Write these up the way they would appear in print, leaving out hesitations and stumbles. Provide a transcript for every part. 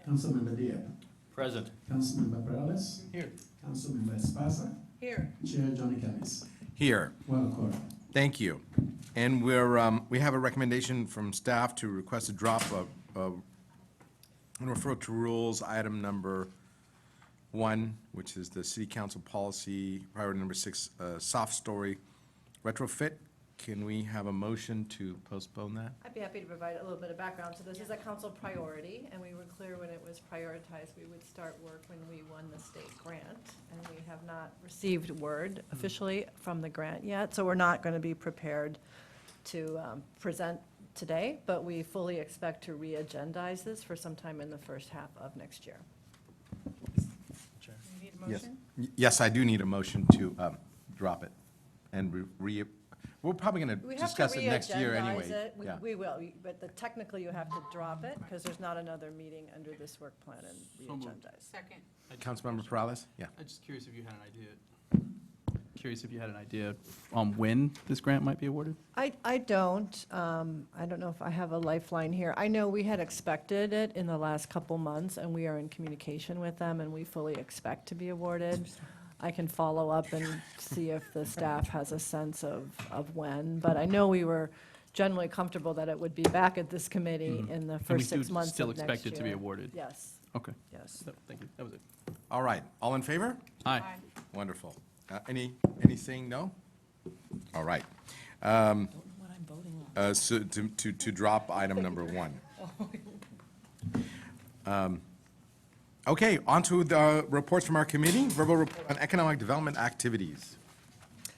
Councilmember Diab. Present. Councilmember Perales. Here. Councilmember Espasa. Here. Chair Johnny Callis. Here. Well, quorum. Thank you. And we have a recommendation from staff to request a drop of and refer to rules item number 1, which is the City Council Policy, priority number 6, soft story retrofit. Can we have a motion to postpone that? I'd be happy to provide a little bit of background. So this is a council priority, and we were clear when it was prioritized, we would start work when we won the state grant. And we have not received word officially from the grant yet, so we're not going to be prepared to present today, but we fully expect to re-agendize this for sometime in the first half of next year. Chair. You need a Yes. motion? Yes, I do need a motion to drop it. And we're probably going to We have to discuss it next year re-agendize anyway. it. Yeah. We will, but technically you have to drop it because there's not another meeting under this work plan and So moved. re-agendize. Second. Councilmember Perales? Yeah. I'm just curious if you had an idea. When this grant might be awarded? I don't know if I have a lifeline here. I know we had expected it in the last couple months, and we are in communication with them, and we fully expect to be awarded. I can follow up and see if the staff has a sense of when, but I know we were generally comfortable that it would be back at this committee in the first 6 months Still of next expect it to be year. awarded? Yes, Okay. yes. So, thank you. That was it. All right. All in favor? Aye. Wonderful. Any saying no? All right. What I'm voting on. So to drop item number 1. Okay, on to the reports from our committee, verbal report on economic development activities.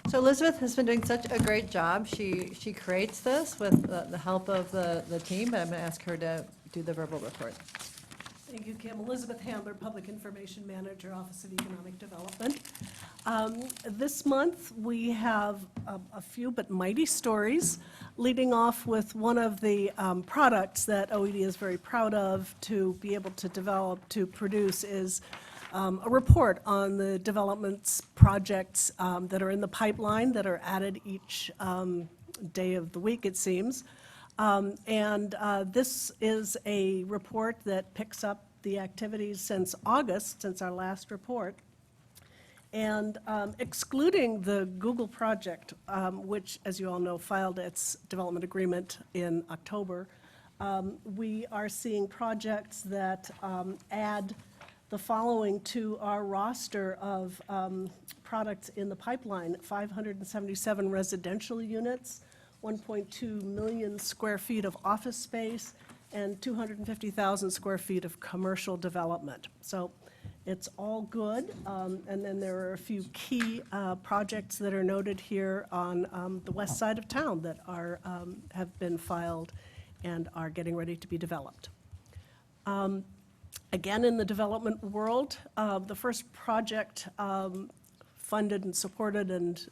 So Elizabeth has been doing such a great job. She creates this with the help of the team, but I'm going to ask her to do the verbal report. Thank you, Kim. Elizabeth Handler, Public Information Manager, Office of Economic Development. This month, we have a few but mighty stories, leading off with one of the products that OED is very proud of to be able to develop, to produce, is a report on the developments projects that are in the pipeline, that are added each day of the week, it seems. This is a report that picks up the activities since August, since our last report. And excluding the Google project, which, as you all know, filed its development agreement in October, we are seeing projects that add the following to our roster of products in the pipeline: 577 residential units, 1.2 million square feet of office space, and 250,000 square feet of commercial development. So it's all good. And then there are a few key projects that are noted here on the west side of town that are have been filed and are getting ready to be developed. Again, in the development world, the first project funded and supported and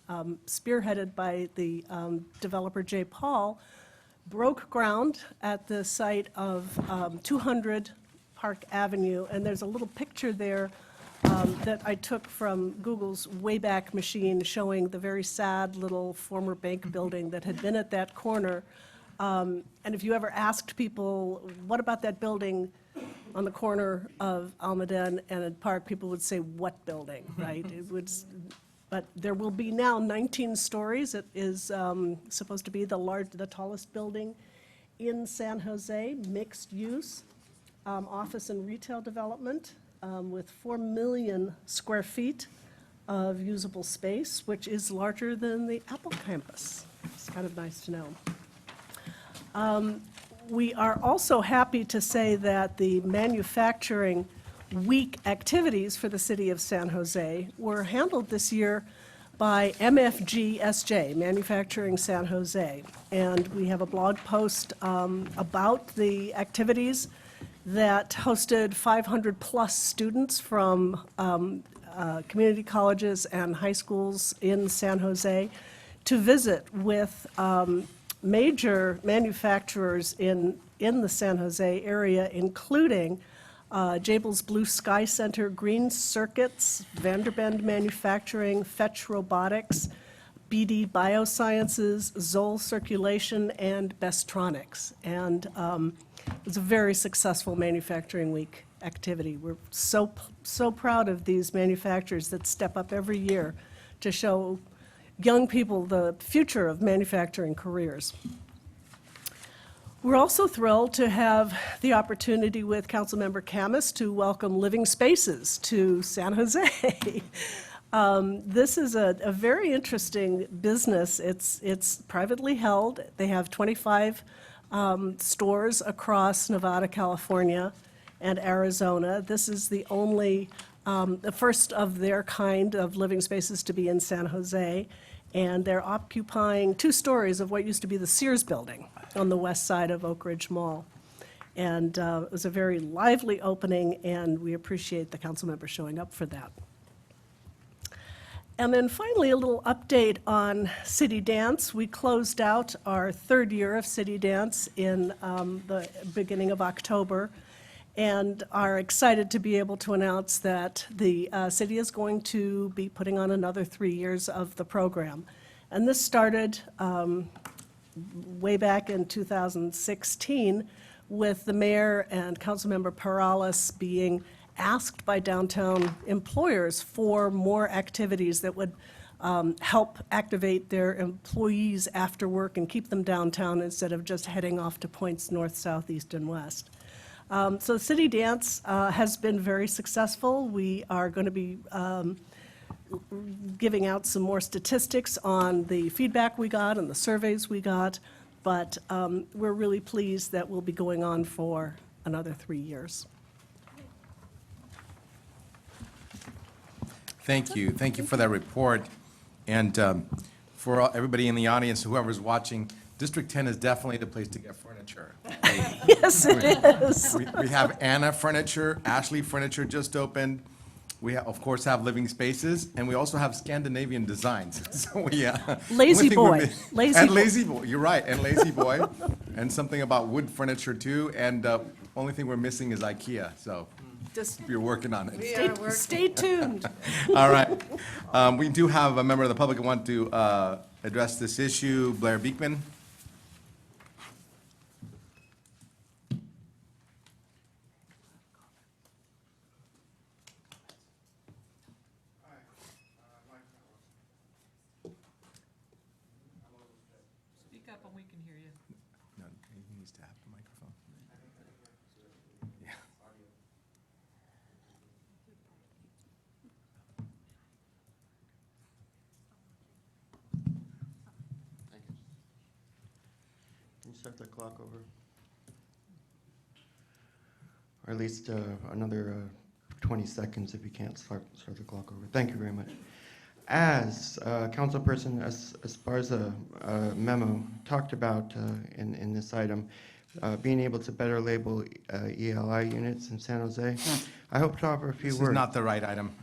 spearheaded by the developer Jay Paul broke ground at the site of 200 Park Avenue, and there's a little picture there that I took from Google's Wayback Machine showing the very sad little former bank building that had been at that corner. And if you ever asked people, what about that building on the corner of Almaden and Park, people would say, what building, right? It was, but there will be now 19 stories. It is supposed to be the tallest building in San Jose, mixed use, office and retail development with 4 million square feet of usable space, which is larger than the Apple campus. It's kind of nice to know. We are also happy to say that the manufacturing week activities for the city of San Jose were handled this year by MFG-SJ, Manufacturing San Jose. And we have a blog post about the activities that hosted 500-plus students from community colleges and high schools in San Jose to visit with major manufacturers in the San Jose area, including Jabil's Blue Sky Center, Green Circuits, Vanderbend Manufacturing, Fetch Robotics, BD Biosciences, Zoll Circulation, and Bestronics. And it was a very successful manufacturing week activity. We're so proud of these manufacturers that step up every year to show young people the future of manufacturing careers. We're also thrilled to have the opportunity with Councilmember Camus to welcome Living Spaces to San Jose. This is a very interesting business. It's privately held. They have 25 stores across Nevada, California, and Arizona. This is the only, the first of their kind of living spaces to be in San Jose. And they're occupying 2 stories of what used to be the Sears building on the west side of Oak Ridge Mall. And it was a very lively opening, and we appreciate the council member showing up for that. And then finally, a little update on City Dance. We closed out our 3rd year of City Dance in the beginning of October, and are excited to be able to announce that the city is going to be putting on another 3 years of the program. And this started way back in 2016 with the mayor and Councilmember Perales being asked by downtown employers for more activities that would help activate their employees after work and keep them downtown instead of just heading off to points north, south, east, and west. So City Dance has been very successful. We are going to be giving out some more statistics on the feedback we got and the surveys we got, but we're really pleased that we'll be going on for another 3 years. Thank you. Thank you for that report. And for everybody in the audience, whoever's watching, District 10 is definitely the place to get furniture. Yes, it is. We have Anna Furniture, Ashley Furniture just opened. We, of course, have Living Spaces, and we also have Scandinavian Designs. So we, Lazy Boy. And Lazy Boy, you're right, and Lazy Boy, and something about wood furniture too, and only thing we're missing is IKEA, so Just we're working on it. stay tuned. All right. We do have a member of the public who want to address this issue, Blair Beekman. Speak up and we can hear you. No, he needs to have the microphone. Yeah. Can you start the clock over? Or at least another 20 seconds if you can't start the clock over. Thank you very much. As councilperson, as far as the memo talked about in this item, being able to better label ELI units in San Jose, I hope to offer a few This words. is not the right item.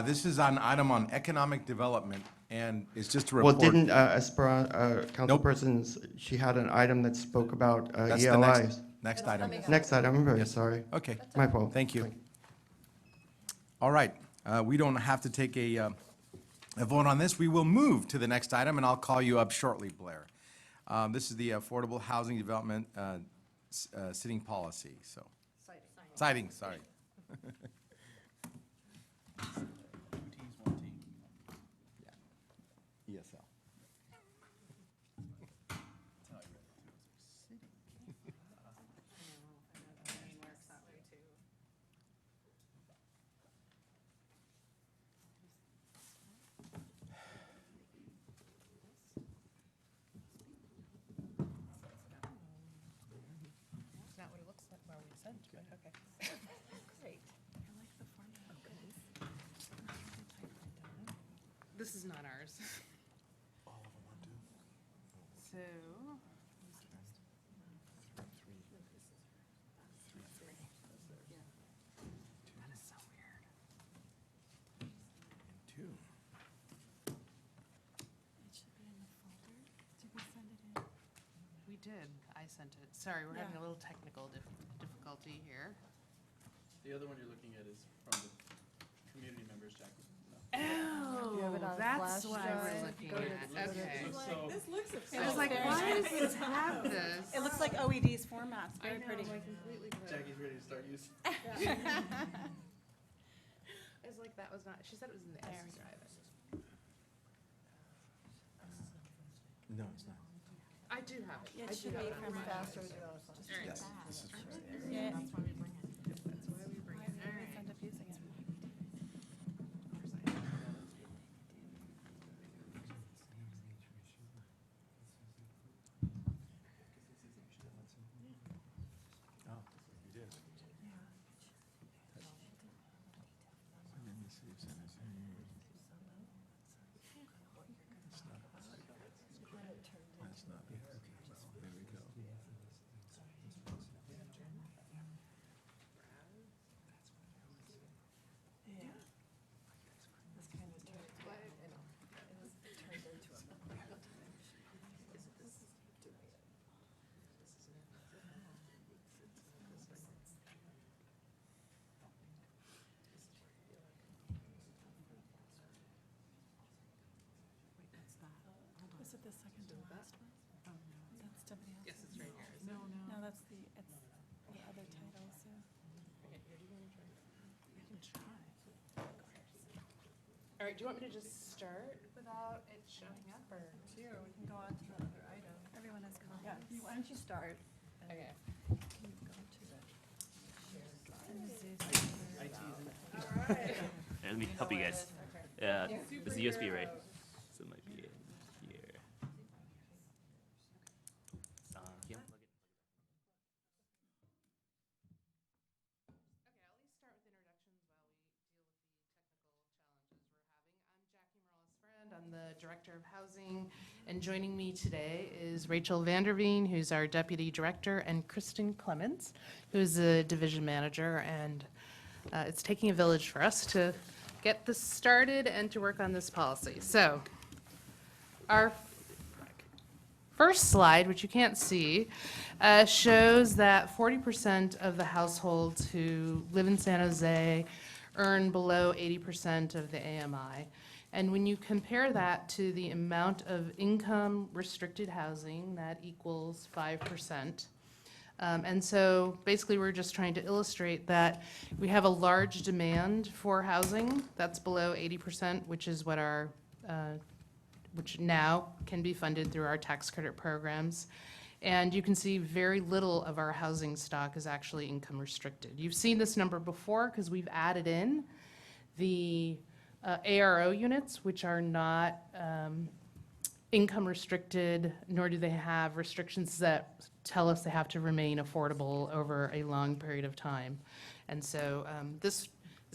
This is an item on economic development, and it's just a Well, report. didn't councilperson's, she had an item that spoke about That's the ELIs. next item. Next item, I'm very Yes. sorry. Okay, My fault. thank you. All right, we don't have to take a vote on this. We will move to the next item, and I'll call you up shortly, Blair. This is the Affordable Housing Development Sitting Policy, so. Citing, sorry. ESL. Not what it looks like, well, we sent, but okay. Great. This is not ours. So. That is so weird. Two. We did. I sent it. Sorry, we're having a little technical difficulty here. The other one you're looking at is from the community members, Jackie. No. You have it on a That's flash why we're drive. looking Go to- at, go to- okay. This looks I was like, why does this have this? It looks like OED's formats, I very know, pretty. like completely. Jackie's ready to start using. It's like that was not, she said it was in the S drive. No, it's not. I do have it. It I should do have be it on from my Faster phone. to do it on a flash. All right. Yes, this is. Yeah. That's why we bring it. That's why we bring it. All right. End up using it. Is it the second to last one? That's somebody else. Yes, it's right here. No, that's the, it's the other title, so. All right, do you want me to just start without it showing up, or? Sure, we can go on to the other item. Everyone has copies. Yeah, why don't you start? and Okay. Can you go to the shared drive? Let me help you guys. This is USB, right? So it might be here. Yeah. Okay, I'll at least start with introductions while we deal with the technical challenges we're having. I'm Jackie Morales-Friend. I'm the Director of Housing, and joining me today is Rachel Vanderveen, who's our Deputy Director, and Kristen Clemens, who's the Division Manager, and it's taking a village for us to get this started and to work on this policy. So, our first slide, which you can't see, shows that 40% of the households who live in San Jose earn below 80% of the AMI. And when you compare that to the amount of income restricted housing, that equals 5%. And so basically, we're just trying to illustrate that we have a large demand for housing that's below 80%, which is what our which now can be funded through our tax credit programs. And you can see very little of our housing stock is actually income restricted. You've seen this number before because we've added in the ARO units, which are not income restricted, nor do they have restrictions that tell us they have to remain affordable over a long period of time. And so this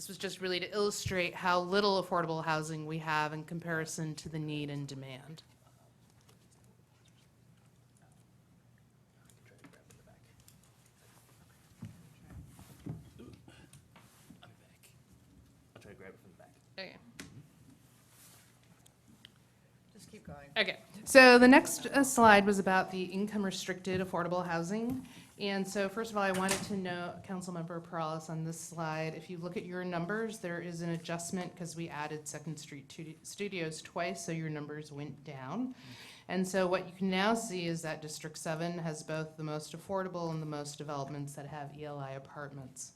was just really to illustrate how little affordable housing we have in comparison to the need and demand. I'll try to grab it from the back. Okay. Just keep going. Okay, so the next slide was about the income-restricted affordable housing. And so first of all, I wanted to note, Councilmember Perales, on this slide, if you look at your numbers, there is an adjustment because we added Second Street Studios twice, so your numbers went down. And so what you can now see is that District 7 has both the most affordable and the most developments that have ELI apartments.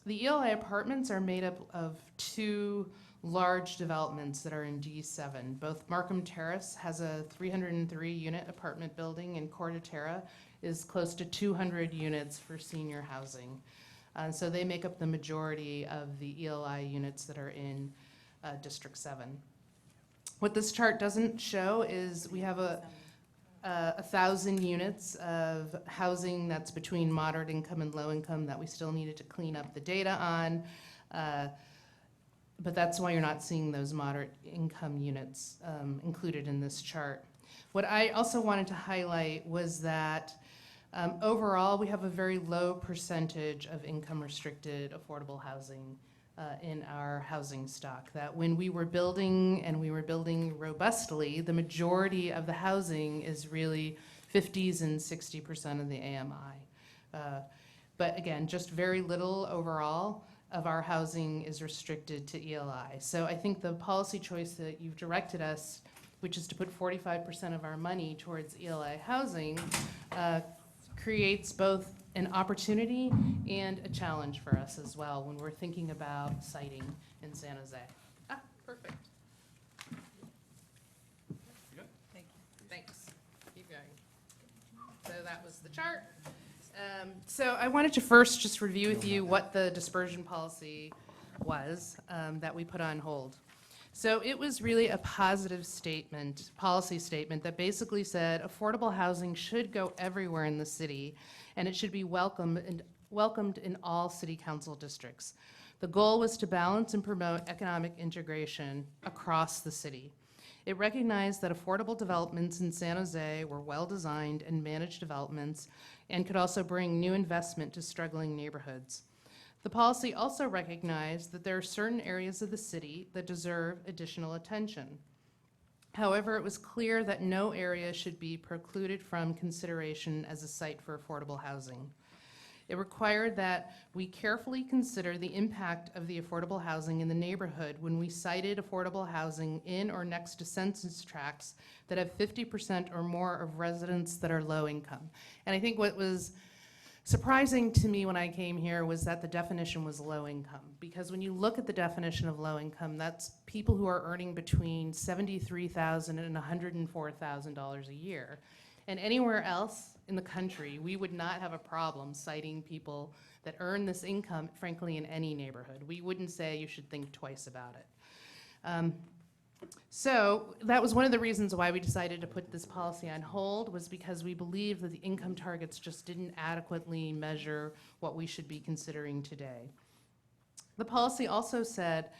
The ELI apartments are made up of two large developments that are in D7. Both Markham Terrace has a 303-unit apartment building, and Corte Terra is close to 200 units for senior housing. So they make up the majority of the ELI units that are in District 7. What this chart doesn't show is we have 1,000 units of housing that's between moderate income and low income that we still needed to clean up the data on. But that's why you're not seeing those moderate income units included in this chart. What I also wanted to highlight was that overall, we have a very low percentage of income restricted affordable housing in our housing stock. That when we were building, and we were building robustly, the majority of the housing is really 50s and 60% of the AMI. But again, just very little overall. of our housing is restricted to ELI. So I think the policy choice that you've directed us, which is to put 45% of our money towards ELI housing, creates both an opportunity and a challenge for us as well when we're thinking about siting in San Jose. Ah, perfect. Thanks. Keep going. So that was the chart. So I wanted to first just review with you what the dispersion policy was that we put on hold. So it was really a positive statement, policy statement, that basically said affordable housing should go everywhere in the city, and it should be welcomed in all city council districts. The goal was to balance and promote economic integration across the city. It recognized that affordable developments in San Jose were well-designed and managed developments and could also bring new investment to struggling neighborhoods. The policy also recognized that there are certain areas of the city that deserve additional attention. However, it was clear that no area should be precluded from consideration as a site for affordable housing. It required that we carefully consider the impact of the affordable housing in the neighborhood when we cited affordable housing in or next to census tracts that have 50% or more of residents that are low income. And I think what was surprising to me when I came here was that the definition was low income, because when you look at the definition of low income, that's people who are earning between $73,000 and $104,000 a year. And anywhere else in the country, we would not have a problem citing people that earn this income, frankly, in any neighborhood. We wouldn't say you should think twice about it. So that was one of the reasons why we decided to put this policy on hold, was because we believe that the income targets just didn't adequately measure what we should be considering today. The policy also said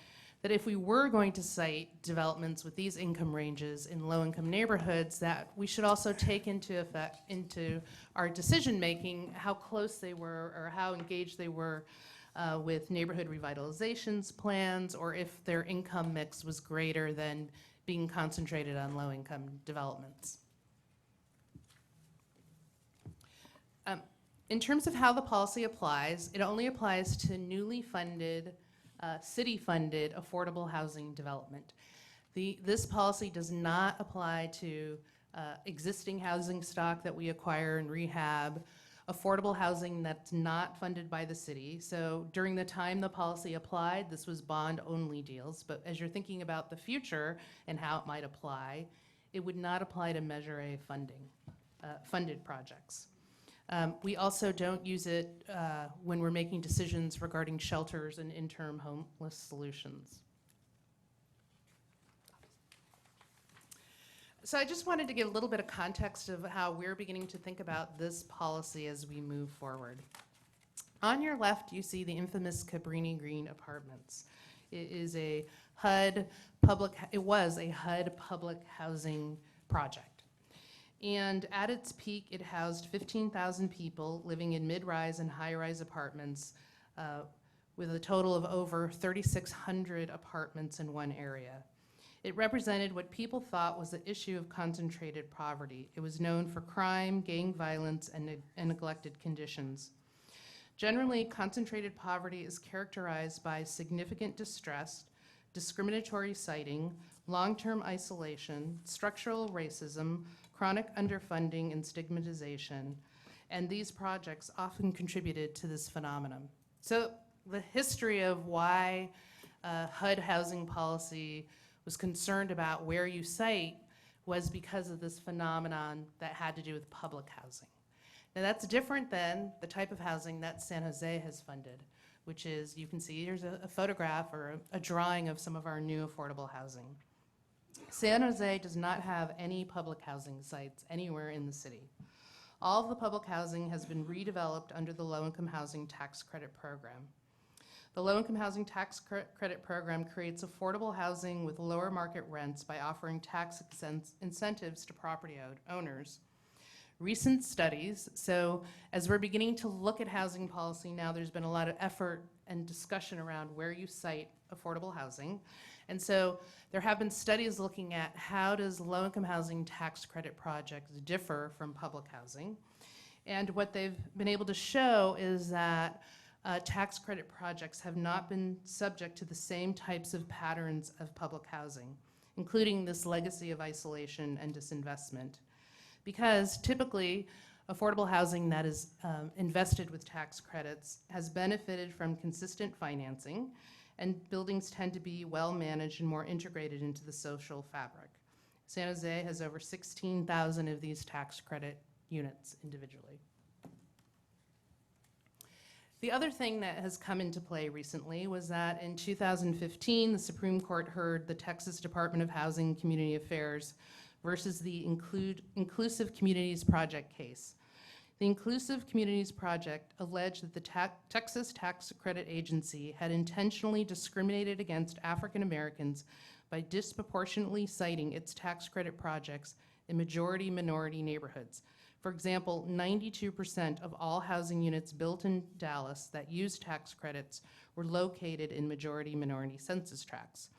that if we were going to cite developments with these income ranges in low-income neighborhoods, that we should also take into our decision-making how close they were or how engaged they were with neighborhood revitalizations plans, or if their income mix was greater than being concentrated on low-income developments. In terms of how the policy applies, it only applies to newly funded, city-funded affordable housing development. This policy does not apply to existing housing stock that we acquire and rehab, affordable housing that's not funded by the city. So during the time the policy applied, this was bond-only deals, but as you're thinking about the future and how it might apply, it would not apply to Measure A funded projects. We also don't use it when we're making decisions regarding shelters and interim homeless solutions. So I just wanted to give a little bit of context of how we're beginning to think about this policy as we move forward. On your left, you see the infamous Cabrini Green Apartments. It is a HUD public housing project. And at its peak, it housed 15,000 people living in mid-rise and high-rise apartments with a total of over 3,600 apartments in one area. It represented what people thought was the issue of concentrated poverty. It was known for crime, gang violence, and neglected conditions. Generally, concentrated poverty is characterized by significant distress, discriminatory citing, long-term isolation, structural racism, chronic underfunding, and stigmatization. And these projects often contributed to this phenomenon. So the history of why HUD housing policy was concerned about where you cite was because of this phenomenon that had to do with public housing. Now that's different than the type of housing that San Jose has funded, which is, you can see here's a photograph or a drawing of some of our new affordable housing. San Jose does not have any public housing sites anywhere in the city. All of the public housing has been redeveloped under the Low-Income Housing Tax Credit Program. The Low-Income Housing Tax Credit Program creates affordable housing with lower market rents by offering tax incentives to property owners. Recent studies, so as we're beginning to look at housing policy now, there's been a lot of effort and discussion around where you cite affordable housing. And so there have been studies looking at how does low-income housing tax credit projects differ from public housing. And what they've been able to show is that tax credit projects have not been subject to the same types of patterns of public housing, including this legacy of isolation and disinvestment. Because typically, affordable housing that is invested with tax credits has benefited from consistent financing, and buildings tend to be well-managed and more integrated into the social fabric. San Jose has over 16,000 of these tax credit units individually. The other thing that has come into play recently was that in 2015, the Supreme Court heard the Texas Department of Housing and Community Affairs versus the Inclusive Communities Project case. The Inclusive Communities Project alleged that the Texas Tax Credit Agency had intentionally discriminated against African Americans by disproportionately citing its tax credit projects in majority-minority neighborhoods. For example, 92% of all housing units built in Dallas that use tax credits were located in majority-minority census tracts.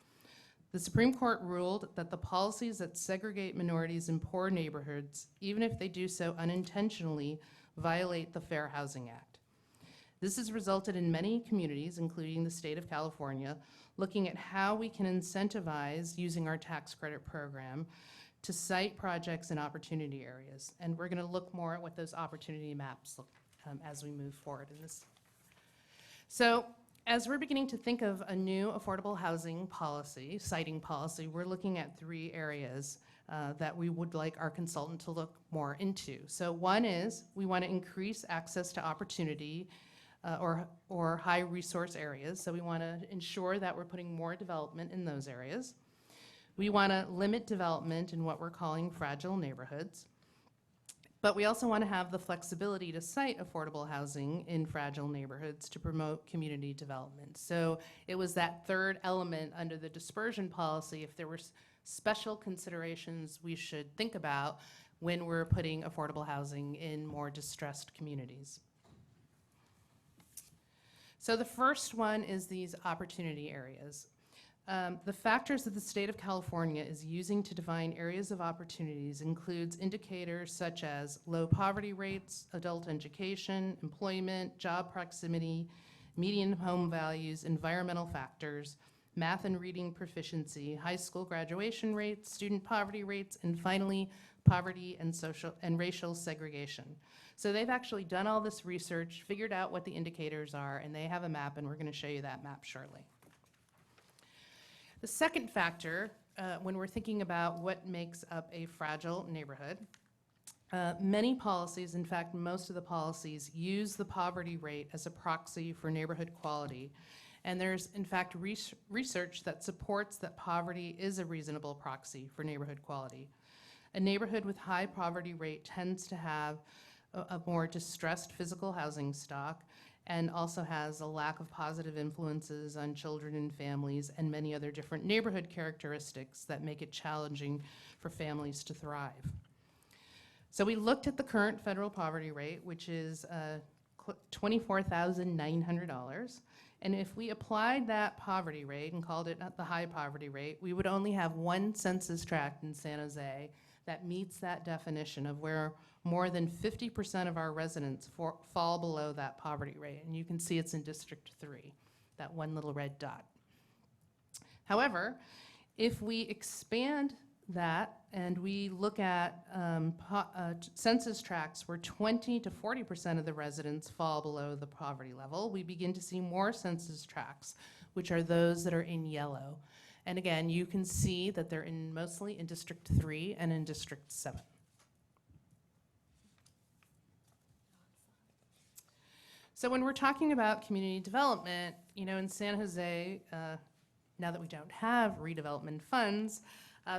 The Supreme Court ruled that the policies that segregate minorities in poor neighborhoods, even if they do so unintentionally, violate the Fair Housing Act. This has resulted in many communities, including the state of California, looking at how we can incentivize using our tax credit program to cite projects in opportunity areas. And we're going to look more at what those opportunity maps look as we move forward in this. So as we're beginning to think of a new affordable housing policy, citing policy, we're looking at 3 areas that we would like our consultant to look more into. So one is we want to increase access to opportunity or high resource areas. So we want to ensure that we're putting more development in those areas. We want to limit development in what we're calling fragile neighborhoods. But we also want to have the flexibility to site affordable housing in fragile neighborhoods to promote community development. So it was that third element under the dispersion policy, if there were special considerations we should think about when we're putting affordable housing in more distressed communities. So the first one is these opportunity areas. The factors that the state of California is using to define areas of opportunities includes indicators such as low poverty rates, adult education, employment, job proximity, median home values, environmental factors, math and reading proficiency, high school graduation rates, student poverty rates, and finally, poverty and social and racial segregation. So they've actually done all this research, figured out what the indicators are, and they have a map, and we're going to show you that map shortly. The second factor, when we're thinking about what makes up a fragile neighborhood, many policies, in fact, most of the policies, use the poverty rate as a proxy for neighborhood quality. And there's, in fact, research that supports that poverty is a reasonable proxy for neighborhood quality. A neighborhood with high poverty rate tends to have a more distressed physical housing stock and also has a lack of positive influences on children and families and many other different neighborhood characteristics that make it challenging for families to thrive. So we looked at the current federal poverty rate, which is $24,900. And if we applied that poverty rate and called it the high poverty rate, we would only have one census tract in San Jose that meets that definition of where more than 50% of our residents fall below that poverty rate. And you can see it's in District 3, that one little red dot. However, if we expand that and we look at census tracts where 20 to 40% of the residents fall below the poverty level, we begin to see more census tracts, which are those that are in yellow. And again, you can see that they're mostly in District 3 and in District 7. So when we're talking about community development, you know, in San Jose, now that we don't have redevelopment funds,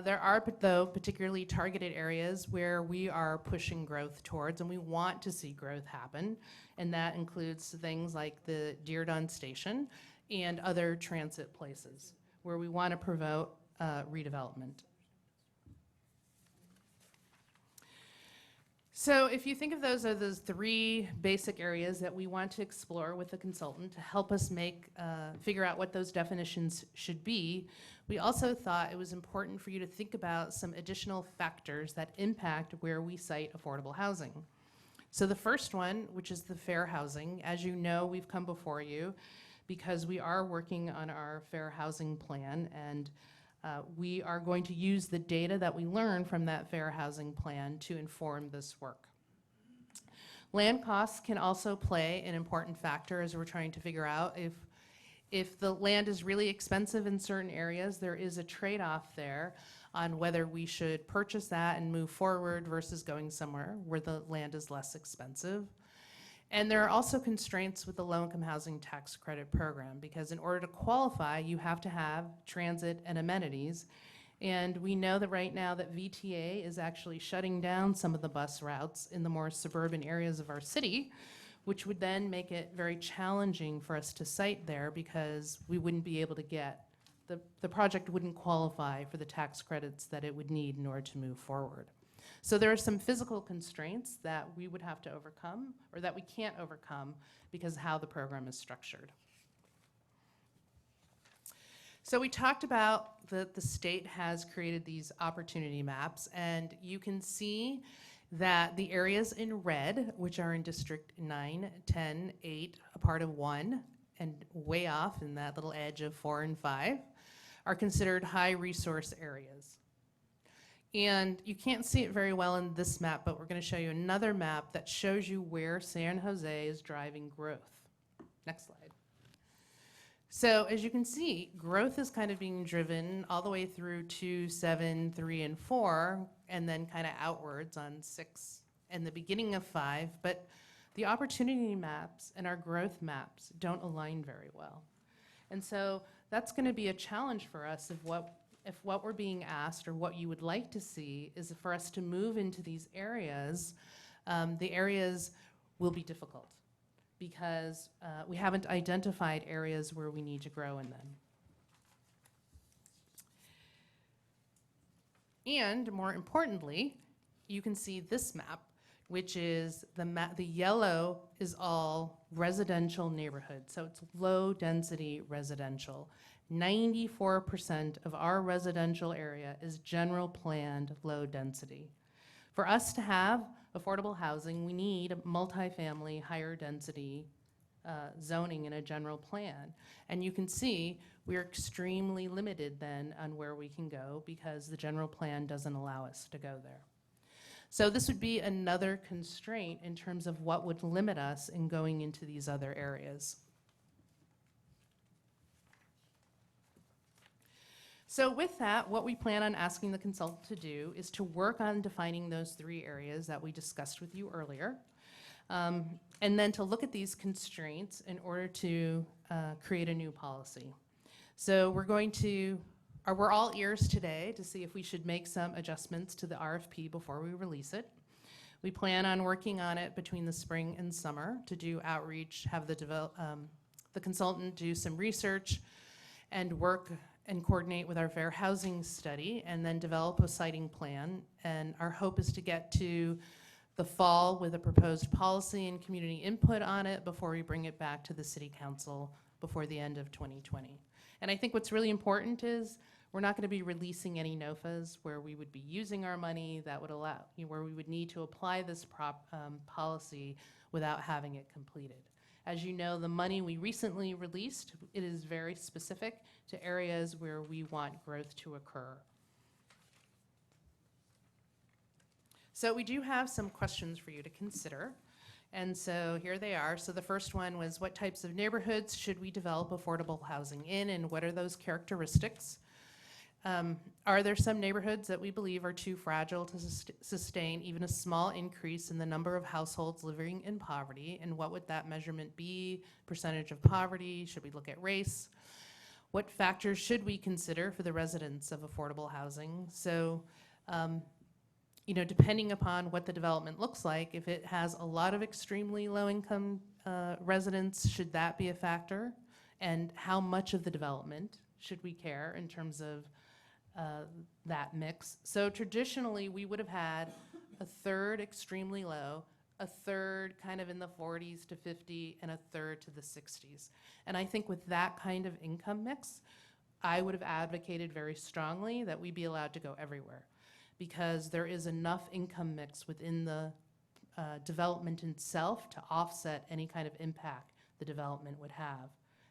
there are, though, particularly targeted areas where we are pushing growth towards, and we want to see growth happen. And that includes things like the Dearden Station and other transit places where we want to promote redevelopment. So if you think of those as those 3 basic areas that we want to explore with the consultant to help us figure out what those definitions should be, we also thought it was important for you to think about some additional factors that impact where we site affordable housing. So the first one, which is the fair housing, as you know, we've come before you because we are working on our fair housing plan, and we are going to use the data that we learn from that fair housing plan to inform this work. Land costs can also play an important factor as we're trying to figure out if the land is really expensive in certain areas, there is a trade-off there on whether we should purchase that and move forward versus going somewhere where the land is less expensive. And there are also constraints with the low-income housing tax credit program, because in order to qualify, you have to have transit and amenities. And we know that right now that VTA is actually shutting down some of the bus routes in the more suburban areas of our city, which would then make it very challenging for us to site there because we wouldn't be able to get, the project wouldn't qualify for the tax credits that it would need in order to move forward. So there are some physical constraints that we would have to overcome, or that we can't overcome because of how the program is structured. So we talked about that the state has created these opportunity maps, and you can see that the areas in red, which are in District 9, 10, 8, a part of 1, and way off in that little edge of 4 and 5, are considered high resource areas. And you can't see it very well in this map, but we're going to show you another map that shows you where San Jose is driving growth. Next slide. So as you can see, growth is kind of being driven all the way through 2, 7, 3, and 4, and then kind of outwards on 6 and the beginning of 5. But the opportunity maps and our growth maps don't align very well. And so that's going to be a challenge for us if what we're being asked, or what you would like to see, is for us to move into these areas. The areas will be difficult because we haven't identified areas where we need to grow in them. And more importantly, you can see this map, which is the yellow is all residential neighborhoods. So it's low density residential. 94% of our residential area is general planned low density. For us to have affordable housing, we need multifamily, higher density zoning in a general plan. And you can see we're extremely limited then on where we can go because the general plan doesn't allow us to go there. So this would be another constraint in terms of what would limit us in going into these other areas. So with that, what we plan on asking the consultant to do is to work on defining those 3 areas that we discussed with you earlier, and then to look at these constraints in order to create a new policy. So we're all ears today to see if we should make some adjustments to the RFP before we release it. We plan on working on it between the spring and summer to do outreach, have the consultant do some research and work and coordinate with our fair housing study, and then develop a siting plan. And our hope is to get to the fall with a proposed policy and community input on it before we bring it back to the City Council before the end of 2020. And I think what's really important is we're not going to be releasing any NOFAs where we would be using our money that would allow, where we would need to apply this policy without having it completed. As you know, the money we recently released, it is very specific to areas where we want growth to occur. So we do have some questions for you to consider. And so here they are. So the first one was, what types of neighborhoods should we develop affordable housing in, and what are those characteristics? Are there some neighborhoods that we believe are too fragile to sustain even a small increase in the number of households living in poverty? And what would that measurement be? Percentage of poverty? Should we look at race? What factors should we consider for the residents of affordable housing? So, depending upon what the development looks like, if it has a lot of extremely low-income residents, should that be a factor? And how much of the development should we care in terms of that mix? So traditionally, we would have had a third extremely low, a third kind of in the 40s to 50, and a third to the 60s. And I think with that kind of income mix, I would have advocated very strongly that we be allowed to go everywhere, because there is enough income mix within the development itself to offset any kind of impact the development would have.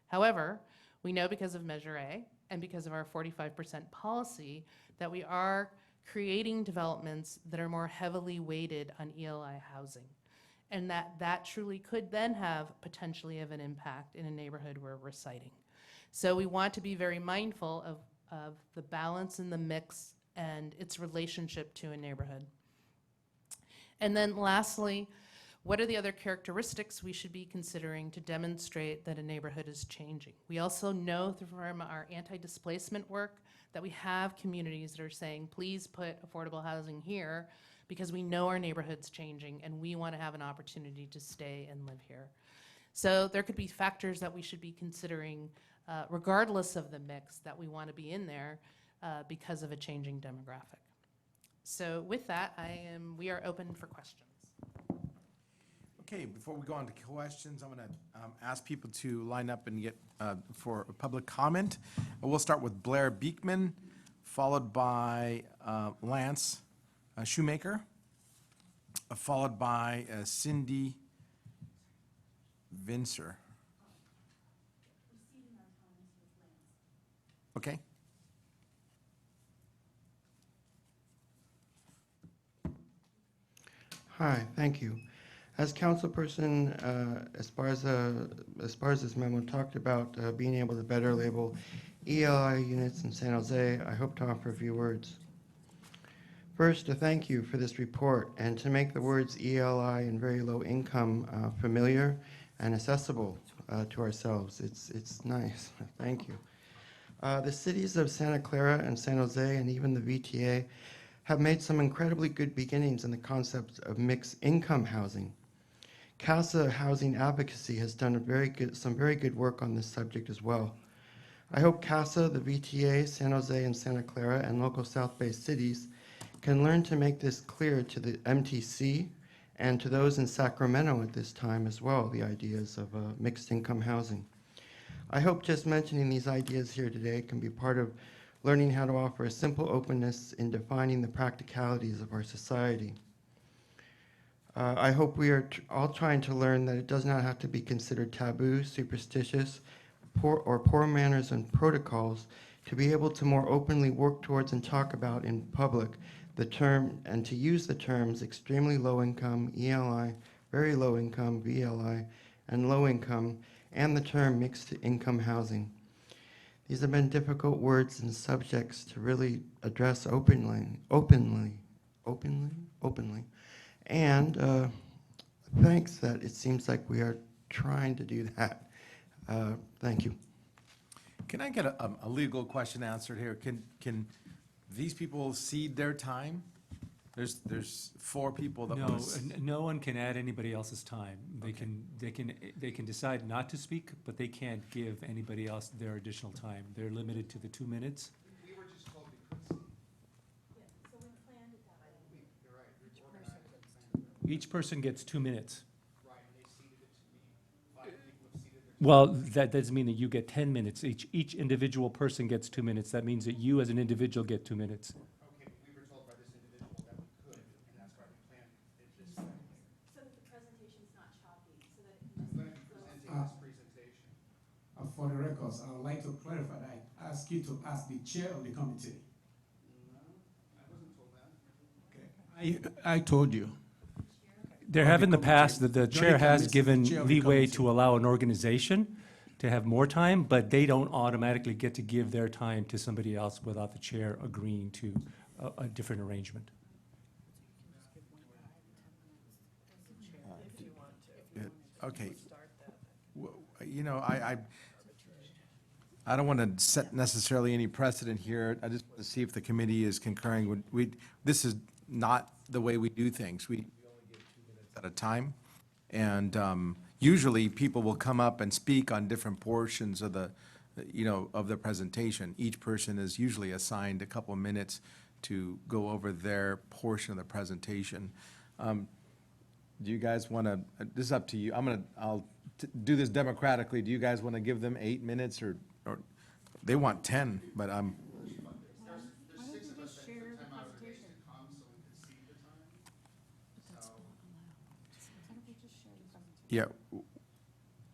However, we know because of Measure A and because of our 45% policy that we are creating developments that are more heavily weighted on ELI housing. And that truly could then have potentially of an impact in a neighborhood where we're citing. So we want to be very mindful of the balance in the mix and its relationship to a neighborhood. And then lastly, what are the other characteristics we should be considering to demonstrate that a neighborhood is changing? We also know from our anti-displacement work that we have communities that are saying, please put affordable housing here because we know our neighborhood's changing and we want to have an opportunity to stay and live here. So there could be factors that we should be considering regardless of the mix that we want to be in there because of a changing demographic. So with that, we are open for questions. Okay, before we go on to questions, I'm going to ask people to line up and get for public comment. We'll start with Blair Beekman, followed by Lance Shoemaker, followed by Cindy Vincer. Okay. Hi, thank you. As councilperson, as far as this memo talked about being able to better label ELI units in San Jose, I hope to offer a few words. First, to thank you for this report and to make the words ELI and very low income familiar and accessible to ourselves. It's nice. Thank you. The cities of Santa Clara and San Jose and even the VTA have made some incredibly good beginnings in the concept of mixed income housing. CASA Housing Advocacy has done some very good work on this subject as well. I hope CASA, the VTA, San Jose, and Santa Clara, and local South Bay cities can learn to make this clear to the MTC and to those in Sacramento at this time as well, the ideas of mixed income housing. I hope just mentioning these ideas here today can be part of learning how to offer a simple openness in defining the practicalities of our society. I hope we are all trying to learn that it does not have to be considered taboo, superstitious, poor manners and protocols to be able to more openly work towards and talk about in public the term and to use the terms extremely low income, ELI, very low income, VLI, and low income, and the term mixed income housing. These have been difficult words and subjects to really address openly. And thanks that it seems like we are trying to do that. Thank you. Can I get a legal question answered here? Can these people cede their time? There's four people that No, was. no one can add anybody else's time. They can decide not to speak, but they can't give anybody else their additional time. They're limited to the 2 minutes. We were just told we could cede. Each person gets 2 minutes. Right, and they ceded it to me. 5 people have ceded their. Well, that doesn't mean that you get 10 minutes. Each individual person gets 2 minutes. That means that you as an individual get 2 minutes. Okay, we were told by this individual that we could, and that's why we planned it this way. So that the presentation's not choppy, so that it I'm can going to just be flow. presenting this presentation. For the records, I would like to clarify that I ask you to ask the chair of the committee. No, I wasn't told that. Okay. I told you. There Of have the in the committee. past that the chair Johnny has Cummings is given the chair of the leeway committee. to allow an organization to have more time, but they don't automatically get to give their time to somebody else without the chair agreeing to a different arrangement. Okay. You know, I don't want to set necessarily any precedent here. I just want to see if the committee is concurring. This is not the way we do things. We only give 2 minutes at a time. And usually, people will come up and speak on different portions of the presentation. Each person is usually assigned a couple of minutes to go over their portion of the presentation. Do you guys want to, this is up to you. I'll do this democratically. Do you guys want to give them 8 minutes or they want 10, but I'm. There's 6 of us that took time out of our days to come, so we could see the time. So, Yeah.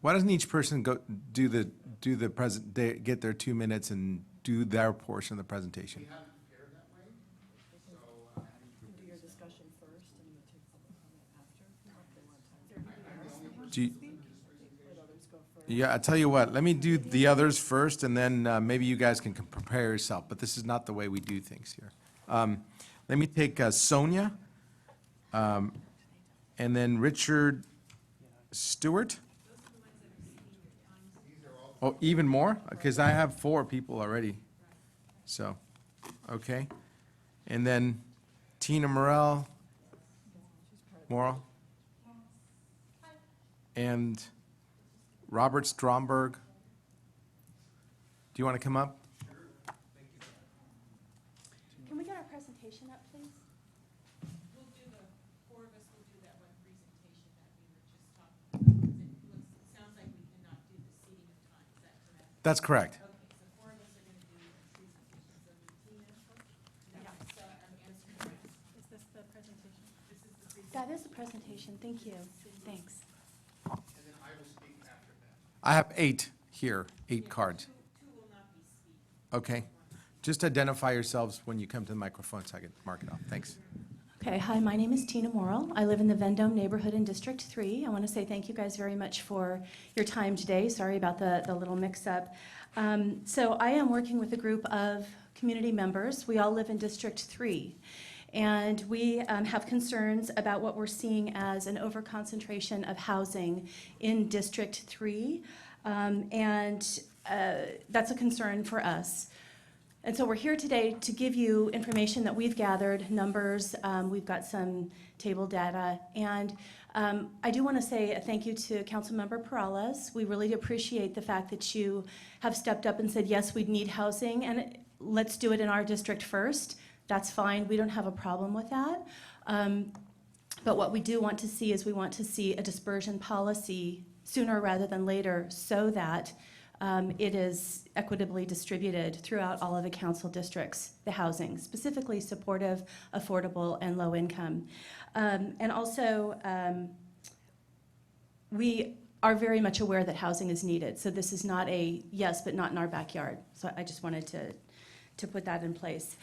Why doesn't each person go, do the present, get their 2 minutes and do their portion of the presentation? Do your discussion first and you take public comment after? Do you- Yeah, I tell you what, let me do the others first, and then maybe you guys can prepare yourself, but this is not the way we do things here. Let me take Sonia, and then Richard Stewart. Oh, even more? Because I have 4 people already. So, okay. And then Tina Morrell. And Robert Stromberg. Do you want to come up? Can we get our presentation up, please? We'll do the, 4 of us will do that one presentation that we were just talking about. It sounds like we cannot do the seating of time, is that correct? That's correct. Okay, so 4 of us are going to do a presentation. So Tina, Is this the presentation? That is the presentation, thank you, thanks. I have 8 here, 8 cards. 2 will not be speaking. Okay. Just identify yourselves when you come to the microphone so I can mark it off. Thanks. Okay, hi, my name is Tina Morrell. I live in the Vendome neighborhood in District 3. I want to say thank you guys very much for your time today. Sorry about the little mix-up. So I am working with a group of community members. We all live in District 3. And we have concerns about what we're seeing as an overconcentration of housing in District 3. And that's a concern for us. And so we're here today to give you information that we've gathered, numbers, we've got some table data. And I do want to say a thank you to Councilmember Perales. We really appreciate the fact that you have stepped up and said, yes, we need housing, and let's do it in our district first. That's fine, we don't have a problem with that. But what we do want to see is we want to see a dispersion policy sooner rather than later so that it is equitably distributed throughout all of the council districts, the housing, specifically supportive, affordable, and low income. And also, we are very much aware that housing is needed. So this is not a yes, but not in our backyard. So I just wanted to put that in place.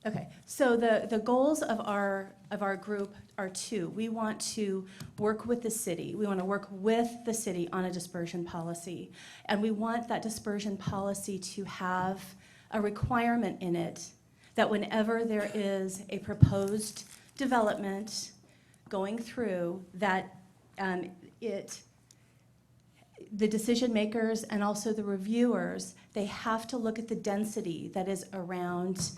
Okay, so the goals of our group are 2. We want to work with the city. We want to work with the city on a dispersion policy. And we want that dispersion policy to have a requirement in it that whenever there is a proposed development going through, that the decision makers and also the reviewers, they have to look at the density that is around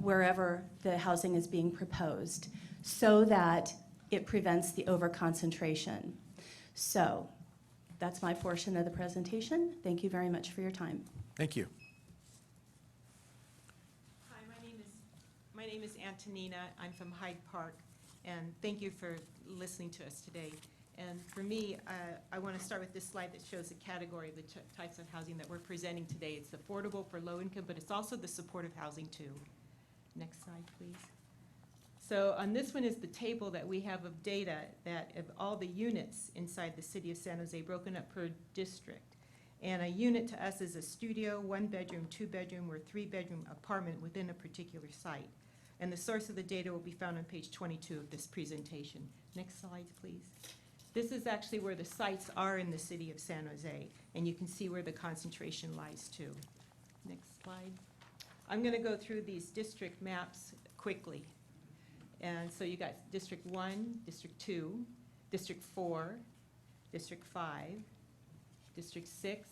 wherever the housing is being proposed so that it prevents the overconcentration. So that's my portion of the presentation. Thank you very much for your time. Thank you. Hi, my name is Antonina. I'm from Hyde Park, and thank you for listening to us today. And for me, I want to start with this slide that shows the category of the types of housing that we're presenting today. It's affordable for low income, but it's also the supportive housing too. Next slide, please. So on this one is the table that we have of data that of all the units inside the city of San Jose broken up per district. And a unit to us is a studio, 1-bedroom, 2-bedroom, or 3-bedroom apartment within a particular site. And the source of the data will be found on page 22 of this presentation. Next slide, please. This is actually where the sites are in the city of San Jose, and you can see where the concentration lies too. Next slide. I'm going to go through these district maps quickly. And so you got District 1, District 2, District 4, District 5, District 6,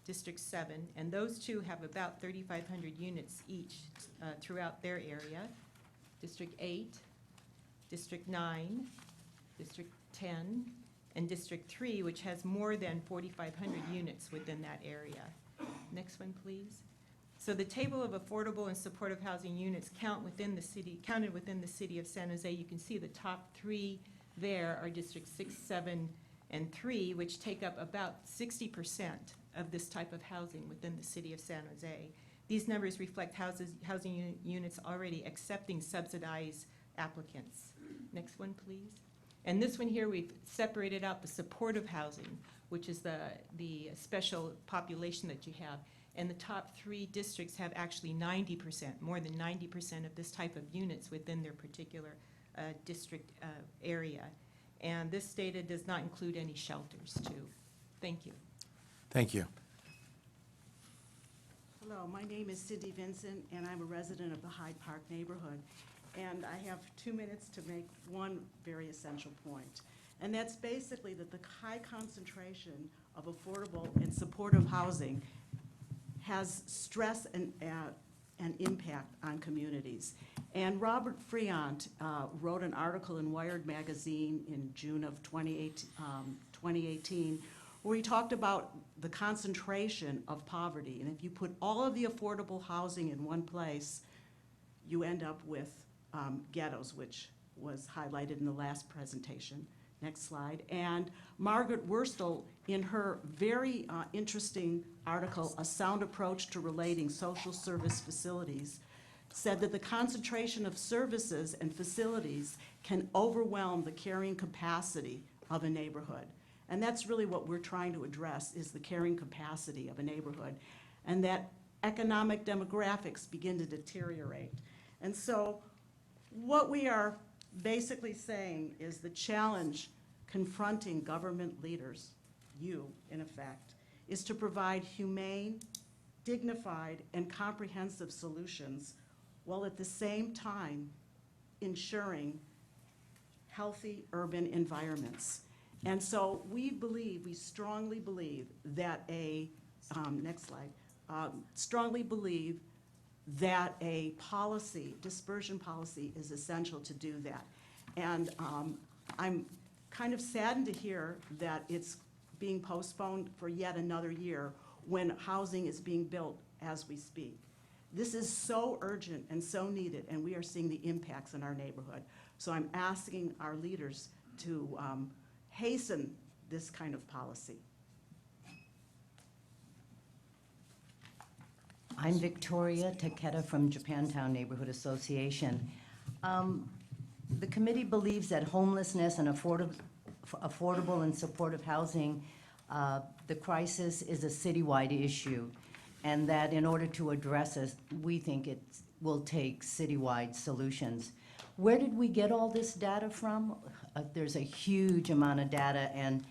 District 7, and those 2 have about 3,500 units each throughout their area. District 8, District 9, District 10, and District 3, which has more than 4,500 units within that area. Next one, please. So the table of affordable and supportive housing units counted within the city of San Jose. You can see the top 3 there are District 6, 7, and 3, which take up about 60% of this type of housing within the city of San Jose. These numbers reflect housing units already accepting subsidized applicants. Next one, please. And this one here, we've separated out the supportive housing, which is the special population that you have. And the top 3 districts have actually 90%, more than 90% of this type of units within their particular district area. And this data does not include any shelters, too. Thank you. Thank you. Hello, my name is Cindy Vincent, and I'm a resident of the Hyde Park neighborhood. And I have 2 minutes to make one very essential point. And that's basically that the high concentration of affordable and supportive housing has stress and impact on communities. And Robert Friant wrote an article in Wired magazine in June of 2018 where he talked about the concentration of poverty. And if you put all of the affordable housing in one place, you end up with ghettos, which was highlighted in the last presentation. Next slide. And Margaret Wurstel, in her very interesting article, A Sound Approach to Relating Social Service Facilities, said that the concentration of services and facilities can overwhelm the carrying capacity of a neighborhood. And that's really what we're trying to address, is the carrying capacity of a neighborhood, and that economic demographics begin to deteriorate. And so what we are basically saying is the challenge confronting government leaders, you in effect, is to provide humane, dignified, and comprehensive solutions while at the same time ensuring healthy urban environments. And so we strongly believe that strongly believe that a policy, dispersion policy, is essential to do that. And I'm kind of saddened to hear that it's being postponed for yet another year when housing is being built as we speak. This is so urgent and so needed, and we are seeing the impacts in our neighborhood. So I'm asking our leaders to hasten this kind of policy. I'm Victoria Takeda from Japantown Neighborhood Association. The committee believes that homelessness and affordable and supportive housing, the crisis is a citywide issue, and that in order to address it, we think it will take citywide solutions. Where did we get all this data from? There's a huge amount of data, and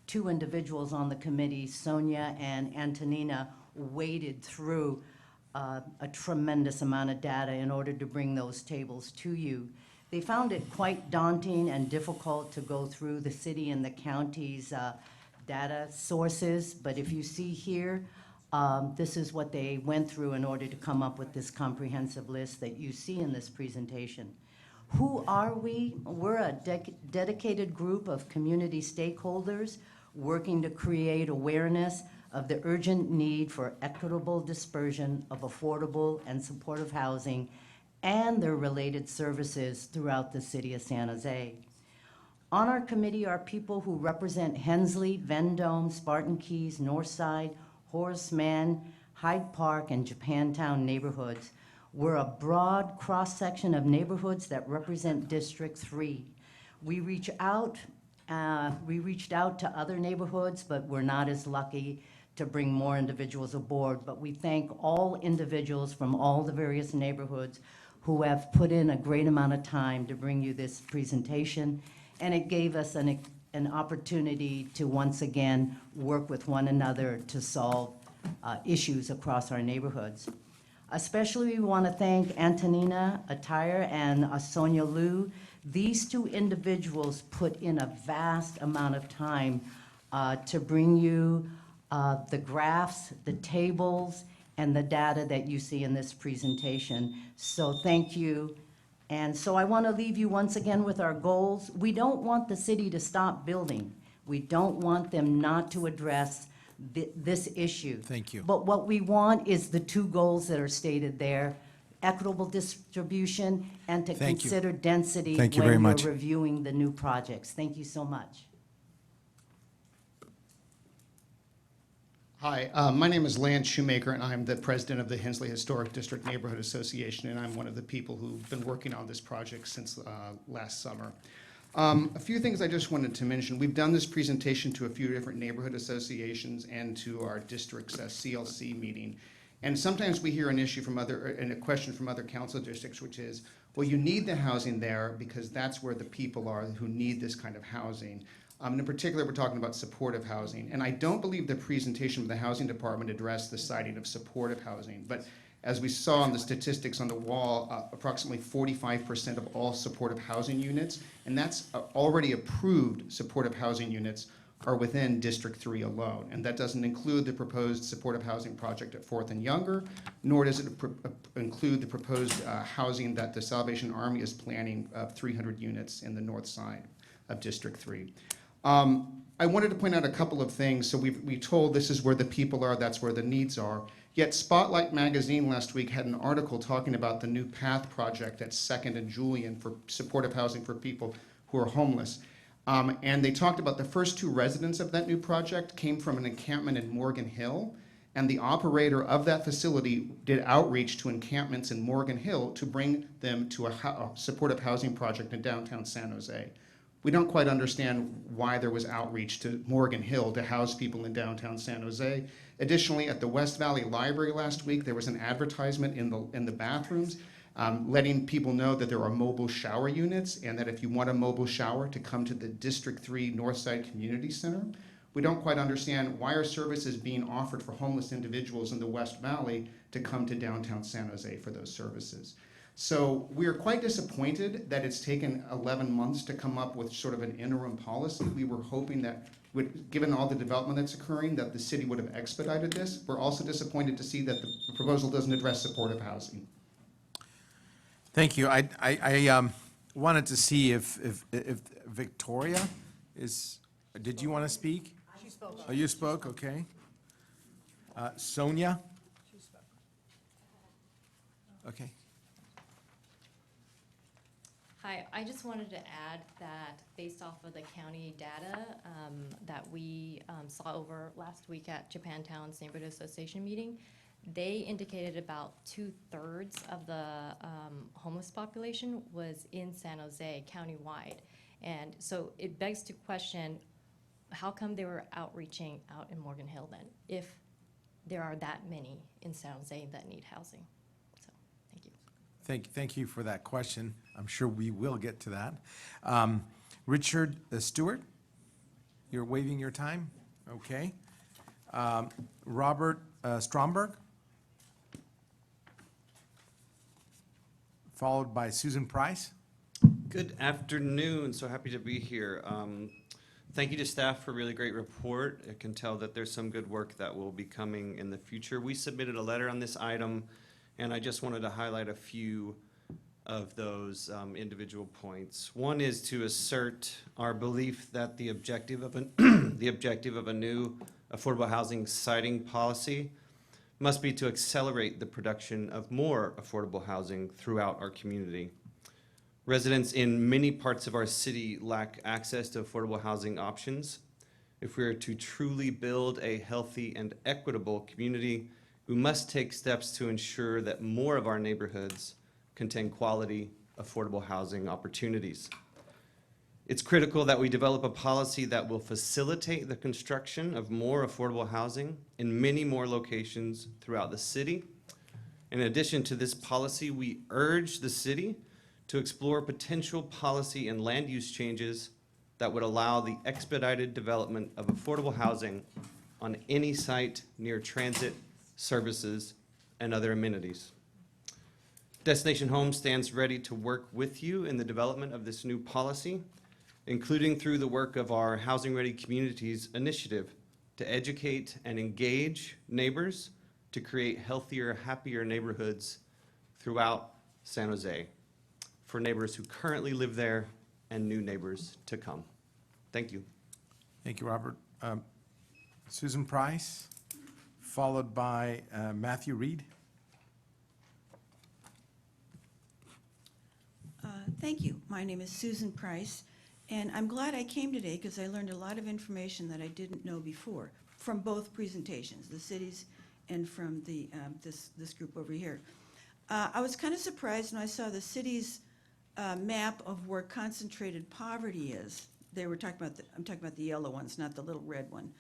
2 individuals on the committee, Sonia and Antonina, waded through a tremendous amount of data in order to bring those tables to you. They found it quite daunting and difficult to go through the city and the county's data sources, but if you see here, this is what they went through in order to come up with this comprehensive list that you see in this presentation. Who are we? We're a dedicated group of community stakeholders working to create awareness of the urgent need for equitable dispersion of affordable and supportive housing and their related services throughout the city of San Jose. On our committee are people who represent Hensley, Vendome, Spartan Keys, Northside, Horace Mann, Hyde Park, and Japantown neighborhoods. We're a broad cross-section of neighborhoods that represent District 3. We reached out to other neighborhoods, but we're not as lucky to bring more individuals aboard. But we thank all individuals from all the various neighborhoods who have put in a great amount of time to bring you this presentation. And it gave us an opportunity to once again work with one another to solve issues across our neighborhoods. Especially we want to thank Antonina Attire and Sonia Liu. These 2 individuals put in a vast amount of time to bring you the graphs, the tables, and the data that you see in this presentation. So thank you. And so I want to leave you once again with our goals. We don't want the city to stop building. We don't want them not to address this issue. Thank you. But what we want is the 2 goals that are stated there: equitable distribution and to Thank you. consider density Thank you very when much. you're reviewing the new projects. Thank you so much. Hi, my name is Lance Shoemaker, and I'm the president of the Hensley Historic District Neighborhood Association, and I'm one of the people who've been working on this project since last summer. A few things I just wanted to mention. We've done this presentation to a few different neighborhood associations and to our district's CLC meeting. And sometimes we hear an issue from and a question from other council districts, which is, well, you need the housing there because that's where the people are who need this kind of housing. And in particular, we're talking about supportive housing. And I don't believe the presentation of the housing department addressed the siting of supportive housing. But as we saw in the statistics on the wall, approximately 45% of all supportive housing units, and that's already approved supportive housing units, are within District 3 alone. And that doesn't include the proposed supportive housing project at 4th and Younger, nor does it include the proposed housing that the Salvation Army is planning of 300 units in the north side of District 3. I wanted to point out a couple of things. So we told this is where the people are, that's where the needs are. Yet Spotlight Magazine last week had an article talking about the new PATH project at 2nd and Julian for supportive housing for people who are homeless. And they talked about the first 2 residents of that new project came from an encampment in Morgan Hill, and the operator of that facility did outreach to encampments in Morgan Hill to bring them to a supportive housing project in downtown San Jose. We don't quite understand why there was outreach to Morgan Hill to house people in downtown San Jose. Additionally, at the West Valley Library last week, there was an advertisement in the bathrooms letting people know that there are mobile shower units and that if you want a mobile shower to come to the District 3 Northside Community Center. We don't quite understand why are services being offered for homeless individuals in the West Valley to come to downtown San Jose for those services. So we are quite disappointed that it's taken 11 months to come up with sort of an interim policy. We were hoping that, given all the development that's occurring, that the city would have expedited this. We're also disappointed to see that the proposal doesn't address supportive housing. Thank you. I wanted to see if Victoria is, did you want to speak? She spoke. Oh, you spoke, okay. Sonia? She spoke. Okay. Hi, I just wanted to add that based off of the county data that we saw over last week at Japantown's Neighborhood Association meeting, they indicated about 2/3 of the homeless population was in San Jose countywide. And so it begs to question, how come they were outreaching out in Morgan Hill then, if there are that many in San Jose that need housing? So, thank you. Thank you for that question. I'm sure we will get to that. Richard Stewart, you're waiving your time? Okay. Robert Stromberg, followed by Susan Price. Good afternoon. So happy to be here. Thank you to staff for a really great report. I can tell that there's some good work that will be coming in the future. We submitted a letter on this item, and I just wanted to highlight a few of those individual points. One is to assert our belief that the objective of a new affordable housing siting policy must be to accelerate the production of more affordable housing throughout our community. Residents in many parts of our city lack access to affordable housing options. If we are to truly build a healthy and equitable community, we must take steps to ensure that more of our neighborhoods contain quality, affordable housing opportunities. It's critical that we develop a policy that will facilitate the construction of more affordable housing in many more locations throughout the city. In addition to this policy, we urge the city to explore potential policy and land use changes that would allow the expedited development of affordable housing on any site near transit, services, and other amenities. Destination Home stands ready to work with you in the development of this new policy, including through the work of our Housing Ready Communities initiative to educate and engage neighbors to create healthier, happier neighborhoods throughout San Jose for neighbors who currently live there and new neighbors to come. Thank you. Thank you, Robert. Susan Price, followed by Matthew Reed. Thank you. My name is Susan Price, and I'm glad I came today because I learned a lot of information that I didn't know before from both presentations, the cities and from the this group over here. I was kind of surprised when I saw the city's map of where concentrated poverty is. They were talking about, I'm talking about the yellow ones, not the little red one.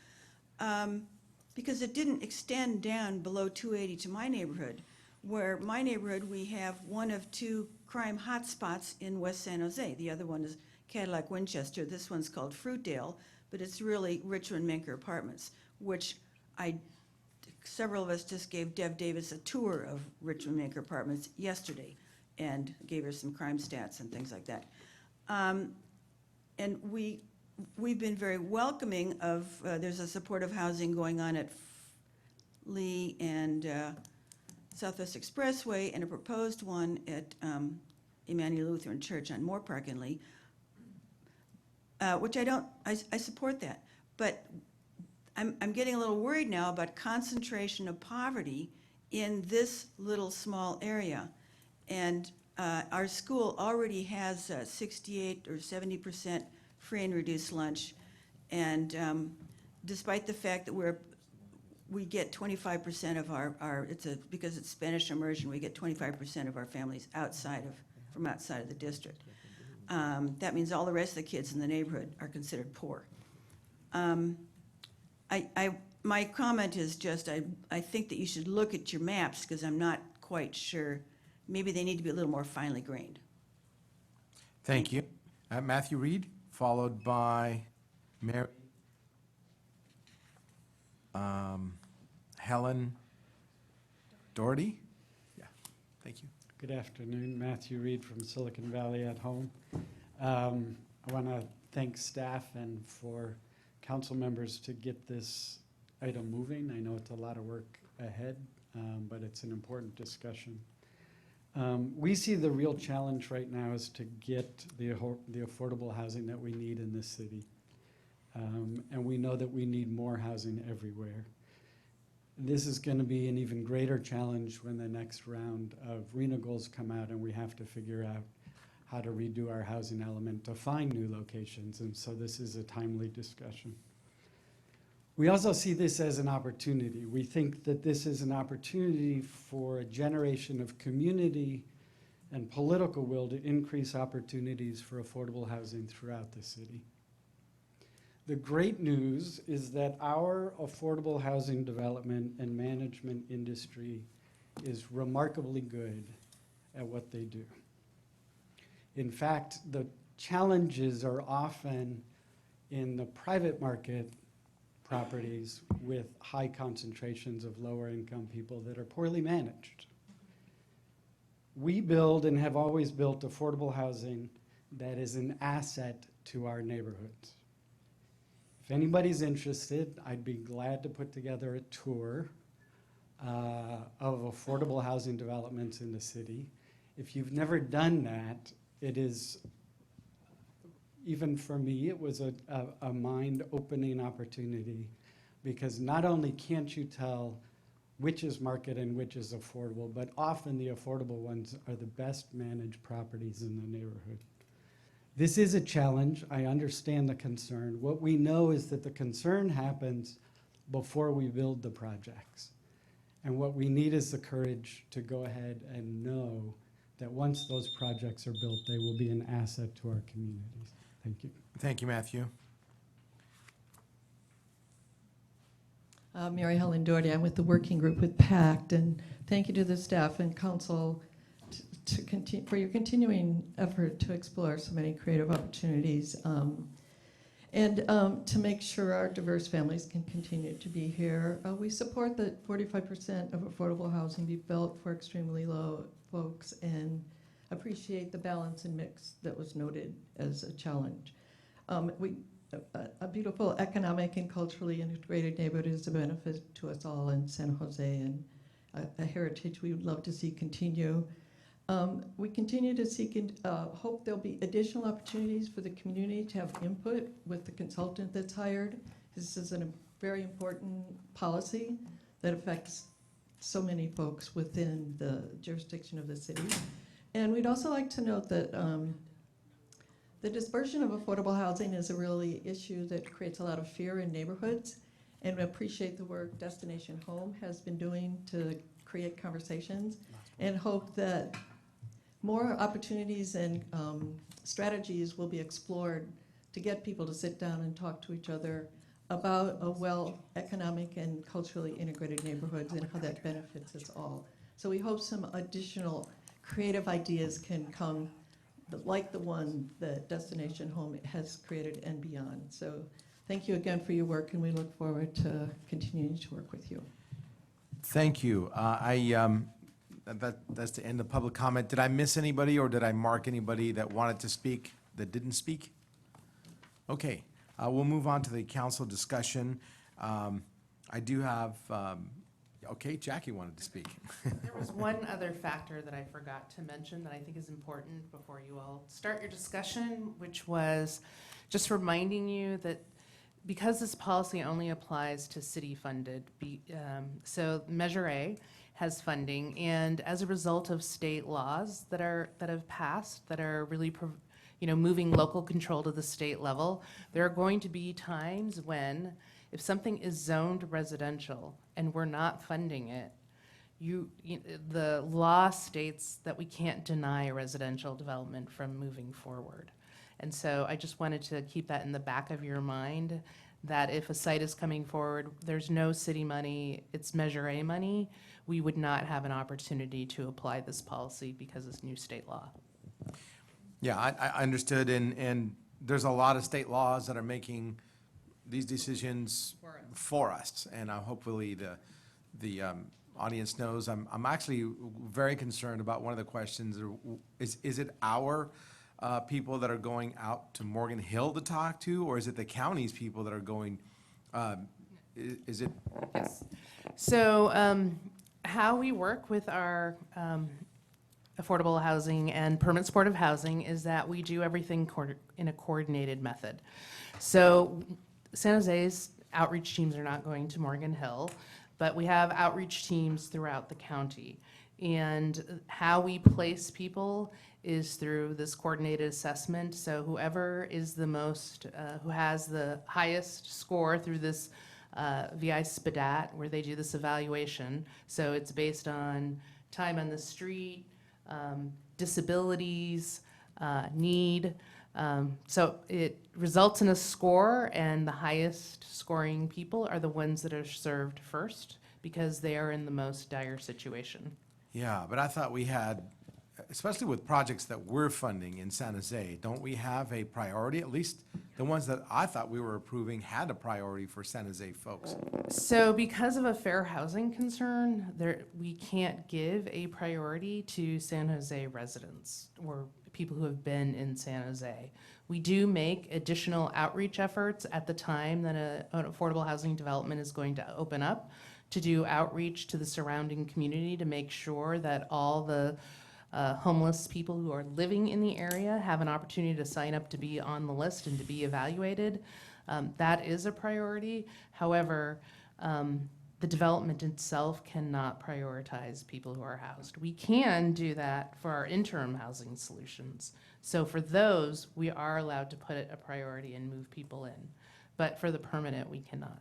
Because it didn't extend down below 280 to my neighborhood, where my neighborhood, we have one of two crime hotspots in West San Jose. The other one is Cadillac Winchester. This one's called Fruitdale, but it's really Richmond Minker Apartments, which several of us just gave Dev Davis a tour of Richmond Minker Apartments yesterday and gave her some crime stats and things like that. And we've been very welcoming of, there's a supportive housing going on at Lee and Southwest Expressway, and a proposed one at Emmanuel Lutheran Church on Moore Park in Lee, which I support that. But I'm getting a little worried now about concentration of poverty in this little small area. And our school already has 68 or 70% free and reduced lunch. And despite the fact that we get 25% of our because it's Spanish immersion, we get 25% of our families from outside of the district. That means all the rest of the kids in the neighborhood are considered poor. My comment is just, I think that you should look at your maps, because I'm not quite sure. Maybe they need to be a little more finely grained. Thank you. Matthew Reed, followed by Mary, Helen Doherty. Yeah, thank you. Good afternoon, Matthew Reed from Silicon Valley at Home. I want to thank staff and for council members to get this item moving. I know it's a lot of work ahead, but it's an important discussion. We see the real challenge right now is to get the affordable housing that we need in this city. And we know that we need more housing everywhere. This is going to be an even greater challenge when the next round of RHNA goals come out and we have to figure out how to redo our housing element to find new locations. And so this is a timely discussion. We also see this as an opportunity. We think that this is an opportunity for a generation of community and political will to increase opportunities for affordable housing throughout the city. The great news is that our affordable housing development and management industry is remarkably good at what they do. In fact, the challenges are often in the private market properties with high concentrations of lower income people that are poorly managed. We build and have always built affordable housing that is an asset to our neighborhoods. If anybody's interested, I'd be glad to put together a tour of affordable housing developments in the city. If you've never done that, it is, even for me, it was a mind-opening opportunity, because not only can't you tell which is market and which is affordable, but often the affordable ones are the best managed properties in the neighborhood. This is a challenge. I understand the concern. What we know is that the concern happens before we build the projects. And what we need is the courage to go ahead and know that once those projects are built, they will be an asset to our communities. Thank you. Thank you, Matthew. Mary Helen Doherty. I'm with the working group with PACT, and thank you to the staff and council for your continuing effort to explore so many creative opportunities and to make sure our diverse families can continue to be here. We support that 45% of affordable housing be built for extremely low folks, and appreciate the balance and mix that was noted as a challenge. A beautiful economic and culturally integrated neighborhood is a benefit to us all in San Jose, and a heritage we would love to see continue. We continue to seek and hope there'll be additional opportunities for the community to have input with the consultant that's hired. This is a very important policy that affects so many folks within the jurisdiction of the city. And we'd also like to note that the dispersion of affordable housing is a really issue that creates a lot of fear in neighborhoods, and we appreciate the work Destination Home has been doing to create conversations, and hope that more opportunities and strategies will be explored to get people to sit down and talk to each other about a economic and culturally integrated neighborhoods and how that benefits us all. So we hope some additional creative ideas can come, like the one that Destination Home has created and beyond. So thank you again for your work, and we look forward to continuing to work with you. Thank you. That's the end of public comment. Did I miss anybody, or did I mark anybody that wanted to speak that didn't speak? Okay, we'll move on to the council discussion. I do have, okay, Jackie wanted to speak. There was one other factor that I forgot to mention that I think is important before you all start your discussion, which was just reminding you that because this policy only applies to city-funded, so Measure A has funding, and as a result of state laws that have passed, that are really moving local control to the state level, there are going to be times when, if something is zoned residential and we're not funding it, the law states that we can't deny residential development from moving forward. And so I just wanted to keep that in the back of your mind, that if a site is coming forward, there's no city money, it's Measure A money, we would not have an opportunity to apply this policy because it's new state law. Yeah, I understood, and there's a lot of state laws that are making these decisions for us, and hopefully the audience knows. I'm actually very concerned about one of the questions. Is it our people that are going out to Morgan Hill to talk to, or is it the county's people that are going? Is it? Yes. So how we work with our affordable housing and permanent supportive housing is that we do everything in a coordinated method. So San Jose's outreach teams are not going to Morgan Hill, but we have outreach teams throughout the county. And how we place people is through this coordinated assessment. So whoever is the most, who has the highest score through this VI SPDAT, where they do this evaluation. So it's based on time on the street, disabilities, need. So it results in a score, and the highest scoring people are the ones that are served first because they are in the most dire situation. Yeah, but I thought we had, especially with projects that we're funding in San Jose, don't we have a priority? At least the ones that I thought we were approving had a priority for San Jose folks. So because of a fair housing concern, we can't give a priority to San Jose residents or people who have been in San Jose. We do make additional outreach efforts at the time that an affordable housing development is going to open up, to do outreach to the surrounding community to make sure that all the homeless people who are living in the area have an opportunity to sign up to be on the list and to be evaluated. That is a priority. However, the development itself cannot prioritize people who are housed. We can do that for our interim housing solutions. So for those, we are allowed to put it a priority and move people in. But for the permanent, we cannot.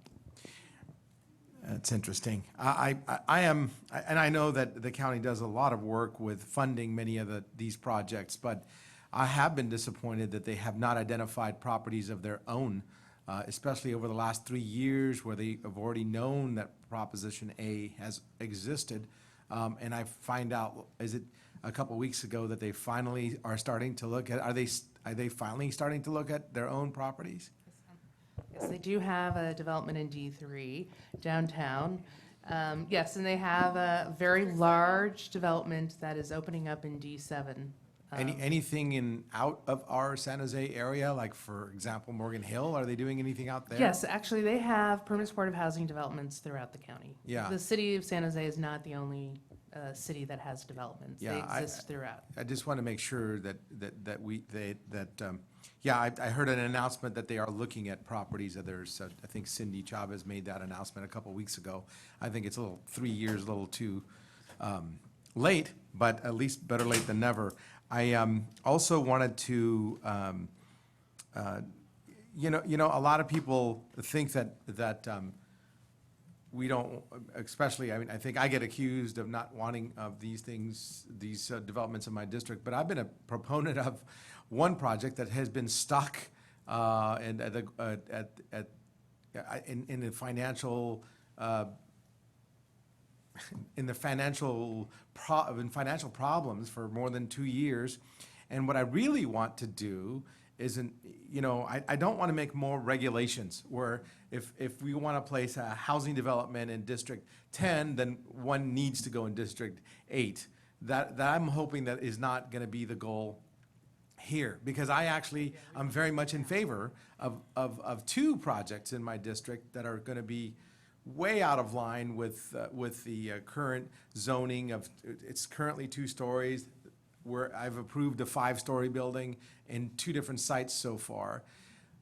That's interesting. I am, and I know that the county does a lot of work with funding many of these projects, but I have been disappointed that they have not identified properties of their own, especially over the last 3 years where they have already known that Proposition A has existed. And I find out, is it a couple weeks ago that they finally are starting to look at, are they finally starting to look at their own properties? Yes, they do have a development in D3 downtown. Yes, and they have a very large development that is opening up in D7. Anything out of our San Jose area, like for example, Morgan Hill? Are they doing anything out there? Yes, actually, they have permanent supportive housing developments throughout the county. Yeah. The city of San Jose is not the only city that has developments. Yeah, they exist throughout. I just want to make sure I heard an announcement that they are looking at properties of theirs. I think Cindy Chavez made that announcement a couple weeks ago. I think it's 3 years, a little too late, but at least better late than never. I also wanted to, a lot of people think that we don't, especially, I mean, I think I get accused of not wanting of these things, these developments in my district, but I've been a proponent of one project that has been stuck and in the financial financial problems for more than 2 years. And what I really want to do isn't, you know, I don't want to make more regulations where if we want to place a housing development in District 10, then one needs to go in District 8. That I'm hoping that is not going to be the goal here, because I'm very much in favor of 2 projects in my district that are going to be way out of line with the current zoning of, it's currently 2 stories, where I've approved a 5-story building in 2 different sites so far.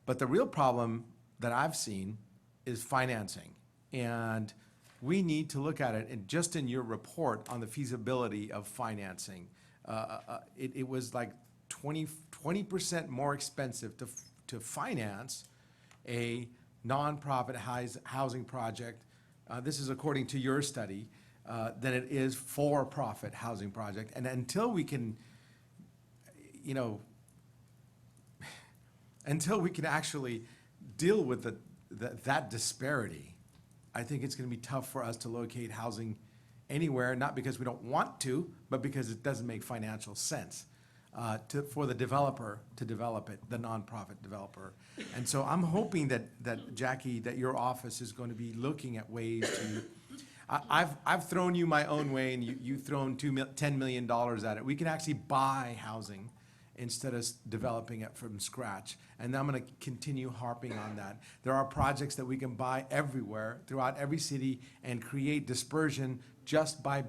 But the real problem that I've seen is financing. And we need to look at it, and just in your report on the feasibility of financing, it was like 20% more expensive to finance a nonprofit housing project, this is according to your study, than it is for-profit housing project. And until we can, you know, until we can actually deal with that disparity, I think it's going to be tough for us to locate housing anywhere, not because we don't want to, but because it doesn't make financial sense for the developer to develop it, the nonprofit developer. And so I'm hoping that Jackie, that your office is going to be looking at ways to, I've thrown you my own way, and you've thrown $10 million at it. We can actually buy housing instead of developing it from scratch. And I'm going to continue harping on that. There are projects that we can buy everywhere, throughout every city, and create dispersion just by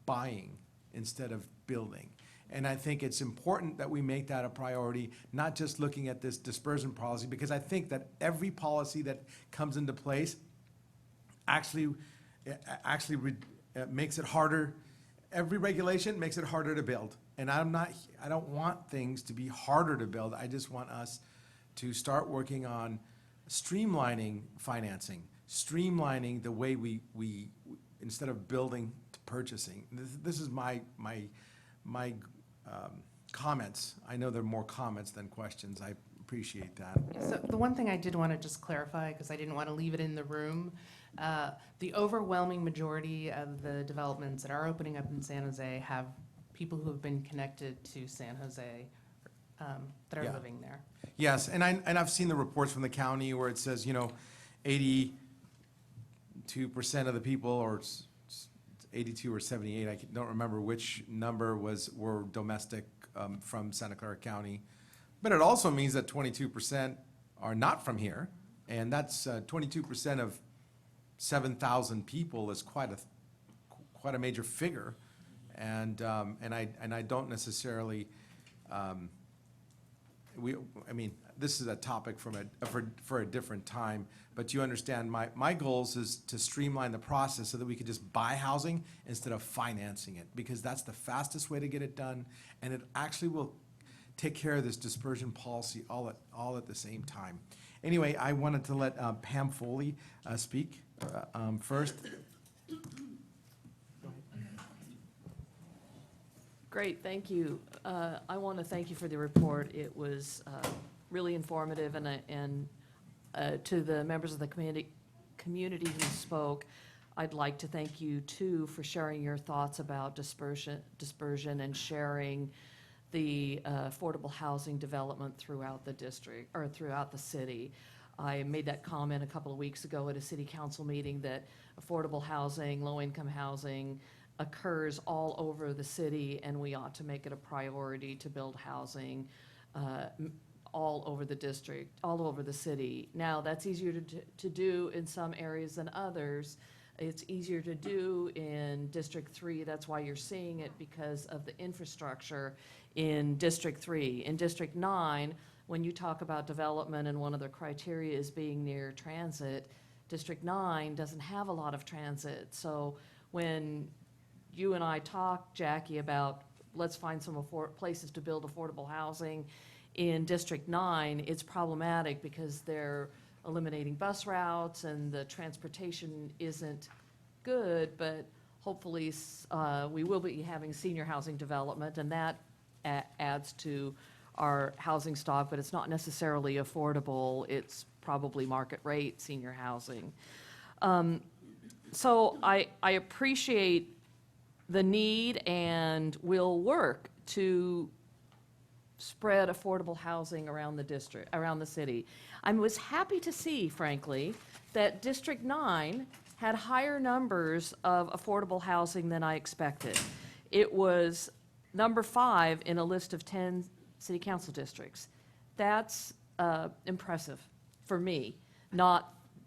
buying instead of building. And I think it's important that we make that a priority, not just looking at this dispersion policy, because I think that every policy that comes into place actually makes it harder. Every regulation makes it harder to build. And I don't want things to be harder to build. I just want us to start working on streamlining financing, streamlining the way we instead of building to purchasing. This is my comments. I know there are more comments than questions. I appreciate that. So the one thing I did want to just clarify, because I didn't want to leave it in the room, the overwhelming majority of the developments that are opening up in San Jose have people who have been connected to San Jose that are Yeah. living there. Yes, and I've seen the reports from the county where it says, 82% of the people, or 82 or 78, I don't remember which number were domestic from Santa Clara County. But it also means that 22% are not from here, and that's 22% of 7,000 people is quite a major figure. And I don't necessarily, this is a topic for a different time, but you understand my goals is to streamline the process so that we could just buy housing instead of financing it, because that's the fastest way to get it done, and it actually will take care of this dispersion policy all at the same time. Anyway, I wanted to let Pam Foley speak first. Great, thank you. I want to thank you for the report. It was really informative, and to the members of the community who spoke, I'd like to thank you too for sharing your thoughts about dispersion and sharing the affordable housing development throughout the district, or throughout the city. I made that comment a couple of weeks ago at a city council meeting that affordable housing, low-income housing occurs all over the city, and we ought to make it a priority to build housing all over the district, all over the city. Now, that's easier to do in some areas than others. It's easier to do in District 3. That's why you're seeing it, because of the infrastructure in District 3. In District 9, when you talk about development and one of the criteria is being near transit, District 9 doesn't have a lot of transit. So when you and I talk, Jackie, about let's find some places to build affordable housing in District 9, it's problematic because they're eliminating bus routes, and the transportation isn't good, but hopefully we will be having senior housing development, and that adds to our housing stock, but it's not necessarily affordable. It's probably market rate senior housing. So I appreciate the need and will work to spread affordable housing around the district, around the city. I was happy to see, frankly, that District 9 had higher numbers of affordable housing than I expected. It was number 5 in a list of 10 city council districts. That's impressive for me.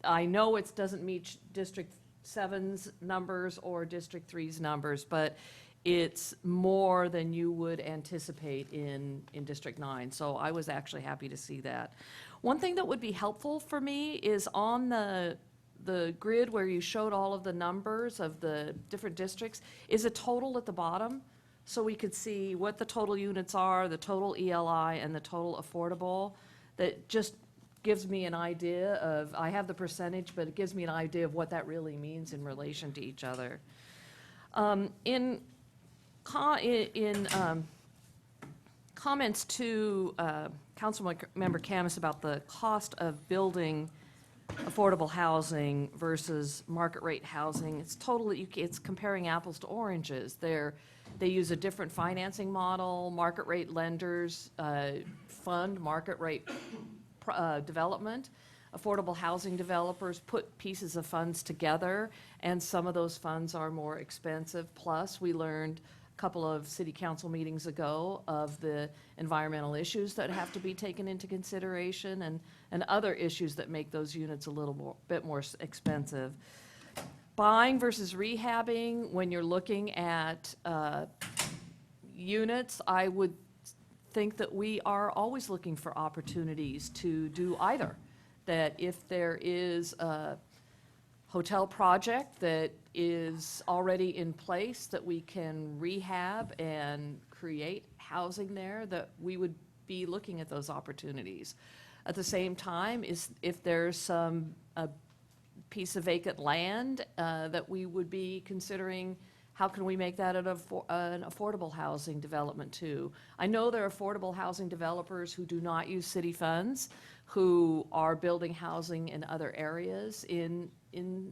I know it doesn't meet District 7's numbers or District 3's numbers, but it's more than you would anticipate in District 9. So I was actually happy to see that. One thing that would be helpful for me is on the grid where you showed all of the numbers of the different districts, is a total at the bottom, so we could see what the total units are, the total ELI, and the total affordable. That just gives me an idea of, I have the percentage, but it gives me an idea of what that really means in relation to each other. In comments to Councilmember Camus about the cost of building affordable housing versus market rate housing, it's comparing apples to oranges. They use a different financing model. Market rate lenders fund market rate development. Affordable housing developers put pieces of funds together, and some of those funds are more expensive. Plus, we learned a couple of city council meetings ago of the environmental issues that have to be taken into consideration, and other issues that make those units a little bit more expensive. Buying versus rehabbing, when you're looking at units, I would think that we are always looking for opportunities to do either. That if there is a hotel project that is already in place that we can rehab and create housing there, that we would be looking at those opportunities. At the same time, if there's a piece of vacant land that we would be considering, how can we make that an affordable housing development too? I know there are affordable housing developers who do not use city funds, who are building housing in other areas in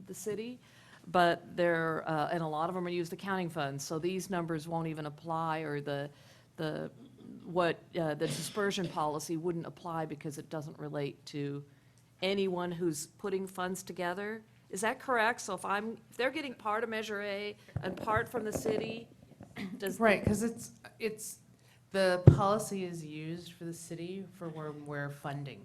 the city, but and a lot of them are used accounting funds, so these numbers won't even apply, or the dispersion policy wouldn't apply because it doesn't relate to anyone who's putting funds together. Is that correct? So if they're getting part of Measure A and part from the city, Right, because the policy is used for the city for where we're funding.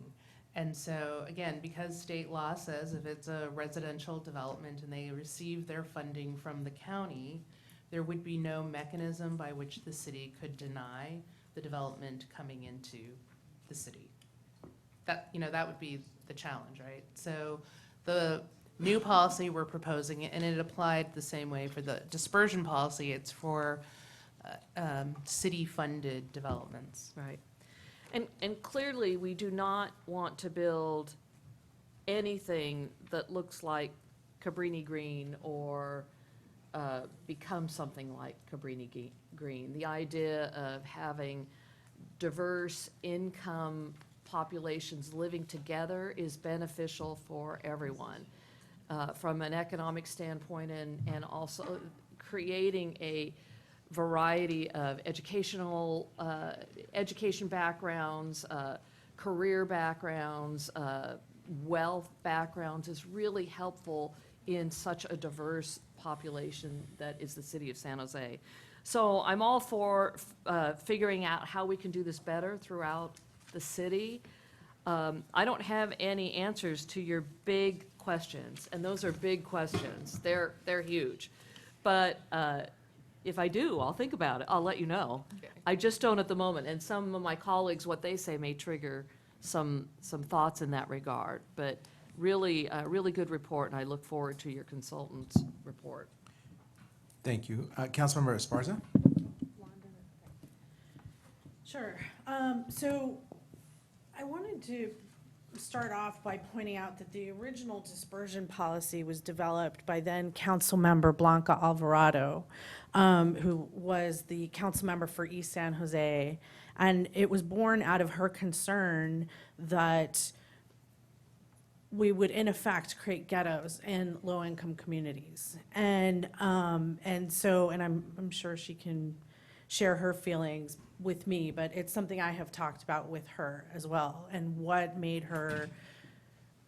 And so, again, because state law says if it's a residential development and they receive their funding from the county, there would be no mechanism by which the city could deny the development coming into the city. That would be the challenge, right? So the new policy we're proposing, and it applied the same way for the dispersion policy, it's for city-funded developments. Right. And clearly, we do not want to build anything that looks like Cabrini Green or become something like Cabrini Green. The idea of having diverse income populations living together is beneficial for everyone from an economic standpoint, and also creating a variety of education backgrounds, career backgrounds, wealth backgrounds is really helpful in such a diverse population that is the city of San Jose. So I'm all for figuring out how we can do this better throughout the city. I don't have any answers to your big questions, and those are big questions. They're huge. But if I do, I'll think about it. I'll let you know. Okay. I just don't at the moment. And some of my colleagues, what they say may trigger some thoughts in that regard. But really, really good report, and I look forward to your consultant's report. Thank you. Councilmember Esparza? Sure. So I wanted to start off by pointing out that the original dispersion policy was developed by then Councilmember Blanca Alvarado, who was the council member for East San Jose. And it was born out of her concern that we would in effect create ghettos in low-income communities. And I'm sure she can share her feelings with me, but it's something I have talked about with her as well, and what made her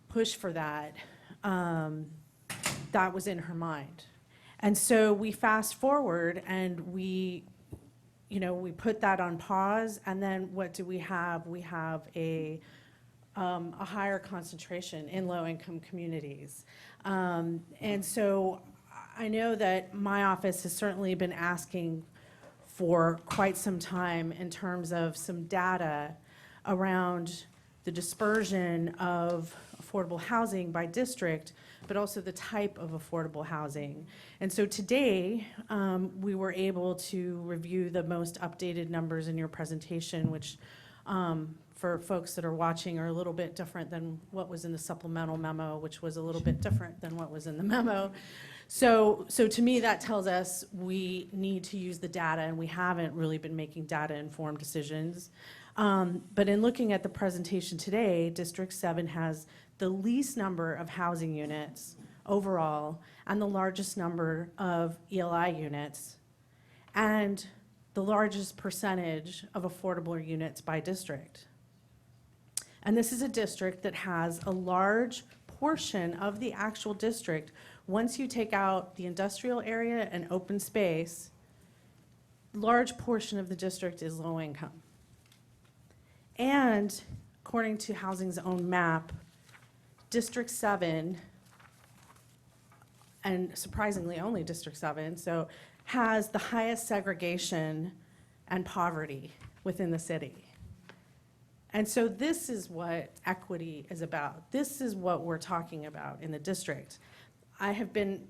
push for that, that was in her mind. And so we fast forward and we put that on pause, and then what do we have? We have a higher concentration in low-income communities. And so I know that my office has certainly been asking for quite some time in terms of some data around the dispersion of affordable housing by district, but also the type of affordable housing. And so today, we were able to review the most updated numbers in your presentation, which for folks that are watching are a little bit different than what was in the supplemental memo, which was a little bit different than what was in the memo. So to me, that tells us we need to use the data, and we haven't really been making data-informed decisions. But in looking at the presentation today, District 7 has the least number of housing units overall and the largest number of ELI units and the largest percentage of affordable units by district. And this is a district that has a large portion of the actual district. Once you take out the industrial area and open space, large portion of the district is low income. And according to Housing's own map, District 7, and surprisingly only District 7, so has the highest segregation and poverty within the city. And so this is what equity is about. This is what we're talking about in the district. I have been,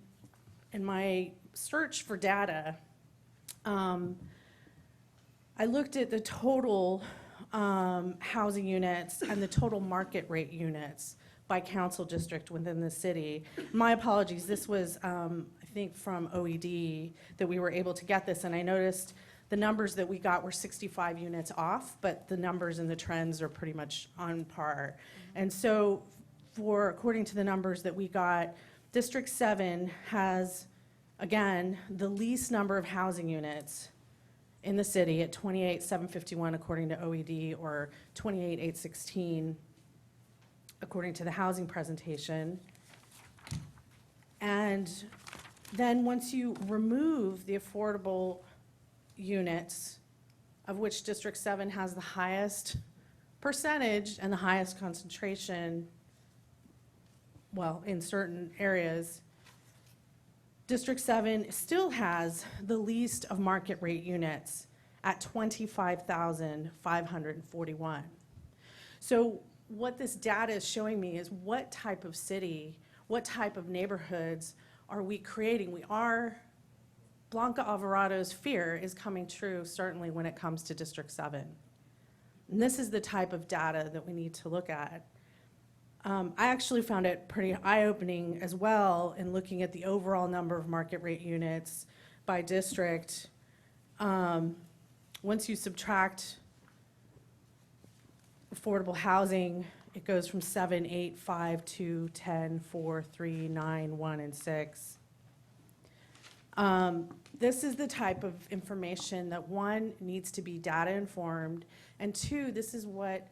in my search for data, I looked at the total housing units and the total market rate units by council district within the city. My apologies, this was, I think from OED that we were able to get this, and I noticed the numbers that we got were 65 units off, but the numbers and the trends are pretty much on par. And so according to the numbers that we got, District 7 has, again, the least number of housing units in the city at 28,751 according to OED, or 28,816 according to the housing presentation. And then once you remove the affordable units, of which District 7 has the highest percentage and the highest concentration, well, in certain areas, District 7 still has the least of market rate units at 25,541. So what this data is showing me is what type of city, what type of neighborhoods are we creating? Blanca Alvarado's fear is coming true, certainly when it comes to District 7. And this is the type of data that we need to look at. I actually found it pretty eye-opening as well in looking at the overall number of market rate units by district. Once you subtract affordable housing, it goes from 7, 8, 5, 2, 10, 4, 3, 9, 1, and 6. This is the type of information that, one, needs to be data informed, and two, this is what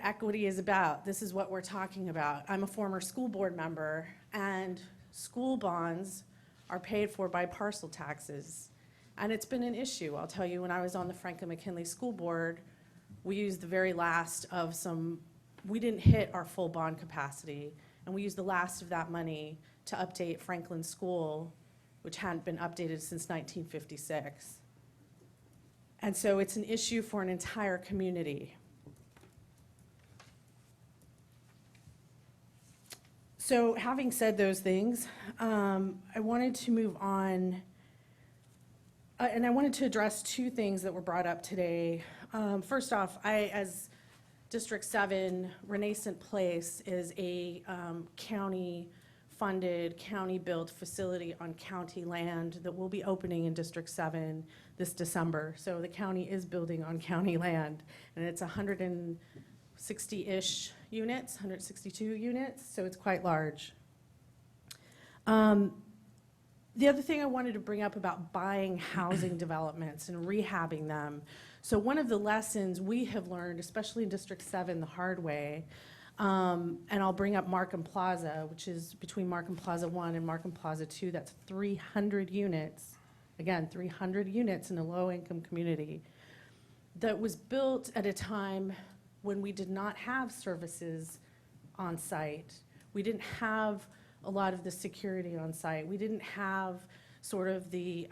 equity is about. This is what we're talking about. I'm a former school board member, and school bonds are paid for by parcel taxes. And it's been an issue. I'll tell you, when I was on the Franklin McKinley School Board, we used the very last of we didn't hit our full bond capacity, and we used the last of that money to update Franklin School, which hadn't been updated since 1956. And so it's an issue for an entire community. So having said those things, I wanted to move on, and I wanted to address two things that were brought up today. First off, as District 7, Renaissance Place is a county-funded, county-built facility on county land that will be opening in District 7 this December. So the county is building on county land, and it's 160-ish units, 162 units, so it's quite large. The other thing I wanted to bring up about buying housing developments and rehabbing them. So one of the lessons we have learned, especially in District 7 the hard way, and I'll bring up Markham Plaza, which is between Markham Plaza 1 and Markham Plaza 2, that's 300 units. Again, 300 units in a low-income community that was built at a time when we did not have services on site. We didn't have a lot of the security on site. We didn't have sort of the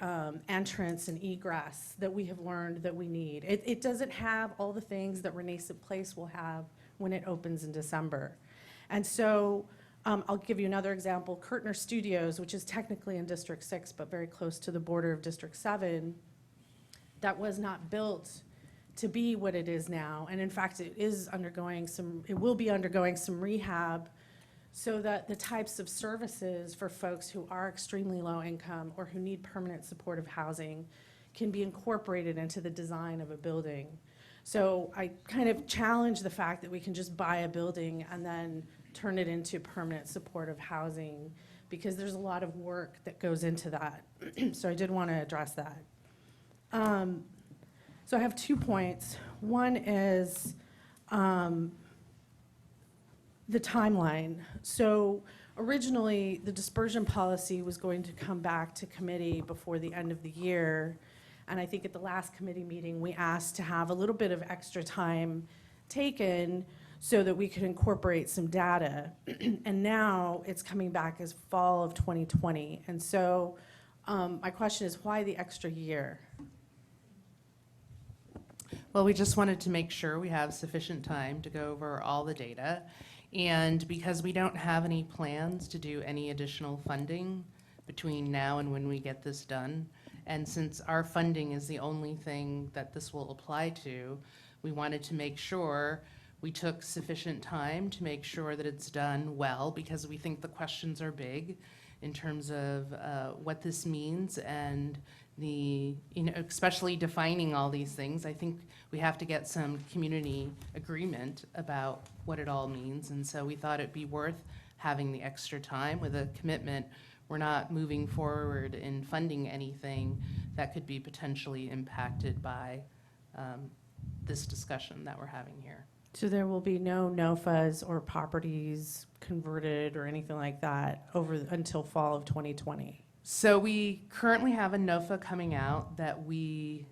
entrance and egress that we have learned that we need. It doesn't have all the things that Renaissance Place will have when it opens in December. And so I'll give you another example. Kurtner Studios, which is technically in District 6, but very close to the border of District 7, that was not built to be what it is now. And in fact, it will be undergoing some rehab so that the types of services for folks who are extremely low income or who need permanent supportive housing can be incorporated into the design of a building. So I kind of challenge the fact that we can just buy a building and then turn it into permanent supportive housing, because there's a lot of work that goes into that. So I did want to address that. So I have 2 points. One is the timeline. So originally, the dispersion policy was going to come back to committee before the end of the year. And I think at the last committee meeting, we asked to have a little bit of extra time taken so that we could incorporate some data. And now it's coming back as fall of 2020. And so my question is, why the extra year? Well, we just wanted to make sure we have sufficient time to go over all the data. And because we don't have any plans to do any additional funding between now and when we get this done, and since our funding is the only thing that this will apply to, we wanted to make sure we took sufficient time to make sure that it's done well, because we think the questions are big in terms of what this means and especially defining all these things. I think we have to get some community agreement about what it all means, and so we thought it'd be worth having the extra time with a commitment. We're not moving forward in funding anything that could be potentially impacted by this discussion that we're having here. So there will be no NOFAs or properties converted or anything like that until fall of 2020? So we currently have a NOFA coming out that we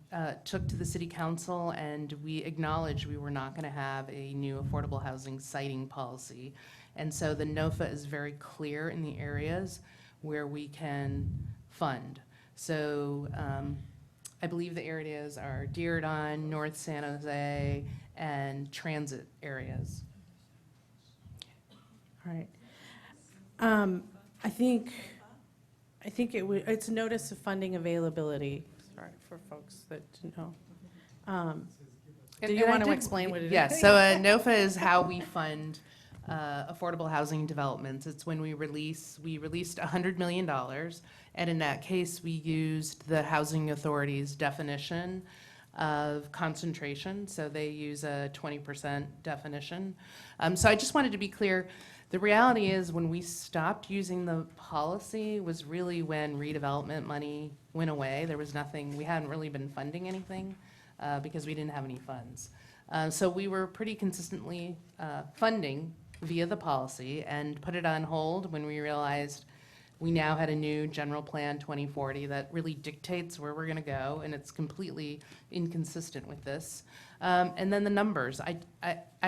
took to the city council, and we acknowledged we were not going to have a new affordable housing siting policy. And so the NOFA is very clear in the areas where we can fund. So I believe the areas are Diridon, North San Jose, and transit areas. All right. I think it's notice of funding availability, sorry, for folks that didn't know. Do you want to explain what it is? Yes, so a NOFA is how we fund affordable housing developments. It's when we released $100 million, and in that case, we used the Housing Authority's definition of concentration, so they use a 20% definition. So I just wanted to be clear, the reality is when we stopped using the policy was really when redevelopment money went away. There was nothing, we hadn't really been funding anything because we didn't have any funds. So we were pretty consistently funding via the policy and put it on hold when we realized we now had a new general plan 2040 that really dictates where we're going to go, and it's completely inconsistent with this. And then the numbers. I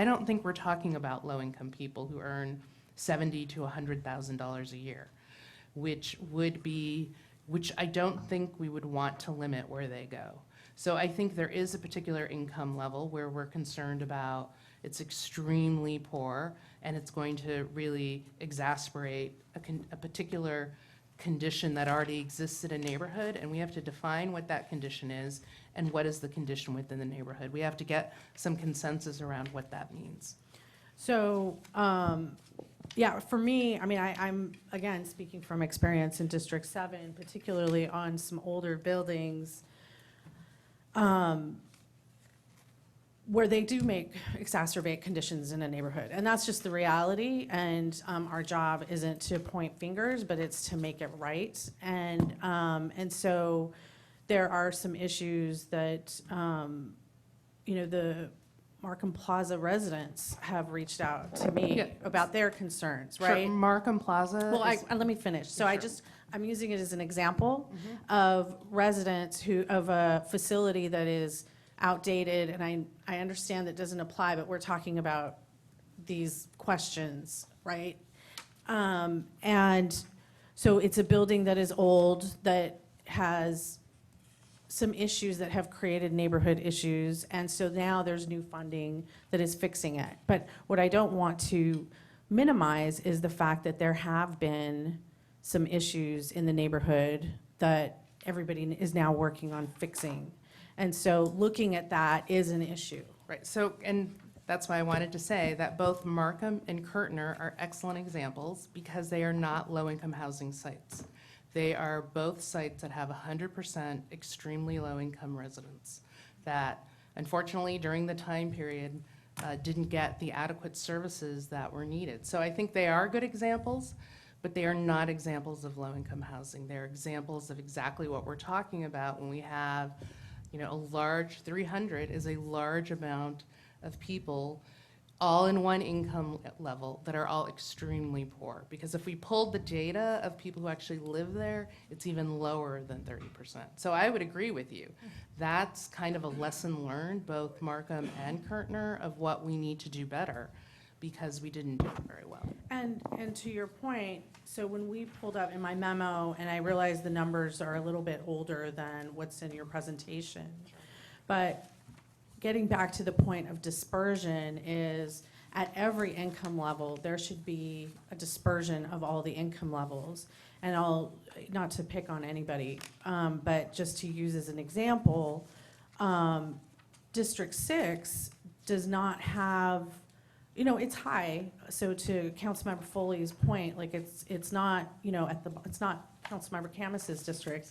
don't think we're talking about low-income people who earn $70,000 to $100,000 a year, which I don't think we would want to limit where they go. So I think there is a particular income level where we're concerned about it's extremely poor, and it's going to really exacerbate a particular condition that already exists in a neighborhood, and we have to define what that condition is and what is the condition within the neighborhood. We have to get some consensus around what that means. So, yeah, for me, I mean, I'm, again, speaking from experience in District 7, particularly on some older buildings, where they do exacerbate conditions in a neighborhood. And that's just the reality, and our job isn't to point fingers, but it's to make it right. And so there are some issues that, the Markham Plaza residents have reached out to me Yeah. about their concerns, Sure, right? Markham Plaza Well, is- let me finish. So Sure. I'm using it as an example of residents of a facility that is outdated, and I understand that doesn't apply, but we're talking about these questions, right? And so it's a building that is old, that has some issues that have created neighborhood issues, and so now there's new funding that is fixing it. But what I don't want to minimize is the fact that there have been some issues in the neighborhood that everybody is now working on fixing. And so looking at that is an issue. Right, so, and that's why I wanted to say that both Markham and Kirtner are excellent examples because they are not low-income housing sites. They are both sites that have 100% extremely low-income residents that unfortunately during the time period didn't get the adequate services that were needed. So I think they are good examples, but they are not examples of low-income housing. They're examples of exactly what we're talking about when we have, a large 300 is a large amount of people all in one income level that are all extremely poor. Because if we pulled the data of people who actually live there, it's even lower than 30%. So I would agree with you. That's kind of a lesson learned, both Markham and Kirtner, of what we need to do better because we didn't do it very well. And to your point, so when we pulled up in my memo, and I realize the numbers are a little bit older than what's in your presentation, but getting back to the point of dispersion is at every income level, there should be a dispersion of all the income levels. And not to pick on anybody, but just to use as an example, District 6 does not have, it's high. So to Councilmember Foley's point, like it's not, it's not Councilmember Camus's district.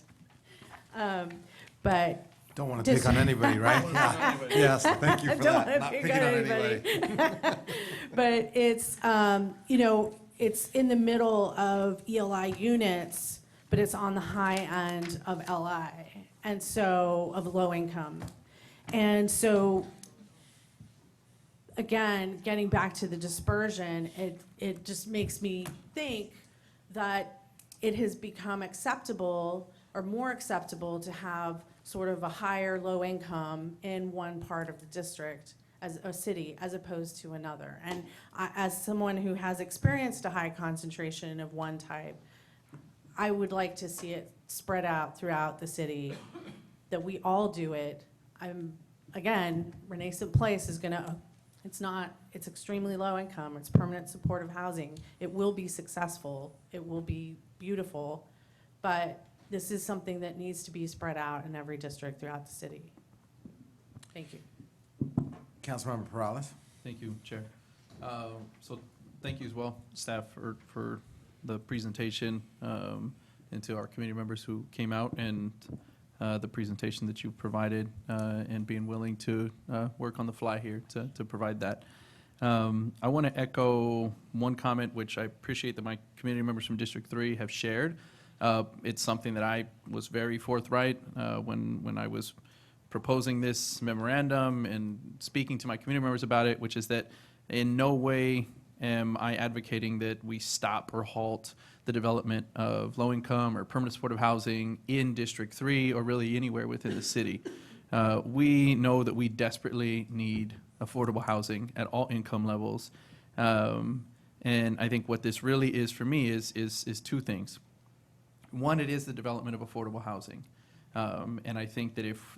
But Don't want to pick on anybody, right? Yeah. Yes, thank you for Don't that. wanna Not pick picking on on anybody. anybody. But it's, it's in the middle of ELI units, but it's on the high end of LI, and so, of low income. And so, again, getting back to the dispersion, it just makes me think that it has become acceptable or more acceptable to have sort of a higher low income in one part of the district as a city as opposed to another. And as someone who has experienced a high concentration of one type, I would like to see it spread out throughout the city, that we all do it. Again, Renaissance Place is gonna, it's extremely low income, it's permanent supportive housing. It will be successful, it will be beautiful, but this is something that needs to be spread out in every district throughout the city. Thank you. Councilmember Perales? Thank you, Chair. So thank you as well, staff, for the presentation, and to our community members who came out and the presentation that you provided, and being willing to work on the fly here to provide that. I want to echo one comment, which I appreciate that my community members from District 3 have shared. It's something that I was very forthright when I was proposing this memorandum and speaking to my community members about it, which is that in no way am I advocating that we stop or halt the development of low-income or permanent supportive housing in District 3 or really anywhere within the city. We know that we desperately need affordable housing at all income levels. And I think what this really is for me is two things. One, it is the development of affordable housing. And I think that if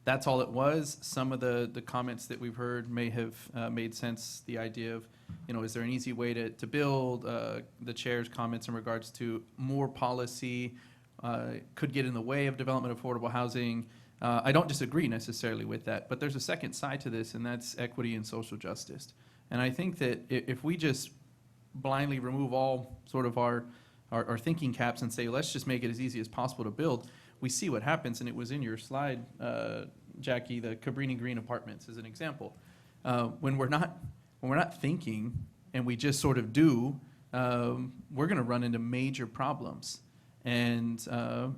That's all it was. Some of the comments that we've heard may have made sense. The idea of, is there an easy way to build? The chair's comments in regards to more policy could get in the way of development of affordable housing. I don't disagree necessarily with that, but there's a second side to this, and that's equity and social justice. And I think that if we just blindly remove all sort of our thinking caps and say, let's just make it as easy as possible to build, we see what happens. And it was in your slide, Jackie, the Cabrini Green apartments as an example. When we're not thinking and we just sort of do, we're going to run into major problems. And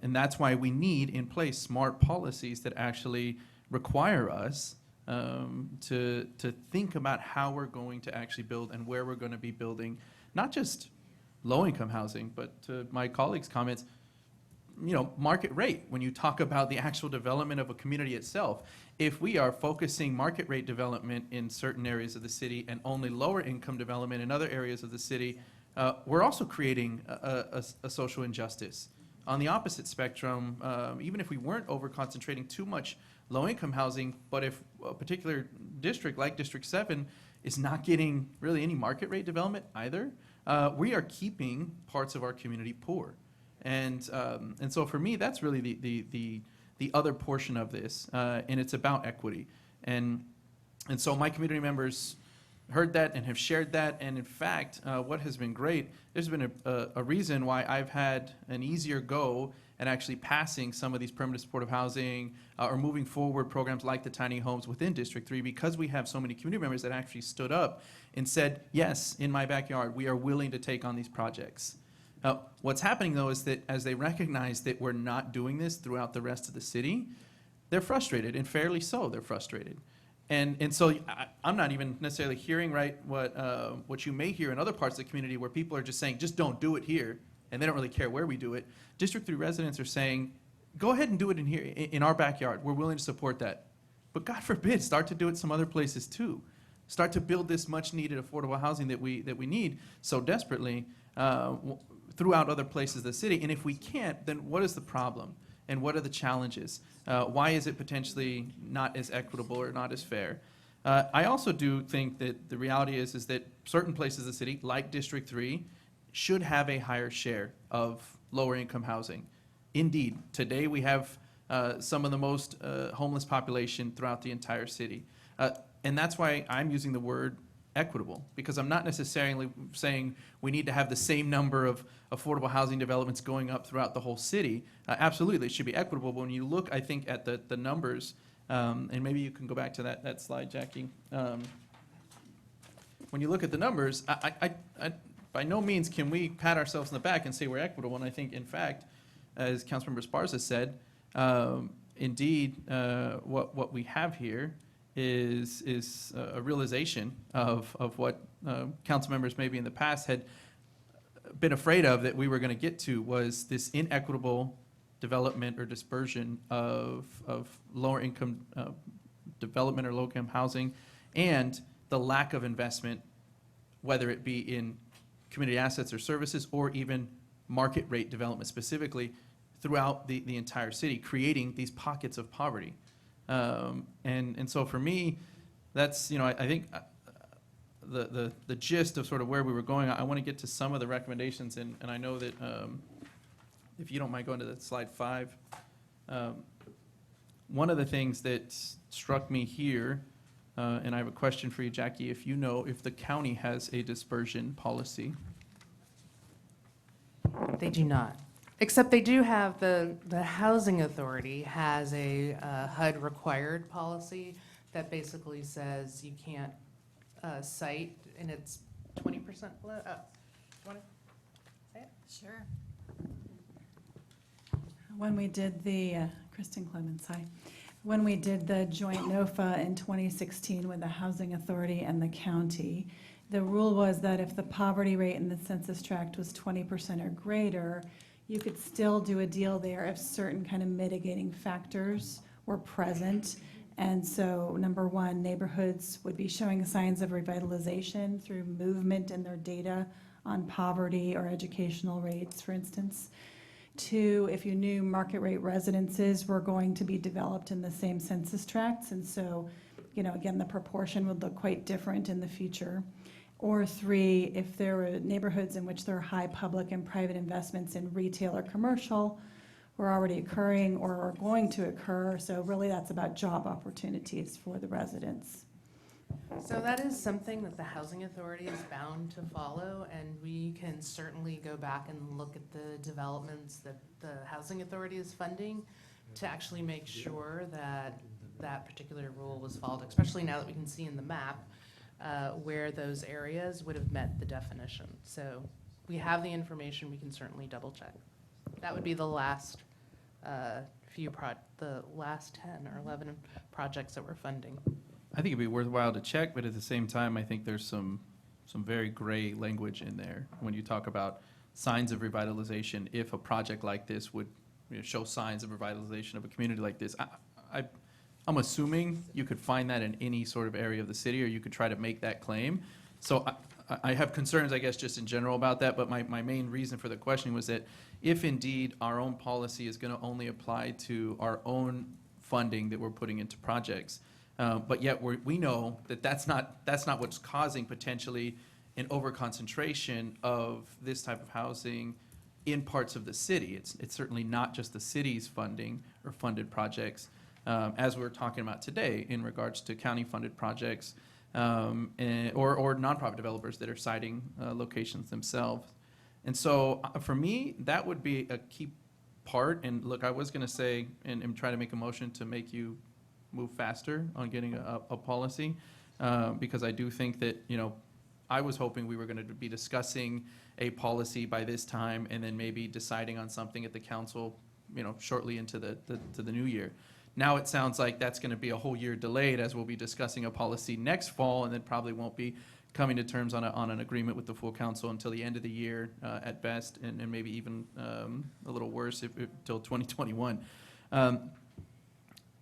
that's why we need in place smart policies that actually require us to think about how we're going to actually build and where we're going to be building, not just low-income housing, but to my colleagues' comments, market rate. When you talk about the actual development of a community itself, if we are focusing market rate development in certain areas of the city and only lower income development in other areas of the city, we're also creating a social injustice. On the opposite spectrum, even if we weren't over-concentrating too much low-income housing, but if a particular district like District 7 is not getting really any market rate development either, we are keeping parts of our community poor. And so for me, that's really the other portion of this, and it's about equity. And so my community members heard that and have shared that, and in fact, what has been great, there's been a reason why I've had an easier go at actually passing some of these permanent supportive housing or moving forward programs like the tiny homes within District 3, because we have so many community members that actually stood up and said, yes, in my backyard, we are willing to take on these projects. Now, what's happening, though, is that as they recognize that we're not doing this throughout the rest of the city, they're frustrated, and fairly so, they're frustrated. And so I'm not even necessarily hearing what you may hear in other parts of the community where people are just saying, just don't do it here, and they don't really care where we do it. District 3 residents are saying, go ahead and do it in here, in our backyard. We're willing to support that. But God forbid, start to do it some other places too. Start to build this much-needed affordable housing that we need so desperately throughout other places of the city. And if we can't, then what is the problem? And what are the challenges? Why is it potentially not as equitable or not as fair? I also do think that the reality is that certain places of the city, like District 3, should have a higher share of lower income housing. Indeed, today we have some of the most homeless population throughout the entire city. And that's why I'm using the word equitable, because I'm not necessarily saying we need to have the same number of affordable housing developments going up throughout the whole city. Absolutely, it should be equitable. But when you look, I think, at the numbers, and maybe you can go back to that slide, Jackie. When you look at the numbers, I by no means can we pat ourselves on the back and say we're equitable. And I think, in fact, as Councilmember Esparza said, indeed, what we have here is a realization of what council members maybe in the past had been afraid of, that we were going to get to, was this inequitable development or dispersion of lower income development or low income housing, and the lack of investment, whether it be in community assets or services or even market rate development specifically throughout the entire city, creating these pockets of poverty. And so for me, that's, I think the gist of sort of where we were going. I want to get to some of the recommendations, and I know that if you don't mind going to the slide 5, one of the things that struck me here, and I have a question for you, Jackie, if you know if the county has a dispersion policy. They do not. Except they do have, the Housing Authority has a HUD required policy that basically says you can't cite, and it's 20% below. Want to say it? Sure. When we did the, Kristen Clemens, hi. When we did the joint NOFA in 2016 with the Housing Authority and the county, the rule was that if the poverty rate in the census tract was 20% or greater, you could still do a deal there if certain kind of mitigating factors were present. And so, number one, neighborhoods would be showing signs of revitalization through movement in their data on poverty or educational rates, for instance. Two, if you knew market rate residences were going to be developed in the same census tracts, and so, again, the proportion would look quite different in the future. Or three, if there were neighborhoods in which there are high public and private investments in retail or commercial were already occurring or are going to occur. So really that's about job opportunities for the residents. So that is something that the Housing Authority is bound to follow, and we can certainly go back and look at the developments that the Housing Authority is funding to actually make sure that that particular rule was followed, especially now that we can see in the map where those areas would have met the definition. So we have the information, we can certainly double check. That would be the last the last 10 or 11 projects that we're funding. I think it'd be worthwhile to check, but at the same time, I think there's some very gray language in there when you talk about signs of revitalization. If a project like this would show signs of revitalization of a community like this, I'm assuming you could find that in any sort of area of the city, or you could try to make that claim. So I have concerns, I guess, just in general about that, but my main reason for the question was that if indeed our own policy is going to only apply to our own funding that we're putting into projects, but yet we know that that's not what's causing potentially an overconcentration of this type of housing in parts of the city. It's certainly not just the city's funding or funded projects, as we're talking about today in regards to county-funded projects or nonprofit developers that are citing locations themselves. And so for me, that would be a key part. And look, I was going to say and try to make a motion to make you move faster on getting a policy, because I do think that, I was hoping we were going to be discussing a policy by this time and then maybe deciding on something at the council, shortly into the new year. Now it sounds like that's going to be a whole year delayed, as we'll be discussing a policy next fall and then probably won't be coming to terms on an agreement with the full council until the end of the year at best, and maybe even a little worse till 2021.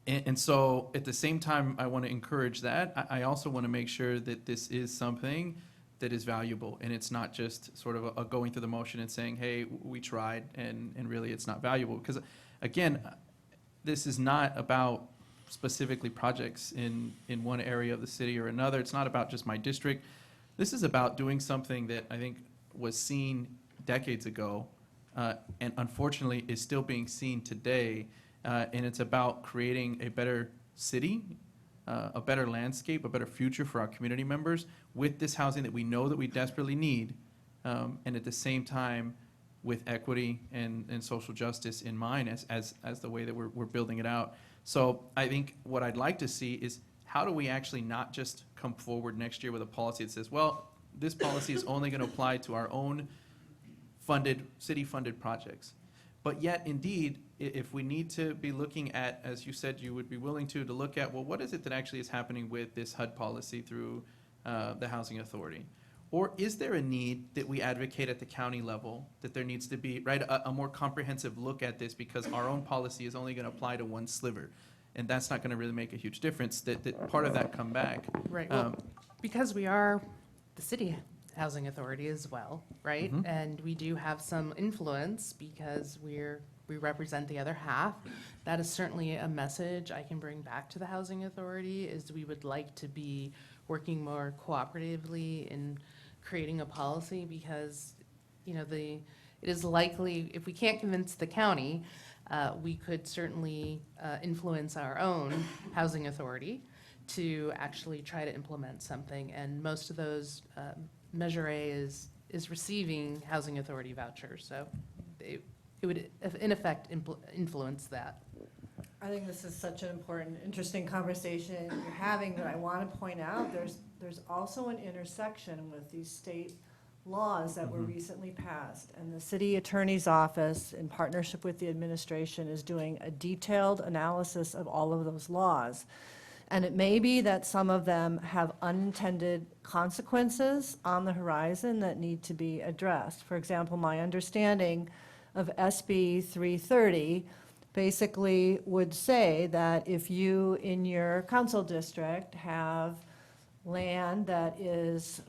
And so at the same time, I want to encourage that. I also want to make sure that this is something that is valuable, and it's not just sort of a going through the motion and saying, hey, we tried, and really it's not valuable. Because again, this is not about specifically projects in one area of the city or another. It's not about just my district. This is about doing something that I think was seen decades ago, and unfortunately is still being seen today. And it's about creating a better city, a better landscape, a better future for our community members with this housing that we know that we desperately need, and at the same time with equity and social justice in mind as the way that we're building it out. So I think what I'd like to see is, how do we actually not just come forward next year with a policy that says, well, this policy is only going to apply to our own city-funded projects. But yet, indeed, if we need to be looking at, as you said you would be willing to look at, well, what is it that actually is happening with this HUD policy through the Housing Authority? Or is there a need that we advocate at the county level, that there needs to be, right, a more comprehensive look at this, because our own policy is only going to apply to one sliver, and that's not going to really make a huge difference, that part of that come back. Right, well, because we are the city housing authority as well, right? Mhm. And we do have some influence because we represent the other half. That is certainly a message I can bring back to the housing authority, is we would like to be working more cooperatively in creating a policy, because, it is likely, if we can't convince the county, we could certainly influence our own housing authority to actually try to implement something. And most of those, Measure A is receiving housing authority vouchers, so it would, in effect, influence that. I think this is such an important, interesting conversation you're having, that I want to point out, there's also an intersection with these state laws that were recently passed. And the city attorney's office, in partnership with the administration, is doing a detailed analysis of all of those laws. And it may be that some of them have unintended consequences on the horizon that need to be addressed. For example, my understanding of SB 330 basically would say that if you, in your council district, have land that is,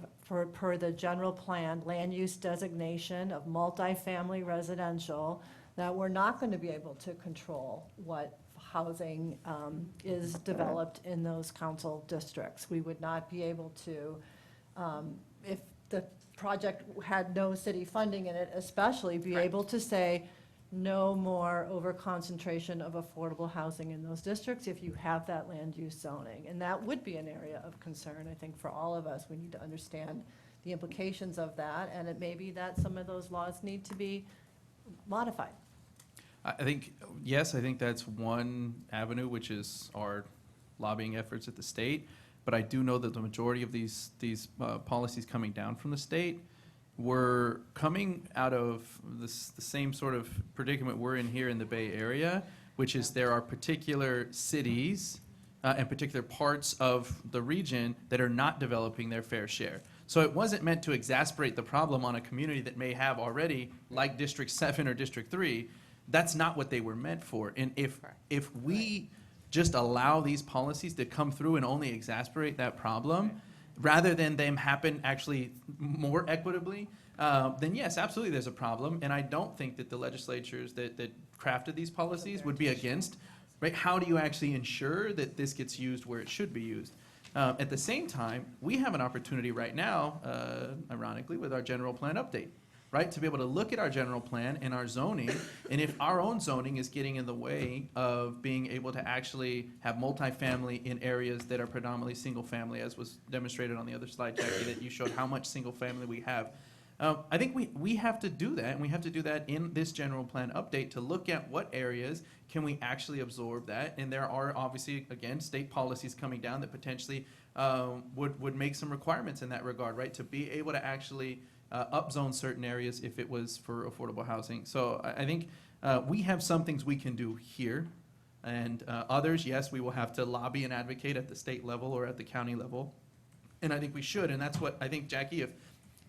per the general plan, land use designation of multifamily residential, that we're not going to be able to control what housing is developed in those council districts. We would not be able to, if the project had no city funding in it, especially be able to say, no more over-concentration of affordable housing in those districts if you have that land use zoning. And that would be an area of concern, I think, for all of us. We need to understand the implications of that, and it may be that some of those laws need to be modified. I think, yes, I think that's one avenue, which is our lobbying efforts at the state. But I do know that the majority of these policies coming down from the state were coming out of the same sort of predicament we're in here in the Bay Area, which is there are particular cities and particular parts of the region that are not developing their fair share. So it wasn't meant to exacerbate the problem on a community that may have already, like District 7 or District 3. That's not what they were meant for. And if we just allow these policies to come through and only exacerbate that problem, rather than them happen actually more equitably, then yes, absolutely there's a problem. And I don't think that the legislatures that crafted these policies would be against, right? How do you actually ensure that this gets used where it should be used? At the same time, we have an opportunity right now, ironically, with our general plan update, right? To be able to look at our general plan and our zoning, and if our own zoning is getting in the way of being able to actually have multifamily in areas that are predominantly single family, as was demonstrated on the other slide, Jackie, that you showed how much single family we have. I think we have to do that, and we have to do that in this general plan update to look at what areas can we actually absorb that. And there are obviously, again, state policies coming down that potentially would make some requirements in that regard, right? To be able to actually upzone certain areas if it was for affordable housing. So I think we have some things we can do here, and others, yes, we will have to lobby and advocate at the state level or at the county level. And I think we should, and that's what I think, Jackie,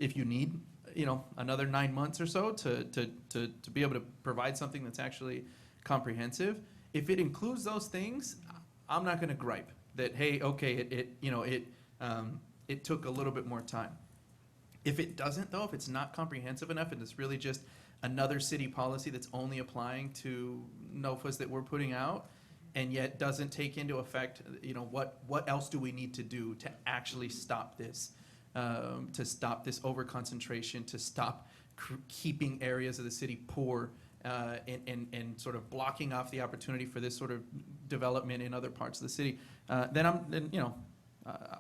if you need, another 9 months or so to be able to provide something that's actually comprehensive, if it includes those things, I'm not gonna gripe that, hey, okay, it took a little bit more time. If it doesn't, though, if it's not comprehensive enough and it's really just another city policy that's only applying to NOFAs that we're putting out, and yet doesn't take into effect, what else do we need to do to actually stop this, overconcentration, to stop keeping areas of the city poor, and sort of blocking off the opportunity for this sort of development in other parts of the city, then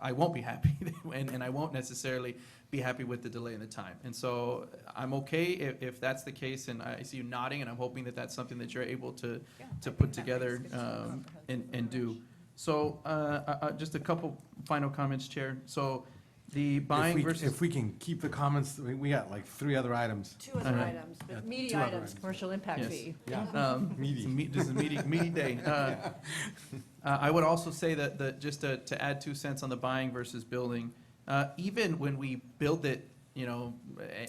I won't be happy, and I won't necessarily be happy with the delay in the time. And so I'm okay if that's the case, and I see you nodding, and I'm hoping that that's something that you're able to put together and do. So just a couple final comments, Chair. So the buying versus... If we can keep the comments, we got like 3 other items. 2 other items, but meaty items, commercial impact fee. Yeah, meaty. This is a meaty day. I would also say that just to add 2 cents on the buying versus building, even when we build it,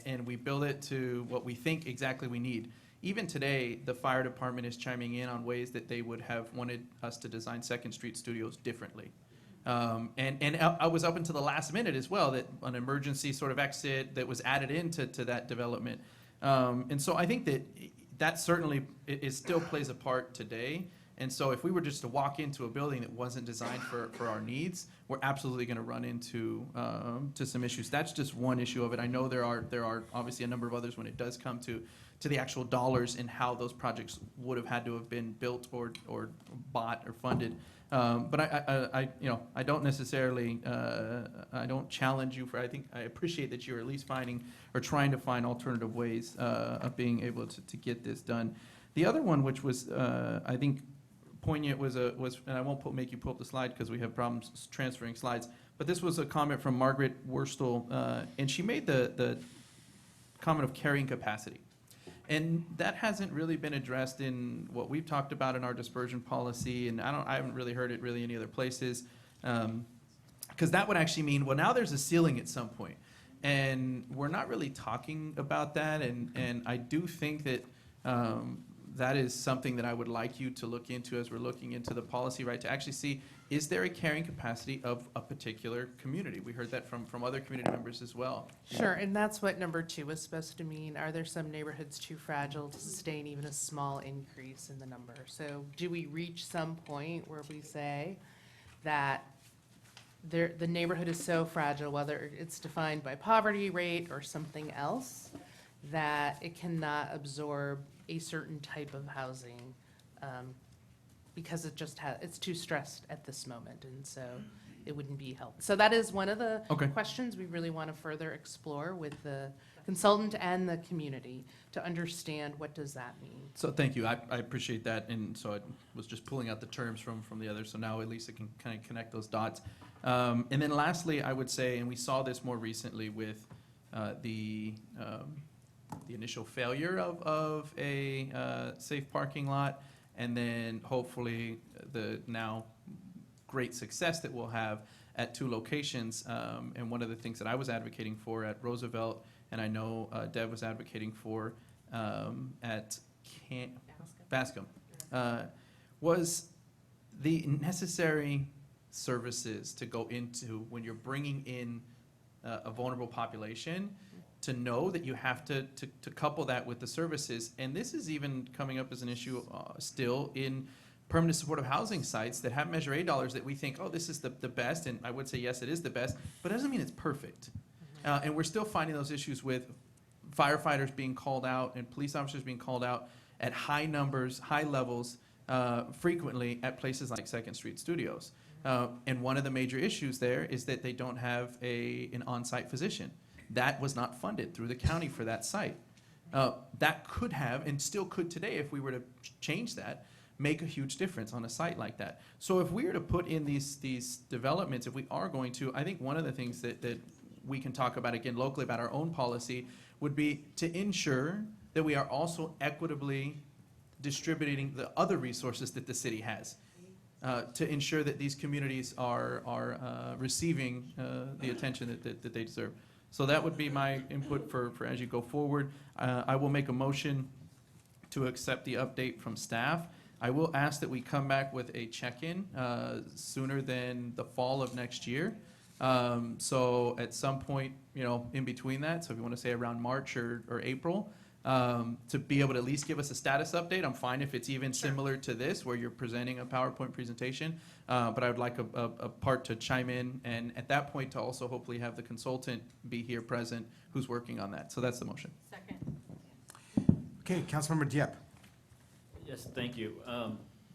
and we build it to what we think exactly we need, even today, the fire department is chiming in on ways that they would have wanted us to design Second Street studios differently. And I was up until the last minute as well, that an emergency sort of exit that was added into that development. And so I think that certainly it still plays a part today. And so if we were just to walk into a building that wasn't designed for our needs, we're absolutely going to run into to some issues. That's just one issue of it. I know there are obviously a number of others when it does come to the actual dollars and how those projects would have had to have been built or bought or funded. But I don't necessarily, I don't challenge you for, I think, I appreciate that you're at least finding or trying to find alternative ways of being able to get this done. The other one, which was, I think, poignant was, and I won't make you pull up the slide because we have problems transferring slides, but this was a comment from Margaret Wurstel, and she made the comment of carrying capacity. And that hasn't really been addressed in what we've talked about in our dispersion policy, and I haven't really heard it really any other places, because that would actually mean, well, now there's a ceiling at some point, and we're not really talking about that, and I do think that that is something that I would like you to look into as we're looking into the policy, right? To actually see, is there a carrying capacity of a particular community? We heard that from other community members as well. Sure, and that's what number 2 was supposed to mean. Are there some neighborhoods too fragile to sustain even a small increase in the number? So do we reach some point where we say that the neighborhood is so fragile, whether it's defined by poverty rate or something else, that it cannot absorb a certain type of housing, because it's too stressed at this moment, and so it wouldn't be helped. So that is one of the Okay. questions we really want to further explore with the consultant and the community to understand what does that mean. So thank you. I appreciate that. And so I was just pulling out the terms from the others. So now at least I can kind of connect those dots. And then lastly, I would say, and we saw this more recently with the initial failure of a safe parking lot, and then hopefully the now great success that we'll have at 2 locations. And one of the things that I was advocating for at Roosevelt, and I know Deb was advocating for at Bascom, was the necessary services to go into when you're bringing in a vulnerable population, to know that you have to couple that with the services. And this is even coming up as an issue still in permanent supportive housing sites that have Measure A dollars that we think, oh, this is the best, and I would say, yes, it is the best, but it doesn't mean it's perfect. And we're still finding those issues with firefighters being called out and police officers being called out at high numbers, high levels, frequently at places like Second Street Studios. And one of the major issues there is that they don't have an on-site physician. That was not funded through the county for that site. That could have, and still could today, if we were to change that, make a huge difference on a site like that. So if we were to put in these developments, if we are going to, I think one of the things that we can talk about again locally about our own policy would be to ensure that we are also equitably distributing the other resources that the city has, to ensure that these communities are receiving the attention that they deserve. So that would be my input for as you go forward. I will make a motion to accept the update from staff. I will ask that we come back with a check-in sooner than the fall of next year. So at some point, in between that, so if you want to say around March or April, to be able to at least give us a status update. I'm fine if it's even similar to this, where you're presenting a PowerPoint presentation, but I would like a part to chime in, and at that point to also hopefully have the consultant be here present who's working on that. So that's the motion. Second. Okay, Councilmember Dieppe. Yes, thank you.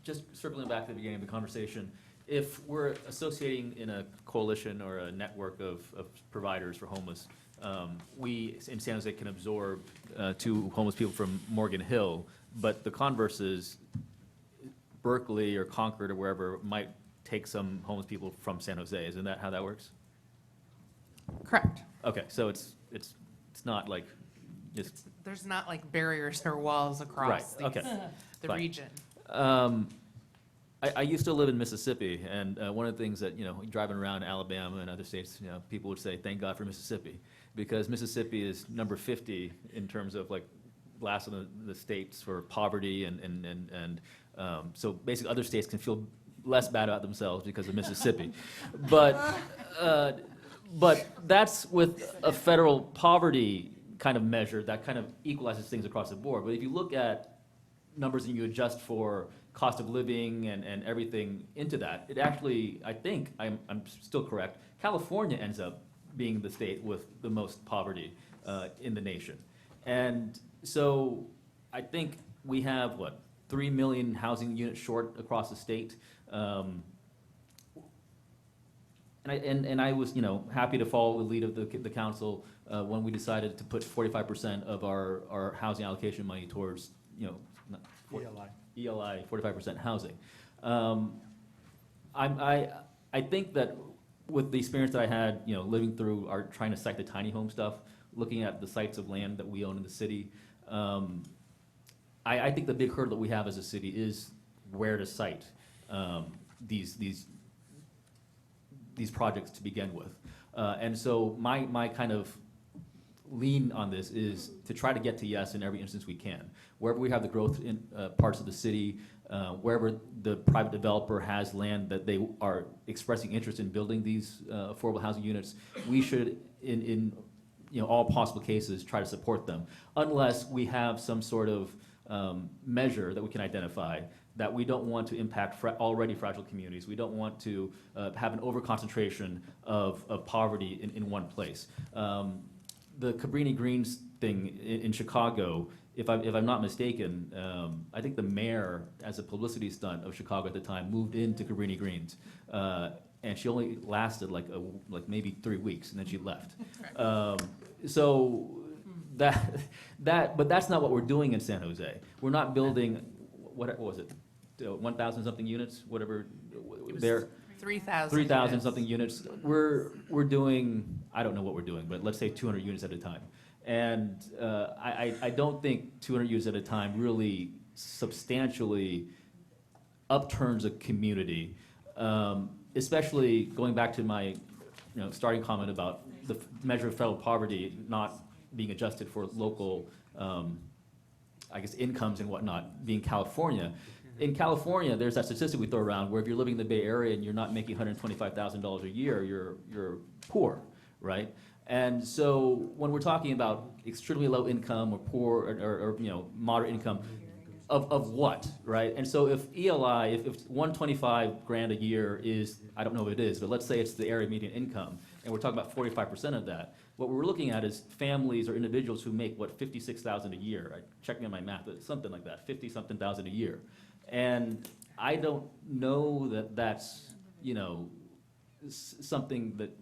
Just circling back to the beginning of the conversation, if we're associating in a coalition or a network of providers for homeless, we in San Jose can absorb 2 homeless people from Morgan Hill, but the converse is Berkeley or Concord or wherever might take some homeless people from San Jose. Isn't that how that works? Correct. Okay, so it's not like There's not like barriers or walls across Right, okay. the Fine. region. I used to live in Mississippi, and one of the things that, driving around Alabama and other states, people would say, thank God for Mississippi, because Mississippi is number 50 in terms of like last of the states for poverty, and so basically other states can feel less bad about themselves because of Mississippi. But that's with a federal poverty kind of measure that kind of equalizes things across the board. But if you look at numbers and you adjust for cost of living and everything into that, it actually, I think, I'm still correct, California ends up being the state with the most poverty in the nation. And so I think we have, 3 million housing units short across the state. And I was, happy to follow the lead of the council when we decided to put 45% of our housing allocation money towards, ELI, 45% housing. I think that with the experience that I had, living through trying to site the tiny home stuff, looking at the sites of land that we own in the city, I think the big hurdle that we have as a city is where to site these projects to begin with. And so my kind of lean on this is to try to get to yes in every instance we can. Wherever we have the growth in parts of the city, wherever the private developer has land that they are expressing interest in building these affordable housing units, we should, in all possible cases, try to support them, unless we have some sort of measure that we can identify that we don't want to impact already fragile communities. We don't want to have an overconcentration of poverty in one place. The Cabrini Greens thing in Chicago, if I'm not mistaken, I think the mayor, as a publicity stunt of Chicago at the time, moved into Cabrini Greens. And she only lasted like maybe 3 weeks, and then she left. So but that's not what we're doing in San Jose. We're not building, what was it, 1,000 something units, whatever. There, 3,000. 3,000 something units. We're doing, I don't know what we're doing, but let's say 200 units at a time. And I don't think 200 units at a time really substantially upturns a community, especially going back to my starting comment about the measure of federal poverty not being adjusted for local, I guess, incomes and whatnot, being California. In California, there's that statistic we throw around where if you're living in the Bay Area and you're not making $125,000 a year, you're poor, right? And so when we're talking about extremely low income or poor or moderate income, of what, right? And so if ELI, if 125 grand a year is, I don't know what it is, but let's say it's the area median income, and we're talking about 45% of that, what we're looking at is families or individuals who make, what, 56,000 a year. Check me on my math, but something like that, 50-something thousand a year. And I don't know that that's, something that,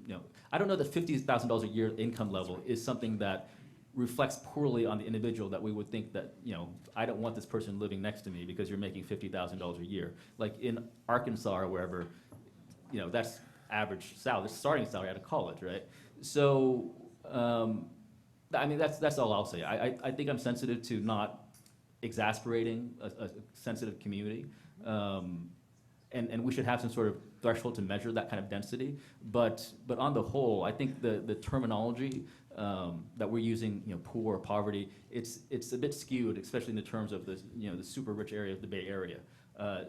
I don't know that $50,000 a year income level is something that reflects poorly on the individual, that we would think that, I don't want this person living next to me because you're making $50,000 a year. Like in Arkansas or wherever, that's average salary, starting salary out of college, right? So, that's all I'll say. I think I'm sensitive to not exasperating a sensitive community, and we should have some sort of threshold to measure that kind of density. But on the whole, I think the terminology that we're using, poor, poverty, it's a bit skewed, especially in the terms of the super rich area of the Bay Area.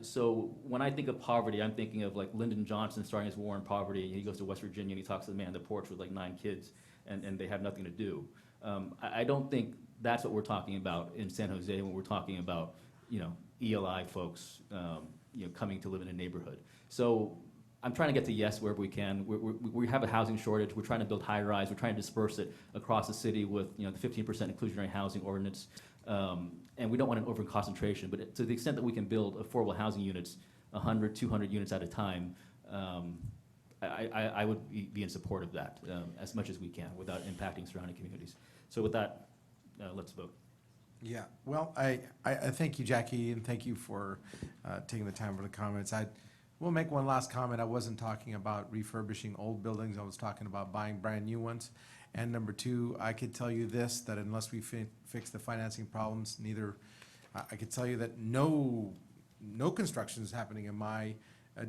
So when I think of poverty, I'm thinking of like Lyndon Johnson starting his war on poverty. He goes to West Virginia and he talks to the man on the porch with like 9 kids, and they have nothing to do. I don't think that's what we're talking about in San Jose when we're talking about, ELI folks, coming to live in a neighborhood. So I'm trying to get to yes wherever we can. We have a housing shortage. We're trying to build high-rise. We're trying to disperse it across the city with, the 15% inclusionary housing ordinance. And we don't want an over-concentration. But to the extent that we can build affordable housing units, 100, 200 units at a time, I would be in support of that as much as we can without impacting surrounding communities. So with that, let's vote. Yeah, well, I thank you, Jackie, and thank you for taking the time for the comments. I will make one last comment. I wasn't talking about refurbishing old buildings. I was talking about buying brand new ones. And number two, I could tell you this, that unless we fix the financing problems, I could tell you that no construction is happening in my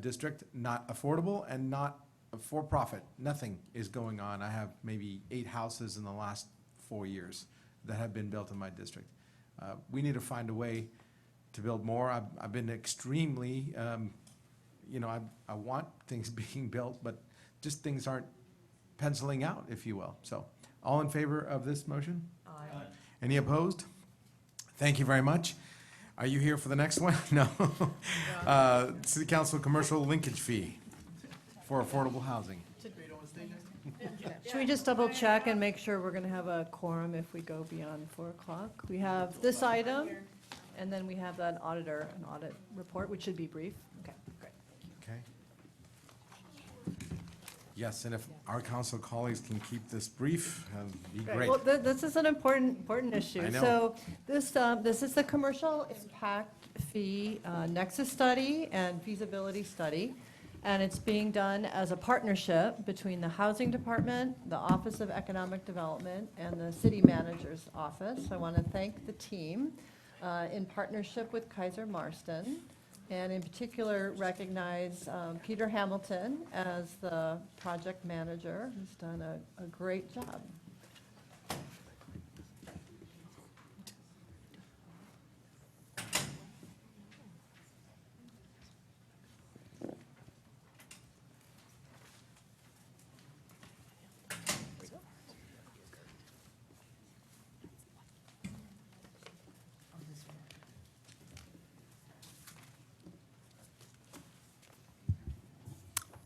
district, not affordable and not for profit. Nothing is going on. I have maybe 8 houses in the last 4 years that have been built in my district. We need to find a way to build more. I've been extremely, I want things being built, but just things aren't penciling out, if you will. So, all in favor of this motion? Aye. Any opposed? Thank you very much. Are you here for the next one? No. City Council commercial linkage fee for affordable housing. Should we just double check and make sure we're going to have a quorum if we go beyond 4 o'clock? We have this item, and then we have an audit report, which should be brief. Okay, great. Okay. Yes, and if our council colleagues can keep this brief, be great. Well, this is an important issue. I know. So this is the commercial impact fee nexus study and feasibility study. And it's being done as a partnership between the Housing Department, the Office of Economic Development, and the City Manager's Office. I want to thank the team in partnership with Kaiser Marston, and in particular recognize Peter Hamilton as the project manager, who's done a great job.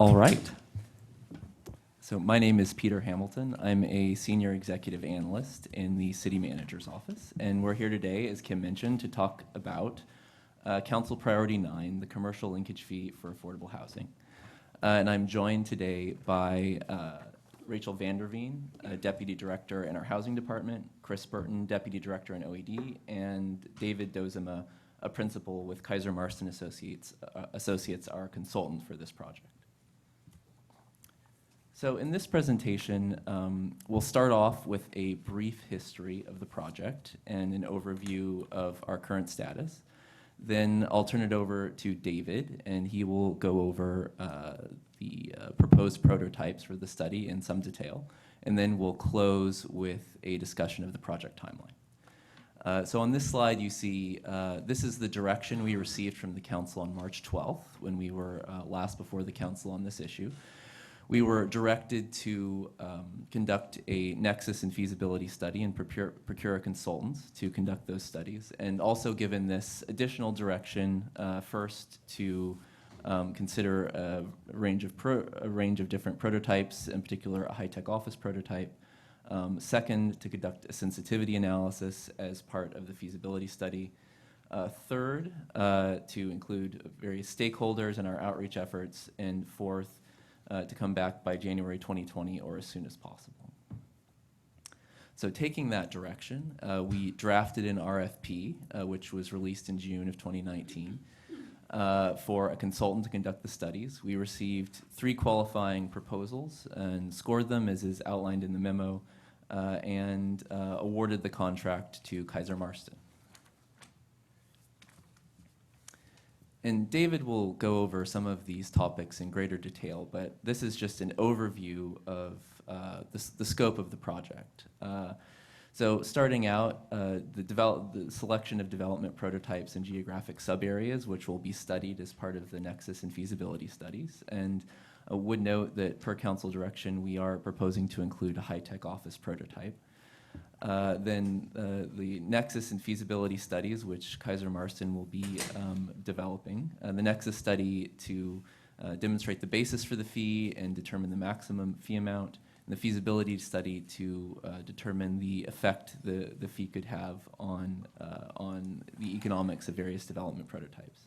All right. So my name is Peter Hamilton. I'm a senior executive analyst in the city manager's office, and we're here today, as Kim mentioned, to talk about Council Priority 9, the commercial linkage fee for affordable housing. And I'm joined today by Rachel Vanderveen, Deputy Director in our Housing Department, Chris Burton, Deputy Director in OED, and David Dozema, a principal with Kaiser Marston Associates, our consultant for this project. So in this presentation, we'll start off with a brief history of the project and an overview of our current status. Then I'll turn it over to David, and he will go over the proposed prototypes for the study in some detail. And then we'll close with a discussion of the project timeline. So on this slide, you see this is the direction we received from the council on March 12th, when we were last before the council on this issue. We were directed to conduct a nexus and feasibility study and procure a consultant to conduct those studies, and also given this additional direction, first to consider a range of different prototypes, in particular a high-tech office prototype. Second, to conduct a sensitivity analysis as part of the feasibility study. Third, to include various stakeholders in our outreach efforts. And fourth, to come back by January 2020 or as soon as possible. So taking that direction, we drafted an RFP, which was released in June of 2019, for a consultant to conduct the studies. We received 3 qualifying proposals and scored them as is outlined in the memo, and awarded the contract to Kaiser Marston. And David will go over some of these topics in greater detail, but this is just an overview of the scope of the project. So starting out, the selection of development prototypes and geographic subareas, which will be studied as part of the nexus and feasibility studies. And I would note that per council direction, we are proposing to include a high-tech office prototype. Then the nexus and feasibility studies, which Kaiser Marston will be developing. The nexus study to demonstrate the basis for the fee and determine the maximum fee amount, and the feasibility study to determine the effect the fee could have on the economics of various development prototypes.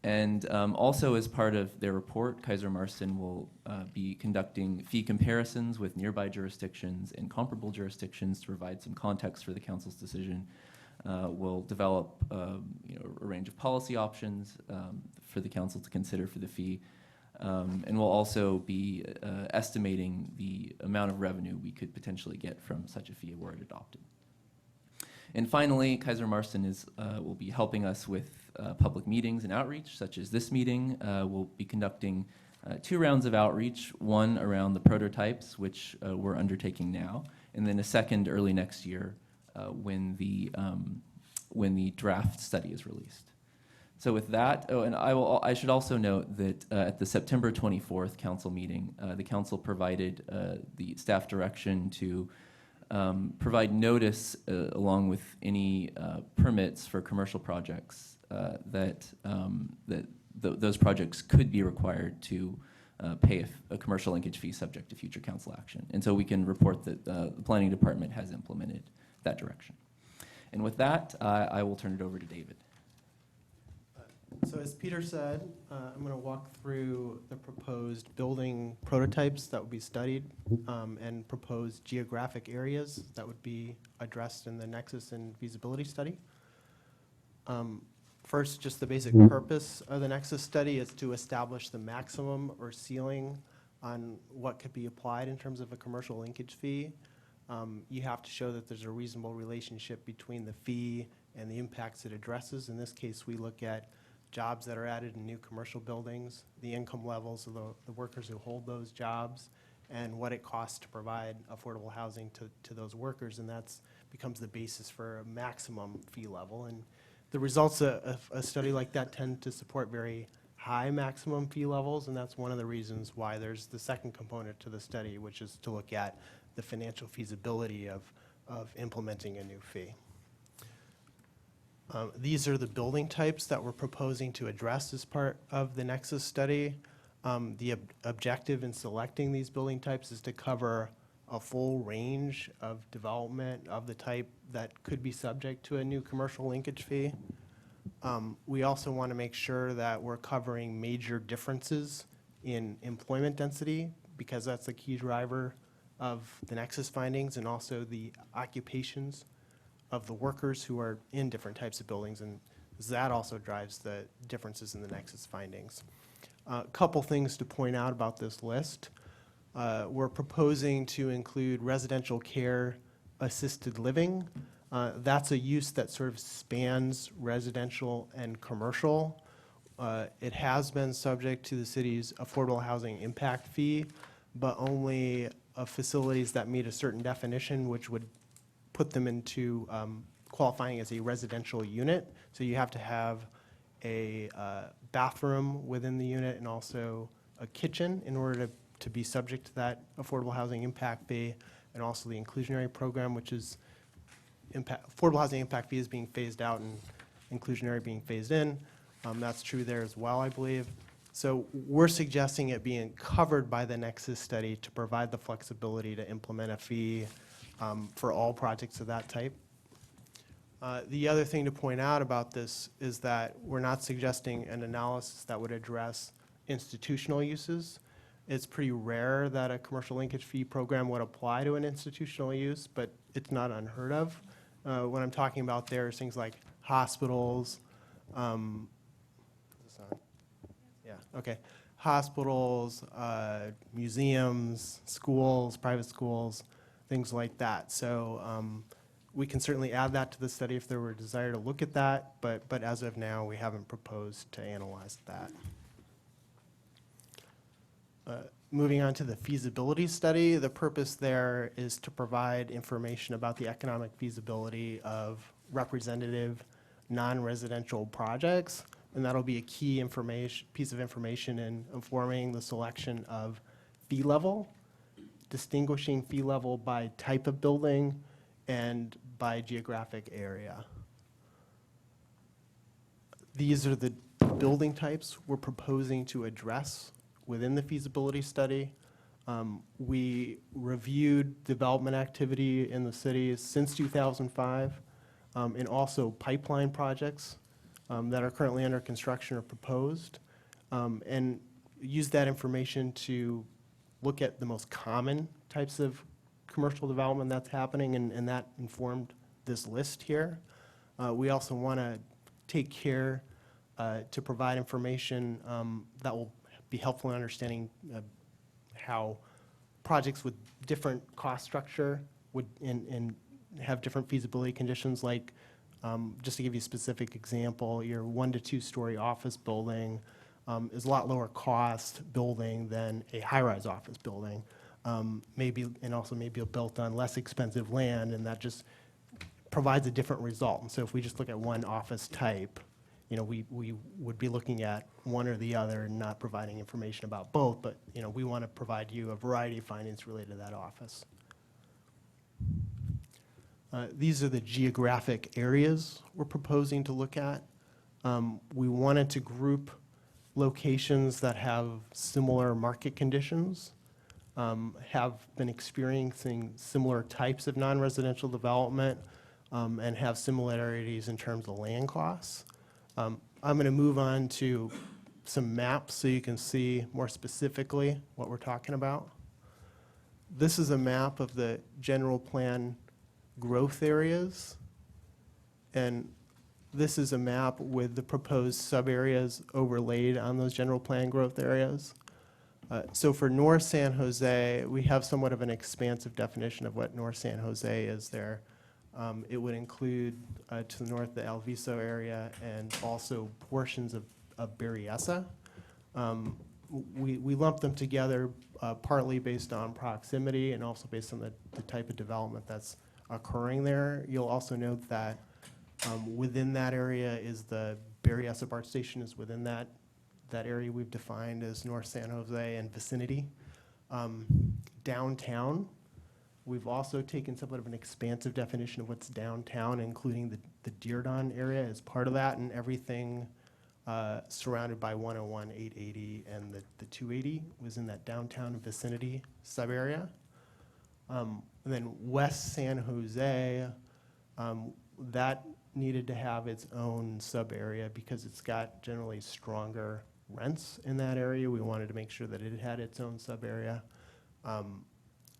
And also as part of their report, Kaiser Marston will be conducting fee comparisons with nearby jurisdictions and comparable jurisdictions to provide some context for the council's decision. We'll develop a range of policy options for the council to consider for the fee. And we'll also be estimating the amount of revenue we could potentially get from such a fee were it adopted. And finally, Kaiser Marston will be helping us with public meetings and outreach, such as this meeting. We'll be conducting 2 rounds of outreach, one around the prototypes, which we're undertaking now, and then a second early next year when the draft study is released. So with that, and I should also note that at the September 24th council meeting, the council provided the staff direction to provide notice along with any permits for commercial projects that those projects could be required to pay a commercial linkage fee subject to future council action. And so we can report that the planning department has implemented that direction. And with that, I will turn it over to David. So as Peter said, I'm going to walk through the proposed building prototypes that will be studied and proposed geographic areas that would be addressed in the nexus and feasibility study. First, just the basic purpose of the nexus study is to establish the maximum or ceiling on what could be applied in terms of a commercial linkage fee. You have to show that there's a reasonable relationship between the fee and the impacts it addresses. In this case, we look at jobs that are added in new commercial buildings, the income levels of the workers who hold those jobs, and what it costs to provide affordable housing to those workers, and that's becomes the basis for a maximum fee level. And the results of a study like that tend to support very high maximum fee levels, and that's one of the reasons why there's the second component to the study, which is to look at the financial feasibility of implementing a new fee. These are the building types that we're proposing to address as part of the nexus study. The objective in selecting these building types is to cover a full range of development of the type that could be subject to a new commercial linkage fee. We also want to make sure that we're covering major differences in employment density, because that's a key driver of the nexus findings, and also the occupations of the workers who are in different types of buildings, and that also drives the differences in the nexus findings. A couple things to point out about this list. We're proposing to include residential care assisted living. That's a use that sort of spans residential and commercial. It has been subject to the city's affordable housing impact fee, but only facilities that meet a certain definition, which would put them into qualifying as a residential unit. So you have to have a bathroom within the unit and also a kitchen in order to be subject to that affordable housing impact fee, and also the inclusionary program, which is affordable housing impact fee is being phased out and inclusionary being phased in. That's true there as well, I believe. So we're suggesting it being covered by the Nexus study to provide the flexibility to implement a fee for all projects of that type. The other thing to point out about this is that we're not suggesting an analysis that would address institutional uses. It's pretty rare that a commercial linkage fee program would apply to an institutional use, but it's not unheard of. What I'm talking about there is things like hospitals, hospitals, museums, schools, private schools, things like that. So we can certainly add that to the study if there were a desire to look at that, but as of now, we haven't proposed to analyze that. Moving on to the feasibility study, the purpose there is to provide information about the economic feasibility of representative non-residential projects, and that'll be a key piece of information in informing the selection of fee level, distinguishing fee level by type of building and by geographic area. These are the building types we're proposing to address within the feasibility study. We reviewed development activity in the city since 2005, and also pipeline projects that are currently under construction or proposed, and used that information to look at the most common types of commercial development that's happening, and that informed this list here. We also want to take care to provide information that will be helpful in understanding how projects with different cost structure would and have different feasibility conditions. Like, just to give you a specific example, your 1 to 2 story office building is a lot lower cost building than a high-rise office building. Maybe built on less expensive land, and that just provides a different result. And so if we just look at one office type, we would be looking at one or the other and not providing information about both, but we want to provide you a variety of findings related to that office. These are the geographic areas we're proposing to look at. We wanted to group locations that have similar market conditions, have been experiencing similar types of non-residential development, and have similarities in terms of land costs. I'm going to move on to some maps so you can see more specifically what we're talking about. This is a map of the general plan growth areas, and this is a map with the proposed sub-areas overlaid on those general plan growth areas. So for North San Jose, we have somewhat of an expansive definition of what North San Jose is there. It would include to the north the El Viso area and also portions of Berryessa. We lump them together partly based on proximity and also based on the type of development that's occurring there. You'll also note that within that area is the Berryessa BART station is within that area we've defined as North San Jose and vicinity. Downtown, we've also taken somewhat of an expansive definition of what's downtown, including the Dierdon area as part of that, and everything surrounded by 101, 880, and the 280 was in that downtown vicinity sub-area. And then West San Jose, that needed to have its own sub-area because it's got generally stronger rents in that area. We wanted to make sure that it had its own sub-area.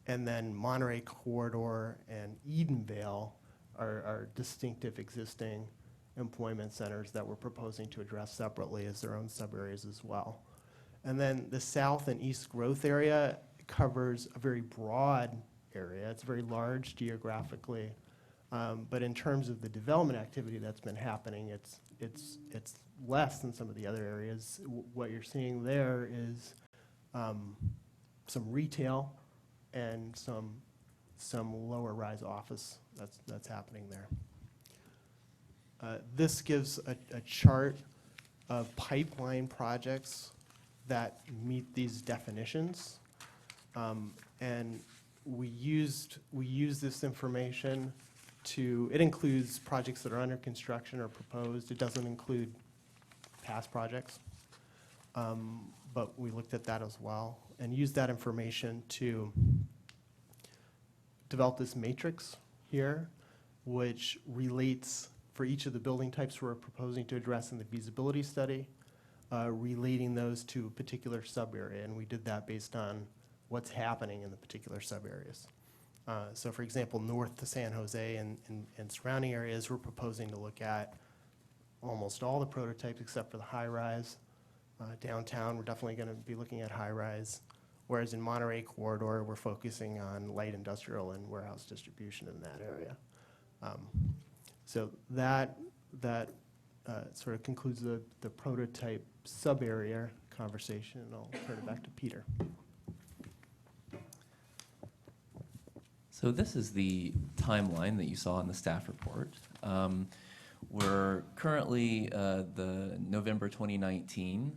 And then Monterey Corridor and Edenvale are distinctive existing employment centers that we're proposing to address separately as their own sub-areas as well. And then the south and east growth area covers a very broad area. It's very large geographically. But in terms of the development activity that's been happening, it's less than some of the other areas. What you're seeing there is some retail and some lower rise office that's happening there. This gives a chart of pipeline projects that meet these definitions. And we use this information it includes projects that are under construction or proposed. It doesn't include past projects. But we looked at that as well and used that information to develop this matrix here, which relates for each of the building types we're proposing to address in the feasibility study, relating those to a particular sub-area. And we did that based on what's happening in the particular sub-areas. So for example, north to San Jose and surrounding areas, we're proposing to look at almost all the prototypes except for the high-rise. Downtown, we're definitely going to be looking at high-rise, whereas in Monterey Corridor, we're focusing on light industrial and warehouse distribution in that area. So that sort of concludes the prototype sub-area conversation, and I'll turn it back to Peter. So this is the timeline that you saw in the staff report. We're currently the November 2019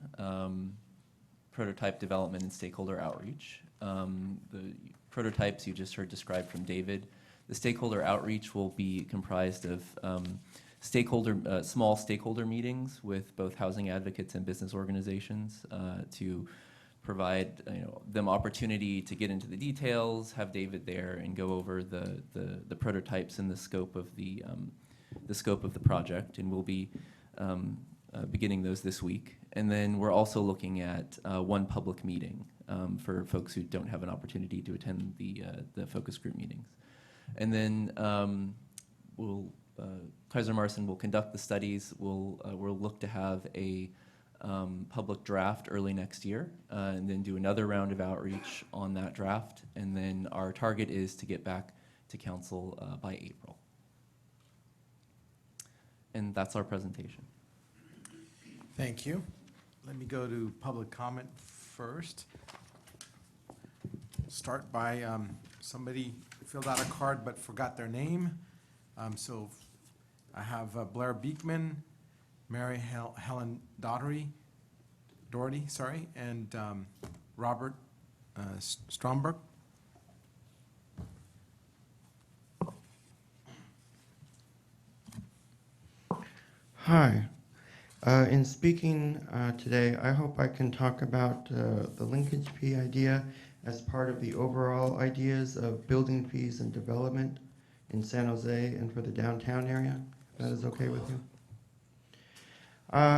prototype development and stakeholder outreach. The prototypes you just heard described from David. The stakeholder outreach will be comprised of small stakeholder meetings with both housing advocates and business organizations to provide them opportunity to get into the details, have David there, and go over the prototypes and the scope of the project. And we'll be beginning those this week. And then we're also looking at one public meeting for folks who don't have an opportunity to attend the focus group meetings. And then Kaiser Marson will conduct the studies. We'll look to have a public draft early next year, and then do another round of outreach on that draft. And then our target is to get back to council by April. And that's our presentation. Thank you. Let me go to public comment first. Start by somebody filled out a card but forgot their name. So I have Blair Beekman, Mary Helen Doherty, and Robert Stromberg. Hi. In speaking today, I hope I can talk about the linkage fee idea as part of the overall ideas of building fees and development in San Jose and for the downtown area. If that is okay with you.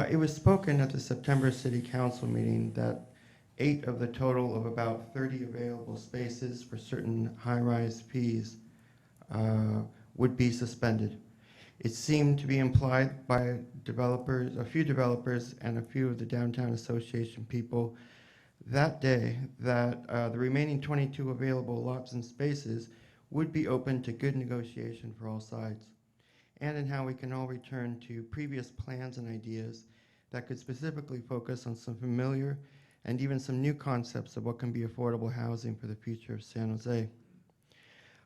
It was spoken at the September City Council meeting that 8 of the total of about 30 available spaces for certain high-rise fees would be suspended. It seemed to be implied by developers, a few developers, and a few of the Downtown Association people that day that the remaining 22 available lots and spaces would be open to good negotiation for all sides, and in how we can all return to previous plans and ideas that could specifically focus on some familiar and even some new concepts of what can be affordable housing for the future of San Jose.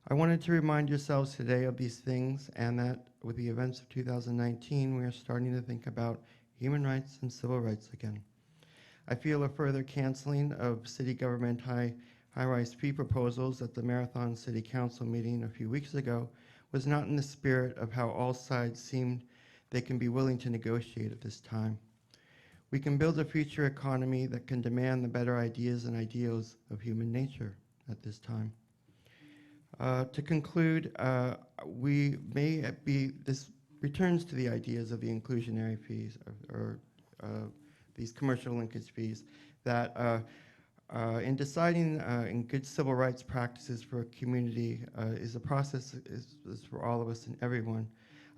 I wanted to remind yourselves today of these things, and that with the events of 2019, we are starting to think about human rights and civil rights again. I feel a further canceling of city government high-rise fee proposals at the Marathon City Council meeting a few weeks ago was not in the spirit of how all sides seemed they can be willing to negotiate at this time. We can build a future economy that can demand the better ideas and ideals of human nature at this time. To conclude, this returns to the ideas of the inclusionary fees or these commercial linkage fees that in deciding in good civil rights practices for a community is a process is for all of us and everyone.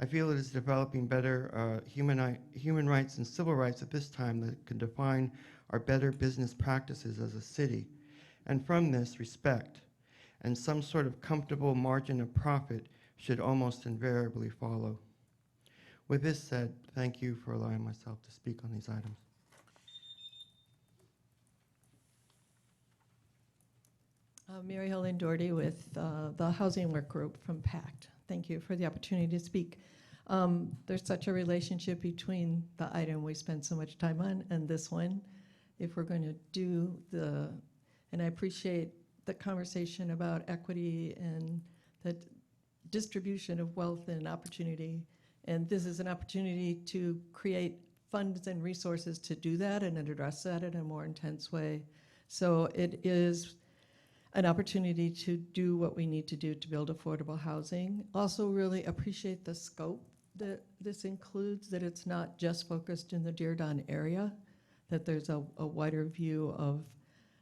I feel it is developing better human rights and civil rights at this time that can define our better business practices as a city. And from this, respect and some sort of comfortable margin of profit should almost invariably follow. With this said, thank you for allowing myself to speak on these items. Mary Helen Doherty with the Housing Work Group from PACT. Thank you for the opportunity to speak. There's such a relationship between the item we spend so much time on and this one. If we're going to do and I appreciate the conversation about equity and the distribution of wealth and opportunity. And this is an opportunity to create funds and resources to do that and address that in a more intense way. So it is an opportunity to do what we need to do to build affordable housing. Also really appreciate the scope that this includes, that it's not just focused in the Dearborn area, that there's a wider view of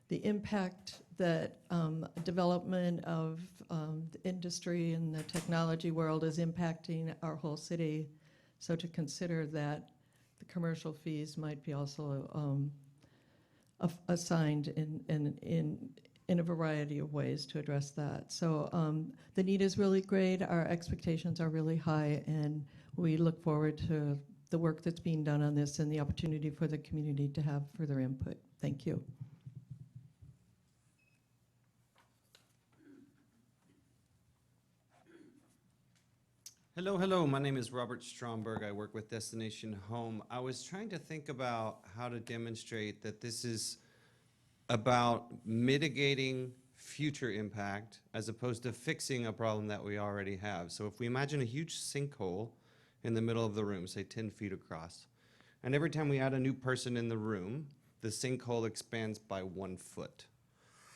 the impact that development of the industry and the technology world is impacting our whole city. So to consider that the commercial fees might be also assigned in a variety of ways to address that. So the need is really great, our expectations are really high, and we look forward to the work that's being done on this and the opportunity for the community to have further input. Thank you. Hello, hello. My name is Robert Stromberg. I work with Destination Home. I was trying to think about how to demonstrate that this is about mitigating future impact as opposed to fixing a problem that we already have. So if we imagine a huge sinkhole in the middle of the room, say 10 feet across, and every time we add a new person in the room, the sinkhole expands by 1 foot.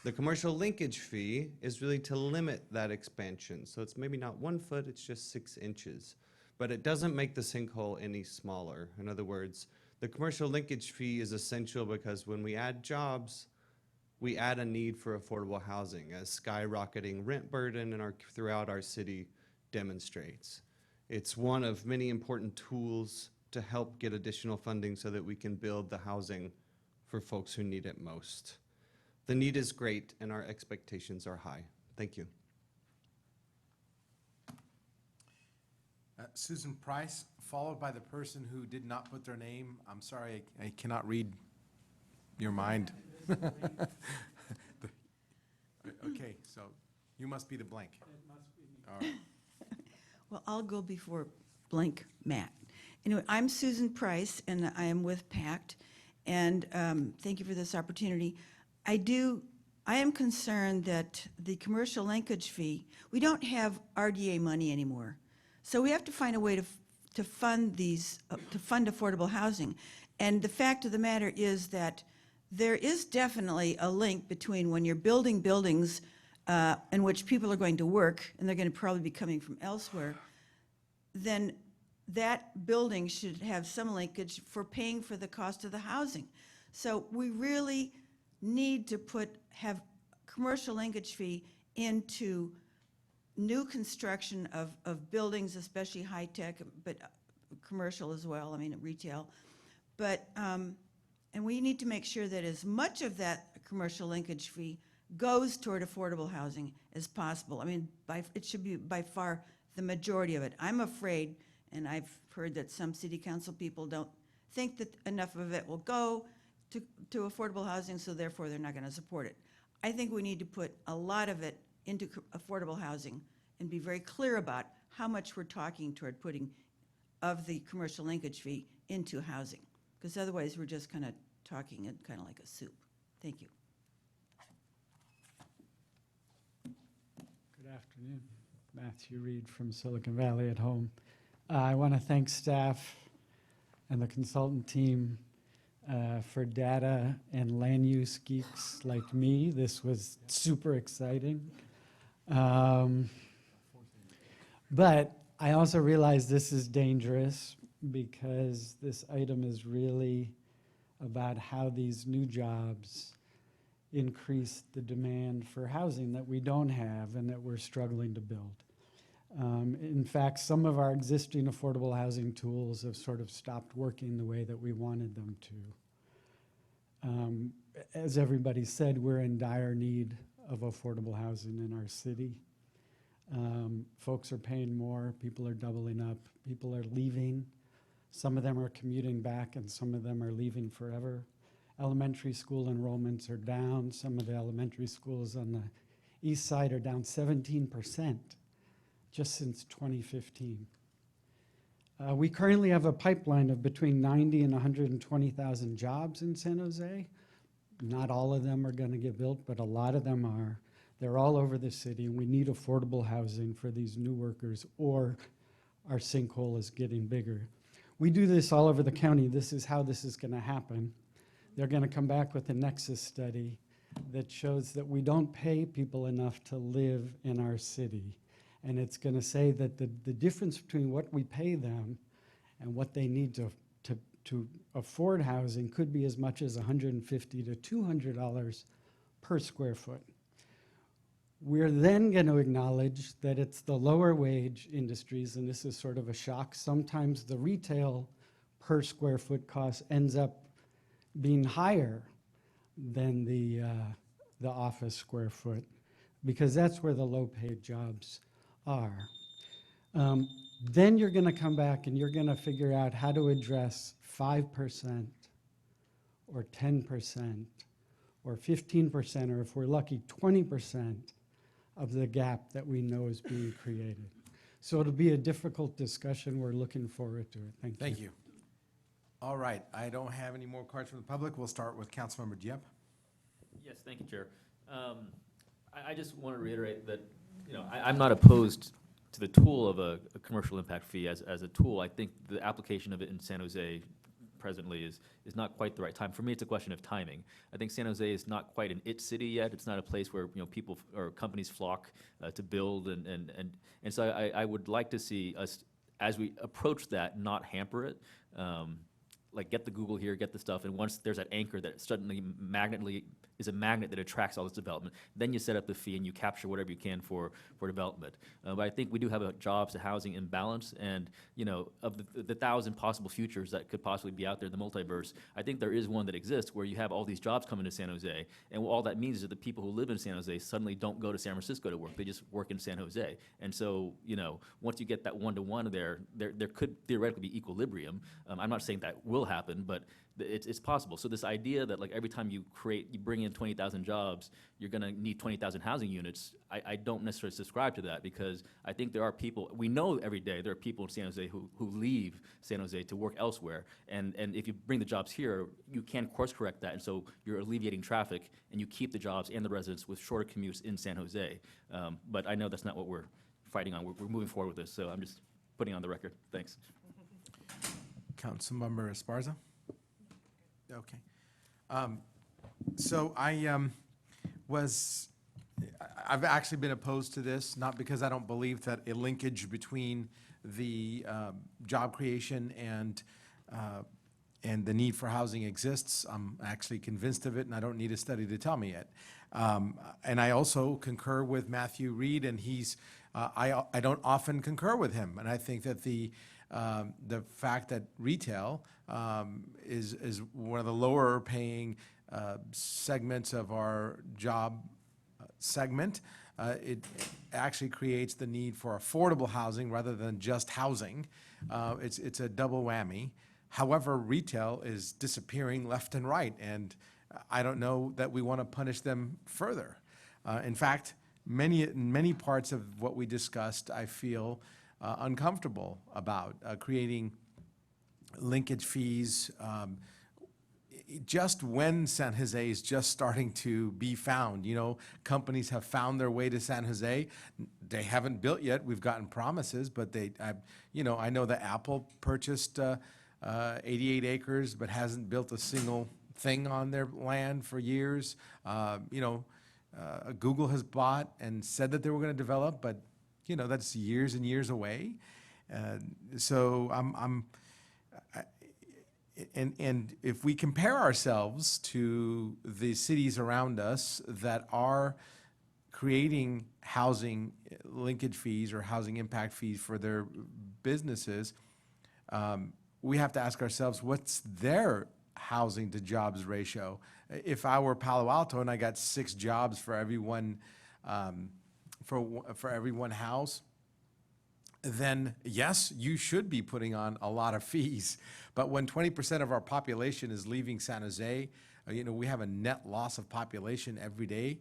The commercial linkage fee is really to limit that expansion. So it's maybe not 1 foot, it's just 6 inches. But it doesn't make the sinkhole any smaller. In other words, the commercial linkage fee is essential because when we add jobs, we add a need for affordable housing, as skyrocketing rent burden throughout our city demonstrates. It's one of many important tools to help get additional funding so that we can build the housing for folks who need it most. The need is great, and our expectations are high. Thank you. Susan Price, followed by the person who did not put their name. I'm sorry, I cannot read your mind. Okay, so you must be the blank. It must be me. All right. Well, I'll go before blank Matt. Anyway, I'm Susan Price, and I am with PACT, and thank you for this opportunity. I am concerned that the commercial linkage fee, we don't have RDA money anymore. So we have to find a way to fund these, to fund affordable housing. And the fact of the matter is that there is definitely a link between when you're building buildings in which people are going to work, and they're going to probably be coming from elsewhere, then that building should have some linkage for paying for the cost of the housing. So we really need to have commercial linkage fee into new construction of buildings, especially high-tech, but commercial as well, I mean, retail. But, and we need to make sure that as much of that commercial linkage fee goes toward affordable housing as possible. I mean, it should be by far the majority of it. I'm afraid, and I've heard that some city council people don't think that enough of it will go to affordable housing, so therefore they're not going to support it. I think we need to put a lot of it into affordable housing and be very clear about how much we're talking toward putting of the commercial linkage fee into housing, because otherwise we're just kind of talking it kind of like a soup. Thank you. Good afternoon. Matthew Reed from Silicon Valley at Home. I want to thank staff and the consultant team For data and land use geeks like me, this was super exciting. But I also realize this is dangerous because this item is really about how these new jobs increase the demand for housing that we don't have and that we're struggling to build. In fact, some of our existing affordable housing tools have sort of stopped working the way that we wanted them to. As everybody said, we're in dire need of affordable housing in our city. Folks are paying more, people are doubling up, people are leaving. Some of them are commuting back and some of them are leaving forever. Elementary school enrollments are down. Some of the elementary schools on the east side are down 17% just since 2015. We currently have a pipeline of between 90 and 120,000 jobs in San Jose. Not all of them are going to get built, but a lot of them are. They're all over the city, and we need affordable housing for these new workers, or our sinkhole is getting bigger. We do this all over the county. This is how this is going to happen. They're going to come back with a nexus study that shows that we don't pay people enough to live in our city. And it's going to say that the difference between what we pay them and what they need to afford housing could be as much as $150 to $200 per square foot. We're then going to acknowledge that it's the lower wage industries, and this is sort of a shock. Sometimes the retail per square foot cost ends up being higher than the office square foot, because that's where the low paid jobs are. Then you're going to come back and you're going to figure out how to address 5% or 10% or 15%, or if we're lucky, 20% of the gap that we know is being created. So it'll be a difficult discussion. We're looking forward to it. Thank you. Thank you. All right, I don't have any more cards from the public. We'll start with Councilmember Diep. Yes, thank you, Chair. I just want to reiterate that, I'm not opposed to the tool of a commercial impact fee as a tool. I think the application of it in San Jose presently is not quite the right time. For me, it's a question of timing. I think San Jose is not quite an it city yet. It's not a place where people or companies flock to build, and so I would like to see us, as we approach that, not hamper it. Like, get the Google here, get the stuff, and once there's that anchor that suddenly is a magnet that attracts all this development, then you set up the fee and you capture whatever you can for development. But I think we do have a jobs to housing imbalance, and of the 1,000 possible futures that could possibly be out there in the multiverse, I think there is one that exists where you have all these jobs coming to San Jose, and all that means is that the people who live in San Jose suddenly don't go to San Francisco to work, they just work in San Jose. And so, once you get that one-to-one there could theoretically be equilibrium. I'm not saying that will happen, but it's possible. So this idea that, like, every time you bring in 20,000 jobs, you're going to need 20,000 housing units, I don't necessarily subscribe to that, because I think there are people, we know every day there are people in San Jose who leave San Jose to work elsewhere, and if you bring the jobs here, you can course correct that, and so you're alleviating traffic, and you keep the jobs and the residents with shorter commutes in San Jose. But I know that's not what we're fighting on. We're moving forward with this, so I'm just putting it on the record. Thanks. Councilmember Esparza? Okay. So I've actually been opposed to this, not because I don't believe that a linkage between the job creation and the need for housing exists. I'm actually convinced of it, and I don't need a study to tell me it. And I also concur with Matthew Reed, and I don't often concur with him, and I think that the fact that retail is one of the lower paying segments of our job segment, it actually creates the need for affordable housing rather than just housing. It's a double whammy. However, retail is disappearing left and right, and I don't know that we want to punish them further. In fact, many parts of what we discussed, I feel uncomfortable about creating linkage fees just when San Jose is just starting to be found. Companies have found their way to San Jose. They haven't built yet. We've gotten promises, but I know that Apple purchased 88 acres, but hasn't built a single thing on their land for years. Google has bought and said that they were going to develop, but, that's years and years away. So and if we compare ourselves to the cities around us that are creating housing linkage fees or housing impact fees for their businesses, we have to ask ourselves, what's their housing to jobs ratio? If I were Palo Alto and I got 6 jobs for every one, for every one house, then yes, you should be putting on a lot of fees. But when 20% of our population is leaving San Jose, we have a net loss of population every day.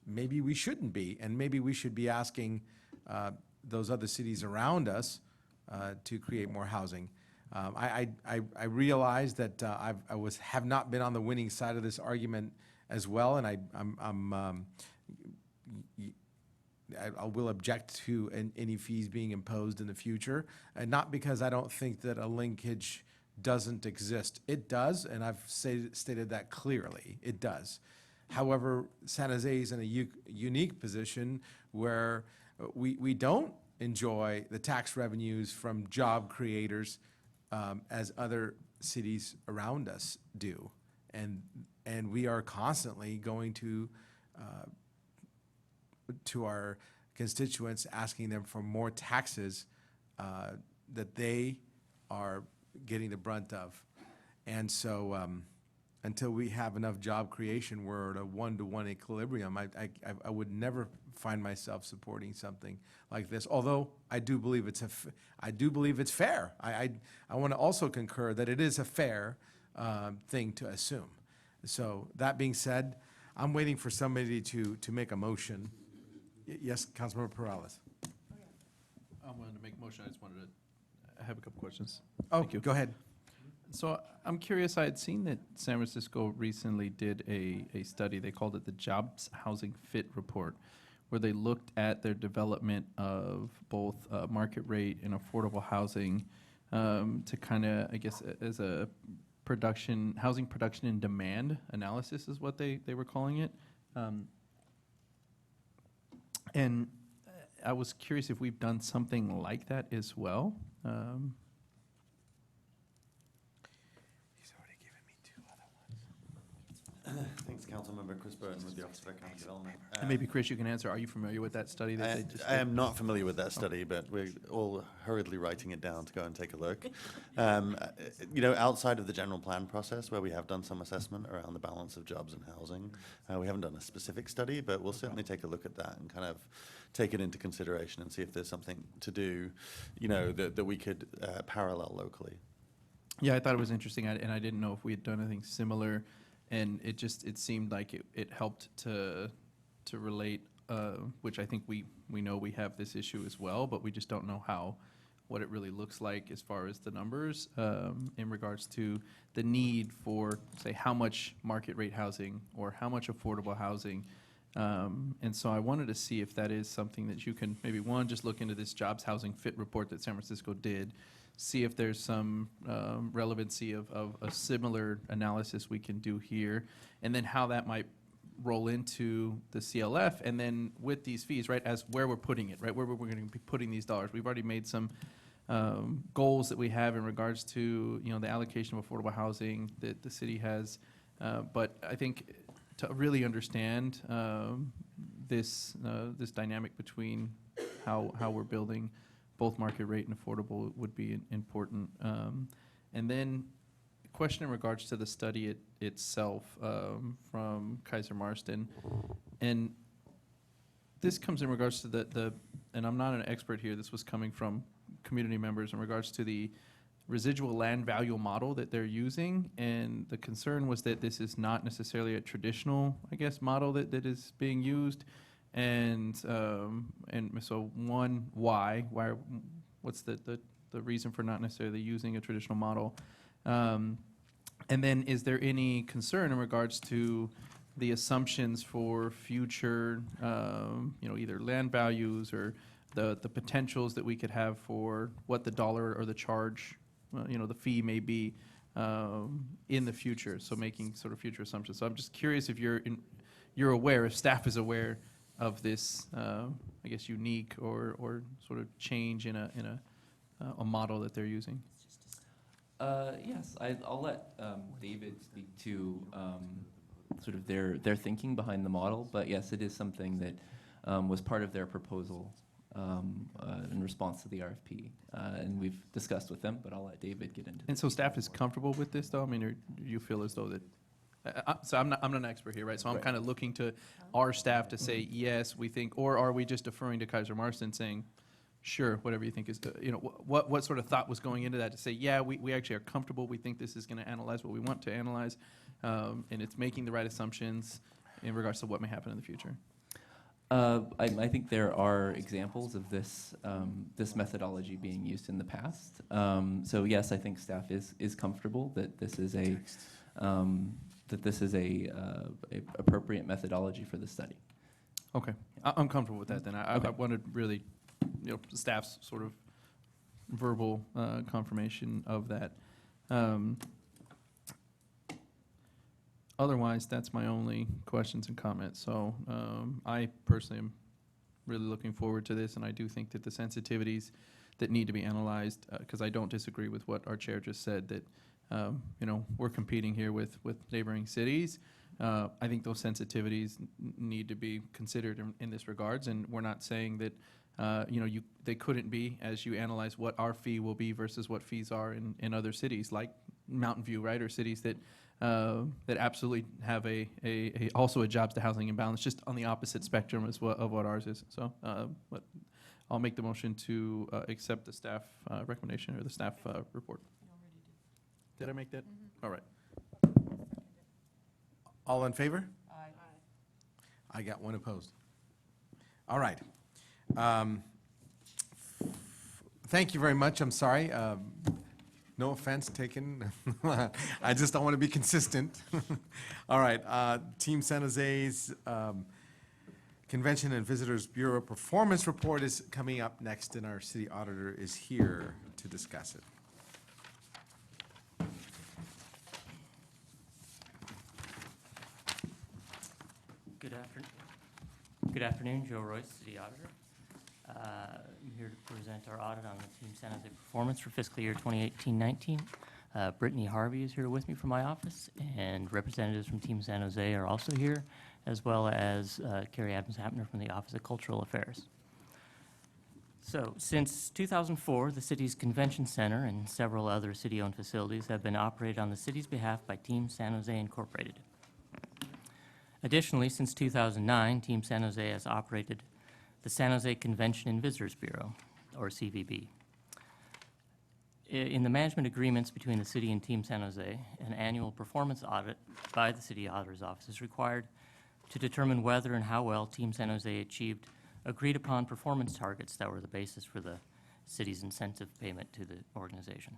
Maybe we shouldn't be, and maybe we should be asking those other cities around us to create more housing. I realize that have not been on the winning side of this argument as well, and I will object to any fees being imposed in the future, and not because I don't think that a linkage doesn't exist. It does, and I've stated that clearly. It does. However, San Jose is in a unique position where we don't enjoy the tax revenues from job creators as other cities around us do, and we are constantly going to our constituents, asking them for more taxes that they are getting the brunt of. And so until we have enough job creation, we're at a 1-to-1 equilibrium. I would never find myself supporting something like this, although I do believe it's fair. I want to also concur that it is a fair thing to assume. So that being said, I'm waiting for somebody to make a motion. Yes, Councilmember Perales. I wanted to make a motion. I just wanted to have a couple questions. Oh, Thank you. go ahead. So I'm curious, I had seen that San Francisco recently did a study, they called it the Jobs Housing Fit Report, where they looked at their development of both market rate and affordable housing to kind of, I guess, as a housing production and demand analysis is what they were calling it. And I was curious if we've done something like that as well. Thanks, Councilmember Chris Burton with the Office of Economic Development. And maybe, Chris, you can answer, are you familiar with that study that they just I did? am not familiar with that study, but we're all hurriedly writing it down to go and take a look. Outside of the general plan process, where we have done some assessment around the balance of jobs and housing, we haven't done a specific study, but we'll certainly take a look at that and kind of take it into consideration and see if there's something to do, that we could parallel locally. Yeah, I thought it was interesting, and I didn't know if we had done anything similar. And it seemed like it helped to relate, which I think we know we have this issue as well, but we just don't know what it really looks like as far as the numbers in regards to the need for, say, how much market rate housing or how much affordable housing. And so I wanted to see if that is something that you can maybe, one, just look into this Jobs Housing Fit Report that San Francisco did, see if there's some relevancy of a similar analysis we can do here, and then how that might roll into the CLF, and then with these fees, right, as where we're putting it, right, where we're going to be putting these dollars. We've already made some goals that we have in regards to, the allocation of affordable housing that the city has, but I think to really understand this dynamic between how we're building both market rate and affordable would be important. And then a question in regards to the study itself from Kaiser Marston. And this comes in regards to and I'm not an expert here, this was coming from community members in regards to the residual land value model that they're using. And the concern was that this is not necessarily a traditional, I guess, model that is being used. And so one, why? What's the reason for not necessarily using a traditional model? And then is there any concern in regards to the assumptions for future, either land values or the potentials that we could have for what the dollar or the charge the fee may be in the future, so making sort of future assumptions. So I'm just curious if you're aware, if staff is aware of this, I guess, unique or sort of change in a model that they're using. Yes, I'll let David speak to sort of their thinking behind the model, but yes, it is something that was part of their proposal in response to the RFP, and we've discussed with them, but I'll let David get into it. And so staff is comfortable with this, though? I mean, or do you feel as though that, so I'm not an expert here, right? So I'm kind of looking to our staff to say, yes, we think, or are we just deferring to Kaiser Marston saying, sure, whatever you think is, what sort of thought was going into that to say, yeah, we actually are comfortable, we think this is going to analyze what we want to analyze, and it's making the right assumptions in regards to what may happen in the future? I think there are examples of this this methodology being used in the past. So yes, I think staff is comfortable that this is a appropriate methodology for the study. Okay, I'm comfortable with that then. I wanted really, staff's sort of verbal confirmation of that. Otherwise, that's my only questions and comments. So I personally am really looking forward to this, and I do think that the sensitivities that need to be analyzed, because I don't disagree with what our chair just said, that we're competing here with neighboring cities. I think those sensitivities need to be considered in this regards, and we're not saying that they couldn't be as you analyze what our fee will be versus what fees are in other cities like Mountain View, right, or cities that absolutely have also a jobs to housing imbalance, just on the opposite spectrum of what ours is. So, but I'll make the motion to accept the staff recommendation or the staff report. Did I make that? All right. All in favor? Aye. I got one opposed. All right. Thank you very much. I'm sorry. No offense taken. I just don't want to be consistent. All right. Team San Jose's Convention and Visitors Bureau Performance Report is coming up next, and our city auditor is here to discuss it. Good afternoon, Joe Royce, City Auditor. I'm here to present our audit on the Team San Jose performance for fiscal year 2018-19. Brittany Harvey is here with me from my office, and representatives from Team San Jose are also here, as well as Carrie Adams-Hapner from the Office of Cultural Affairs. So, since 2004, the city's convention center and several other city-owned facilities have been operated on the city's behalf by Team San Jose Incorporated. Additionally, since 2009, Team San Jose has operated the San Jose Convention and Visitors Bureau, or CVB. In the management agreements between the city and Team San Jose, an annual performance audit by the City Auditor's Office is required to determine whether and how well Team San Jose achieved agreed-upon performance targets that were the basis for the city's incentive payment to the organization.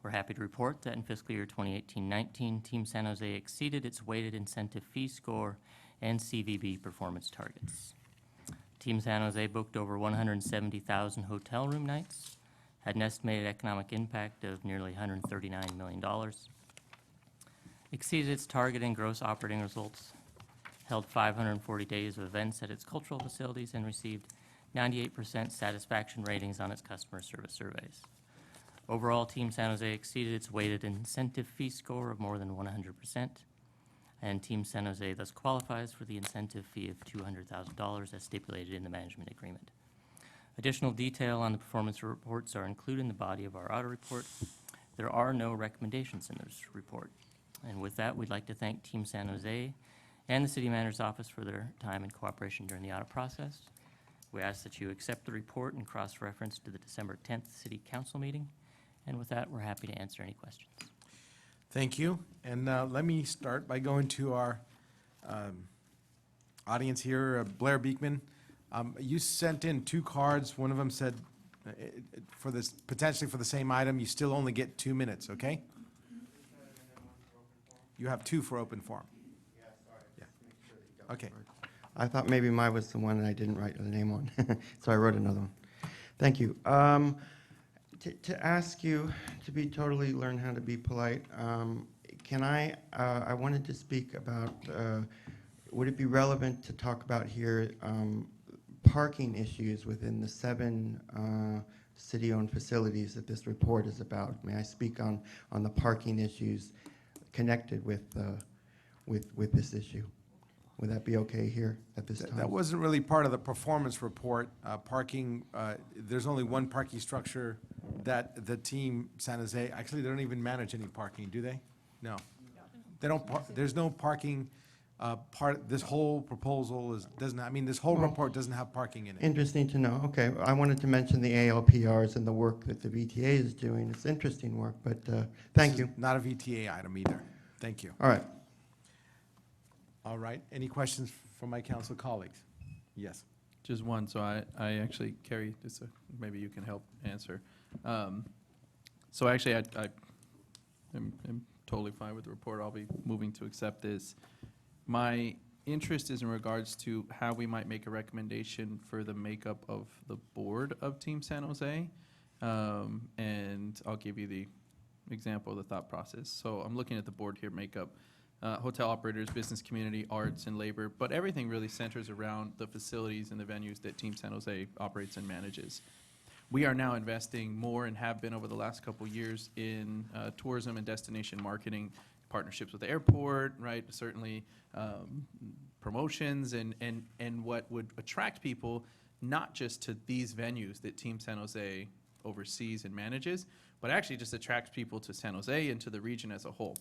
We're happy to report that in fiscal year 2018-19, Team San Jose exceeded its weighted incentive fee score and CVB performance targets. Team San Jose booked over 170,000 hotel room nights, had an estimated economic impact of nearly $139 million, exceeded its target in gross operating results, held 540 days of events at its cultural facilities, and received 98% satisfaction ratings on its customer service surveys. Overall, Team San Jose exceeded its weighted incentive fee score of more than 100%, and Team San Jose thus qualifies for the incentive fee of $200,000 as stipulated in the management agreement. Additional detail on the performance reports are included in the body of our audit report. There are no recommendations in this report. And with that, we'd like to thank Team San Jose and the City Manager's Office for their time and cooperation during the audit process. We ask that you accept the report and cross-reference to the December 10th City Council meeting. And with that, we're happy to answer any questions. Thank you. And let me start by going to our audience here. Blair Beekman, you sent in 2 cards. One of them said, for this, potentially for the same item, you still only get 2 minutes, okay? You have 2 for open forum. Yeah. Okay. I thought maybe mine was the one that I didn't write the name on, so I wrote another one. Thank you. To ask you to be totally learn how to be polite, can I wanted to speak about, would it be relevant to talk about here parking issues within the 7 city-owned facilities that this report is about? May I speak on the parking issues connected with this issue? Would that be okay here at this time? That wasn't really part of the performance report. Parking, there's only one parking structure that the team San Jose, actually, they don't even manage any parking, do they? No. They don't, there's no parking, this whole proposal doesn't, I mean, this whole report doesn't have parking in it. Interesting to know. Okay, I wanted to mention the ALPRs and the work that the VTA is doing. It's interesting work, but thank you. Not a VTA item either. Thank you. All right. All right. Any questions from my council colleagues? Yes. Just one, so I actually, Carrie, maybe you can help answer. So actually, I am totally fine with the report. I'll be moving to accept this. My interest is in regards to how we might make a recommendation for the makeup of the board of Team San Jose. And I'll give you the example of the thought process. So I'm looking at the board here, makeup. Hotel operators, business community, arts, and labor, but everything really centers around the facilities and the venues that Team San Jose operates and manages. We are now investing more and have been over the last couple years in tourism and destination marketing, partnerships with the airport, right? Certainly promotions and what would attract people, not just to these venues that Team San Jose oversees and manages, but actually just attracts people to San Jose and to the region as a whole.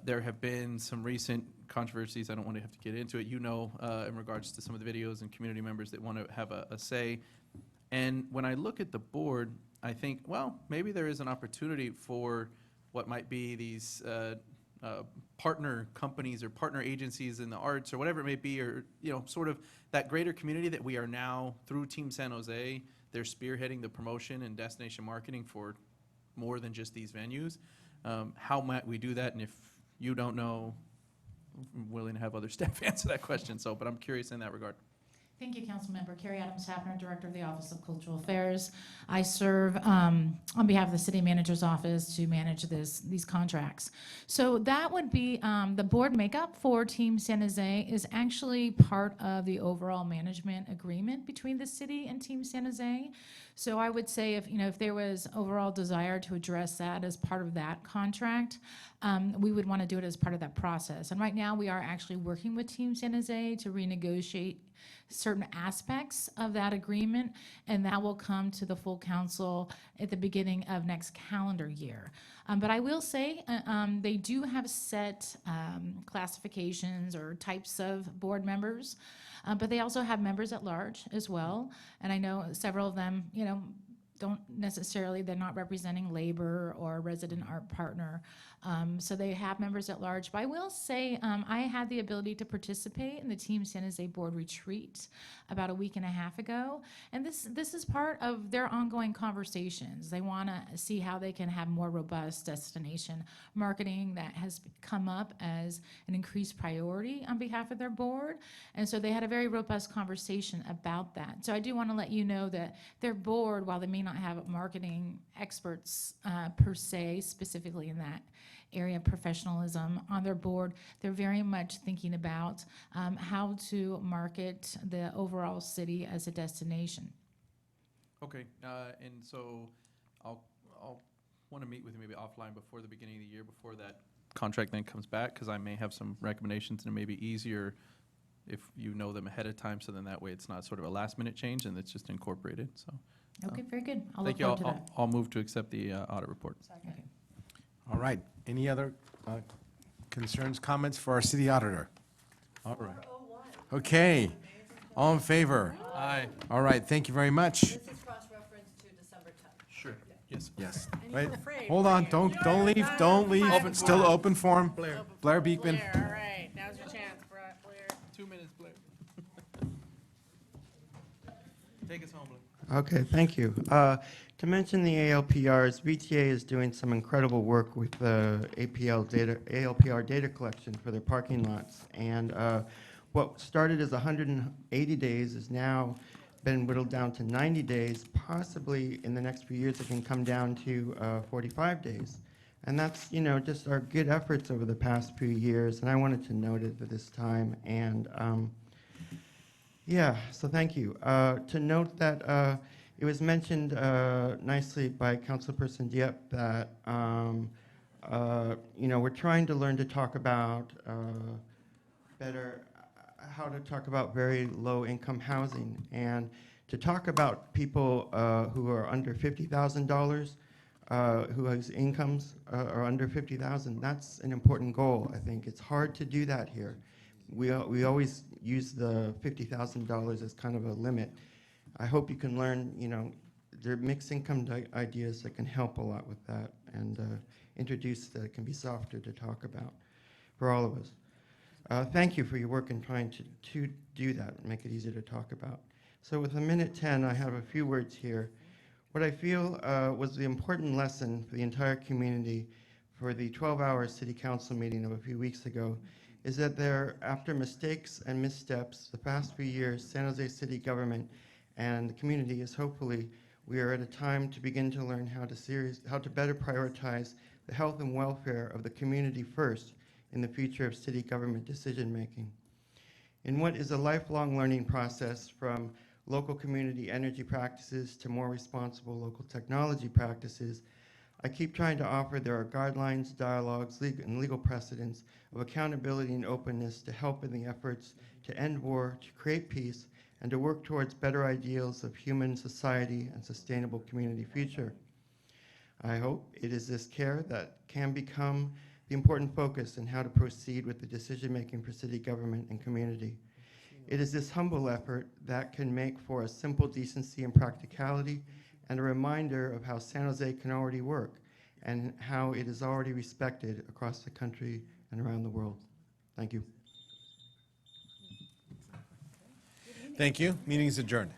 There have been some recent controversies, I don't want to have to get into it, in regards to some of the videos and community members that want to have a say. And when I look at the board, I think, well, maybe there is an opportunity for what might be these partner companies or partner agencies in the arts or whatever it may be, or, sort of that greater community that we are now, through Team San Jose, they're spearheading the promotion and destination marketing for more than just these venues. How might we do that? And if you don't know, I'm willing to have other staff answer that question. But I'm curious in that regard. Thank you, Councilmember. Carrie Adams-Hapner, Director of the Office of Cultural Affairs. I serve on behalf of the City Manager's Office to manage these contracts. So that would be the board makeup for Team San Jose is actually part of the overall management agreement between the city and Team San Jose. So I would say if there was overall desire to address that as part of that contract, we would want to do it as part of that process. And right now we are actually working with Team San Jose to renegotiate certain aspects of that agreement, and that will come to the full council at the beginning of next calendar year. But I will say they do have set classifications or types of board members, but they also have members at large as well. And I know several of them, don't necessarily, they're not representing labor or resident art partner. So they have members at large. But I will say I had the ability to participate in the Team San Jose board retreat about a week and a half ago. And this is part of their ongoing conversations. They want to see how they can have more robust destination marketing that has come up as an increased priority on behalf of their board. And so they had a very robust conversation about that. So I do want to let you know that their board, while they may not have marketing experts per se, specifically in that area of professionalism on their board, they're very much thinking about how to market the overall city as a destination. Okay, and so I'll want to meet with you maybe offline before the beginning of the year, before that contract then comes back, because I may have some recommendations, and it may be easier if you know them ahead of time, so then that way it's not sort of a last minute change and it's just incorporated. So Okay, very good. I'll thank look you. forward to that. I'll move to accept the audit report. Okay. All right. Any other concerns, comments for our city auditor? All right. Okay. All in favor? Aye. All right. Thank you very much. This is cross-referenced to December 10th. Sure. Yes. Yes. And Wait, you're afraid, hold on. Don't leave. Don't leave. Still open forum. Blair Beekman. Blair, all right, now's your chance, Blair. 2 minutes, Blair. Take us home, Blair. Okay, thank you. To mention the ALPRs, VTA is doing some incredible work with ALPR data collection for their parking lots. And what started as 180 days is now been whittled down to 90 days. Possibly in the next few years, it can come down to 45 days. And that's, you know, just our good efforts over the past few years, and I wanted to note it at this time. And yeah, so thank you. To note that it was mentioned nicely by Councilperson Dieppe that you know, we're trying to learn to talk about better how to talk about very low-income housing, and to talk about people who are under $50,000, whose incomes are under $50,000. That's an important goal, I think. It's hard to do that here. We always use the $50,000 as kind of a limit. I hope you can learn, you know, there are mixed income ideas that can help a lot with that, and introduce that it can be softer to talk about for all of us. Thank you for your work in trying to do that and make it easier to talk about. So with a minute 10, I have a few words here. What I feel was the important lesson for the entire community for the 12-hour city council meeting of a few weeks ago is that after mistakes and missteps the past few years, San Jose city government and the community is hopefully, we are at a time to begin to learn how to better prioritize the health and welfare of the community first in the future of city government decision-making. In what is a lifelong learning process from local community energy practices to more responsible local technology practices, I keep trying to offer there are guidelines, dialogues, and legal precedents of accountability and openness to help in the efforts to end war, to create peace, and to work towards better ideals of human society and sustainable community future. I hope it is this care that can become the important focus in how to proceed with the decision-making for city government and community. It is this humble effort that can make for a simple decency and practicality and a reminder of how San Jose can already work and how it is already respected across the country and around the world. Thank you. Thank you. Meeting is adjourned.